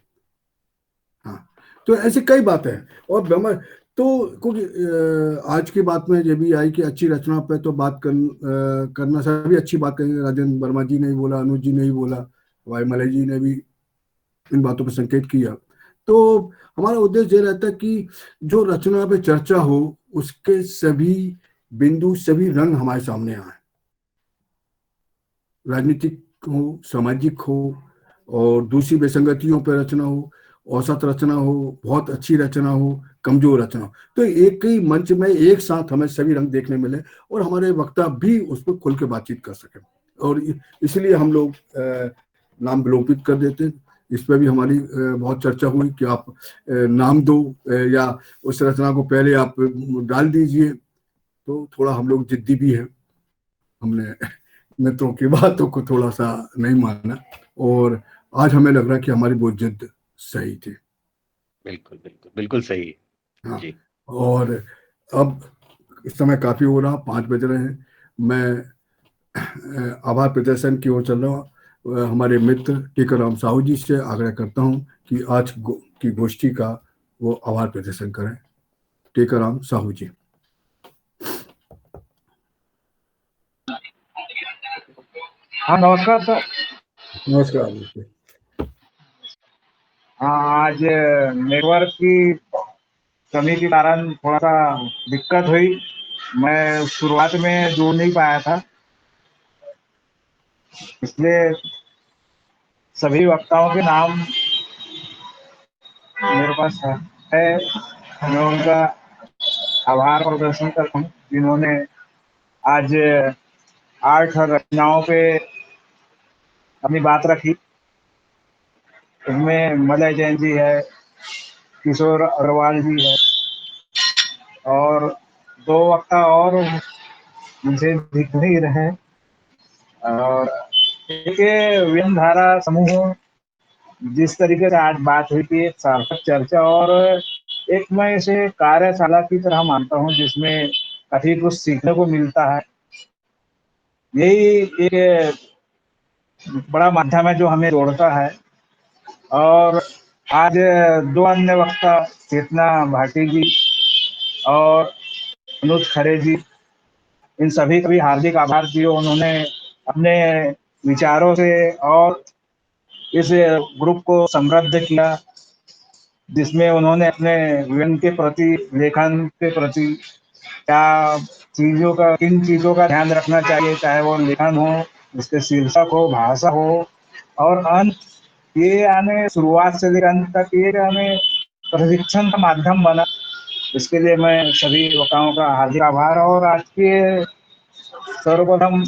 हाँ, तो ऐसी कई बातें हैं। और विमर्श तो क्योंकि आज की बात में ये भी आई कि अच्छी रचना पे तो बात करना, सभी अच्छी बात करेंगे। राजेंद्र वर्मा जी ने भी बोला, अनुज जी ने भी बोला, वाई मलय जी ने भी इन बातों पर संकेत किया। तो हमारा उद्देश्य ये रहता है कि जो रचना पे चर्चा हो उसके सभी बिंदु, सभी रंग हमारे सामने आए, राजनीतिक हो, सामाजिक हो, और दूसरी विसंगतियों पर रचना हो, औसत रचना हो, बहुत अच्छी रचना हो, कमजोर रचना हो। तो एक ही मंच में एक साथ हमें सभी रंग देखने मिले, और हमारे वक्ता भी उस पर खुल के बातचीत कर सके। और इसलिए हम लोग नाम विलोपित कर देते। इस पर भी हमारी बहुत चर्चा हुई कि आप नाम दो, या उस रचना को पहले आप डाल दीजिए। तो थोड़ा हम लोग जिद्दी भी है, हमने मित्रों की बातों को थोड़ा सा नहीं माना, और आज हमें लग रहा है कि हमारी वो जिद सही थी। बिल्कुल बिल्कुल बिल्कुल सही। हाँ जी। और अब इस समय काफी हो रहा, 5 बज रहे हैं। मैं आभार प्रदर्शन की ओर चल रहा हूँ। हमारे मित्र टीकाराम साहू जी से आग्रह करता हूँ कि आज की गोष्ठी का वो आभार प्रदर्शन करें। टीकाराम साहू जी। हाँ नमस्कार सर। नमस्कार। हाँ आज नेटवर्क की कमी के कारण थोड़ा सा दिक्कत हुई, मैं शुरुआत में जुड़ नहीं पाया था, इसलिए सभी वक्ताओं के नाम मेरे पास है। मैं उनका आभार प्रदर्शन करता हूँ जिन्होंने आज 8 रचनाओं पे अपनी बात रखी। इसमें मलय जैन जी है, किशोर अग्रवाल जी है और 2 वक्ता और मुझे दिख नहीं रहे। और एक व्यंग धारा समूह, जिस तरीके से आज बात हुई थी, एक सार्थक चर्चा और एक मैं इसे कार्यशाला की तरह मानता हूँ जिसमें काफी कुछ सीखने को मिलता है। यही एक बड़ा माध्यम है जो हमें जोड़ता है। और आज 2 अन्य वक्ता चेतना भाटी जी और अनुज खरे जी, इन सभी का भी हार्दिक आभार दियो। उन्होंने अपने विचारों से और इस ग्रुप को समृद्ध किया, जिसमें उन्होंने अपने व्यंग के प्रति, लेखन के प्रति क्या किन चीज़ों का ध्यान रखना चाहिए, चाहे वो लेखन हो, उसके शीर्षक हो, भाषा हो और अंत, ये हमें शुरुआत से लेकर अंत तक ये हमें प्रशिक्षण का माध्यम बना। इसके लिए मैं सभी वक्ताओं का हार्दिक आभार। और आज के सर्वप्रथम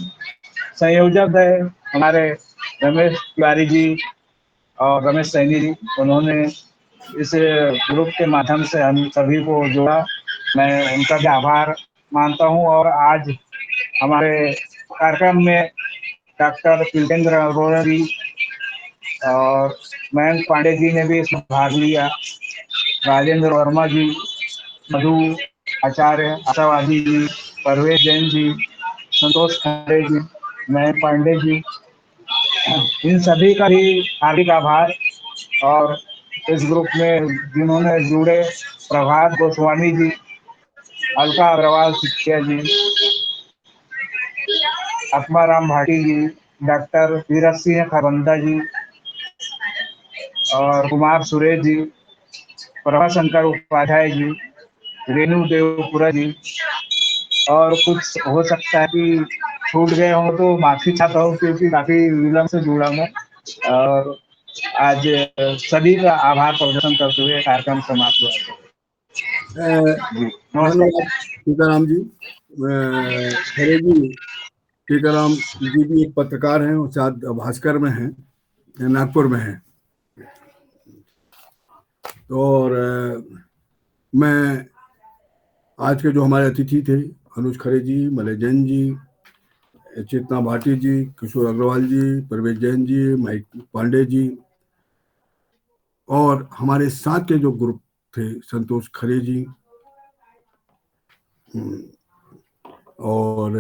संयोजक है हमारे रमेश तिवारी जी और रमेश सैनी जी, उन्होंने इस ग्रुप के माध्यम से हम सभी को जोड़ा, मैं उनका भी आभार मानता हूं। और आज हमारे कार्यक्रम में डॉक्टर तिलेंद्र अरोड़ा जी और मयंक पांडे जी ने भी इसमें भाग लिया, राजेंद्र वर्मा जी, मधु आचार्य, आशावादी जी, परवेज जैन जी, संतोष खरे जी, मयंक पांडे जी, इन सभी का भी हार्दिक आभार। और इस ग्रुप में जिन्होंने जुड़े, प्रभात गोस्वामी जी, अलका अग्रवाल शिक्षिया जी, आत्माराम भाटी जी, डॉक्टर वीरज सिंह खरबंदा जी और कुमार सुरेश जी, प्रभाशंकर उपाध्याय जी, रेणु देवपुरा जी, और कुछ हो सकता है कि छूट गए हों तो माफी चाहता हूँ क्योंकि काफी विलंब से जुड़ा मैं। और आज सभी का आभार प्रदर्शन करते हुए कार्यक्रम समाप्त हुआ। धन्यवाद टीकाराम जी। खरे जी, टीकाराम जी भी एक पत्रकार हैं और साथ भास्कर में हैं, नागपुर में हैं। और मैं आज के जो हमारे अतिथि थे, अनुज खरे जी, मलय जैन जी, चेतना भाटी जी, किशोर अग्रवाल जी, परवेज जैन जी, मयंक पांडे जी, और हमारे साथ के जो ग्रुप थे, संतोष खरे जी और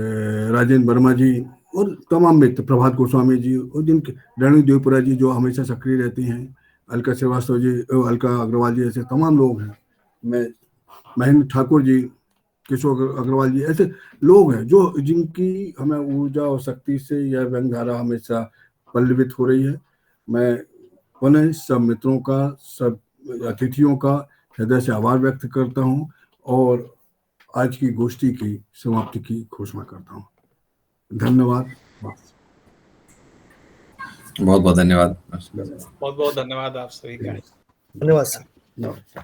राजेंद्र वर्मा जी और तमाम मित्र, प्रभात गोस्वामी जी और जिनके रेणु देवपुरा जी जो हमेशा सक्रिय रहती हैं, अलका श्रीवास्तव जी, अलका अग्रवाल जी, ऐसे तमाम लोग हैं। मैं महेंद्र ठाकुर जी, किशोर अग्रवाल जी, ऐसे लोग हैं जो जिनकी हमें ऊर्जा और शक्ति से यह व्यंग धारा हमेशा पल्लवित हो रही है। मैं पुनः सब मित्रों का, सब अतिथियों का हृदय से आभार व्यक्त करता हूँ और आज की गोष्ठी की समाप्ति की घोषणा करता हूँ। धन्यवाद। बहुत बहुत धन्यवाद। बहुत बहुत धन्यवाद आप सभी का। धन्यवाद सर।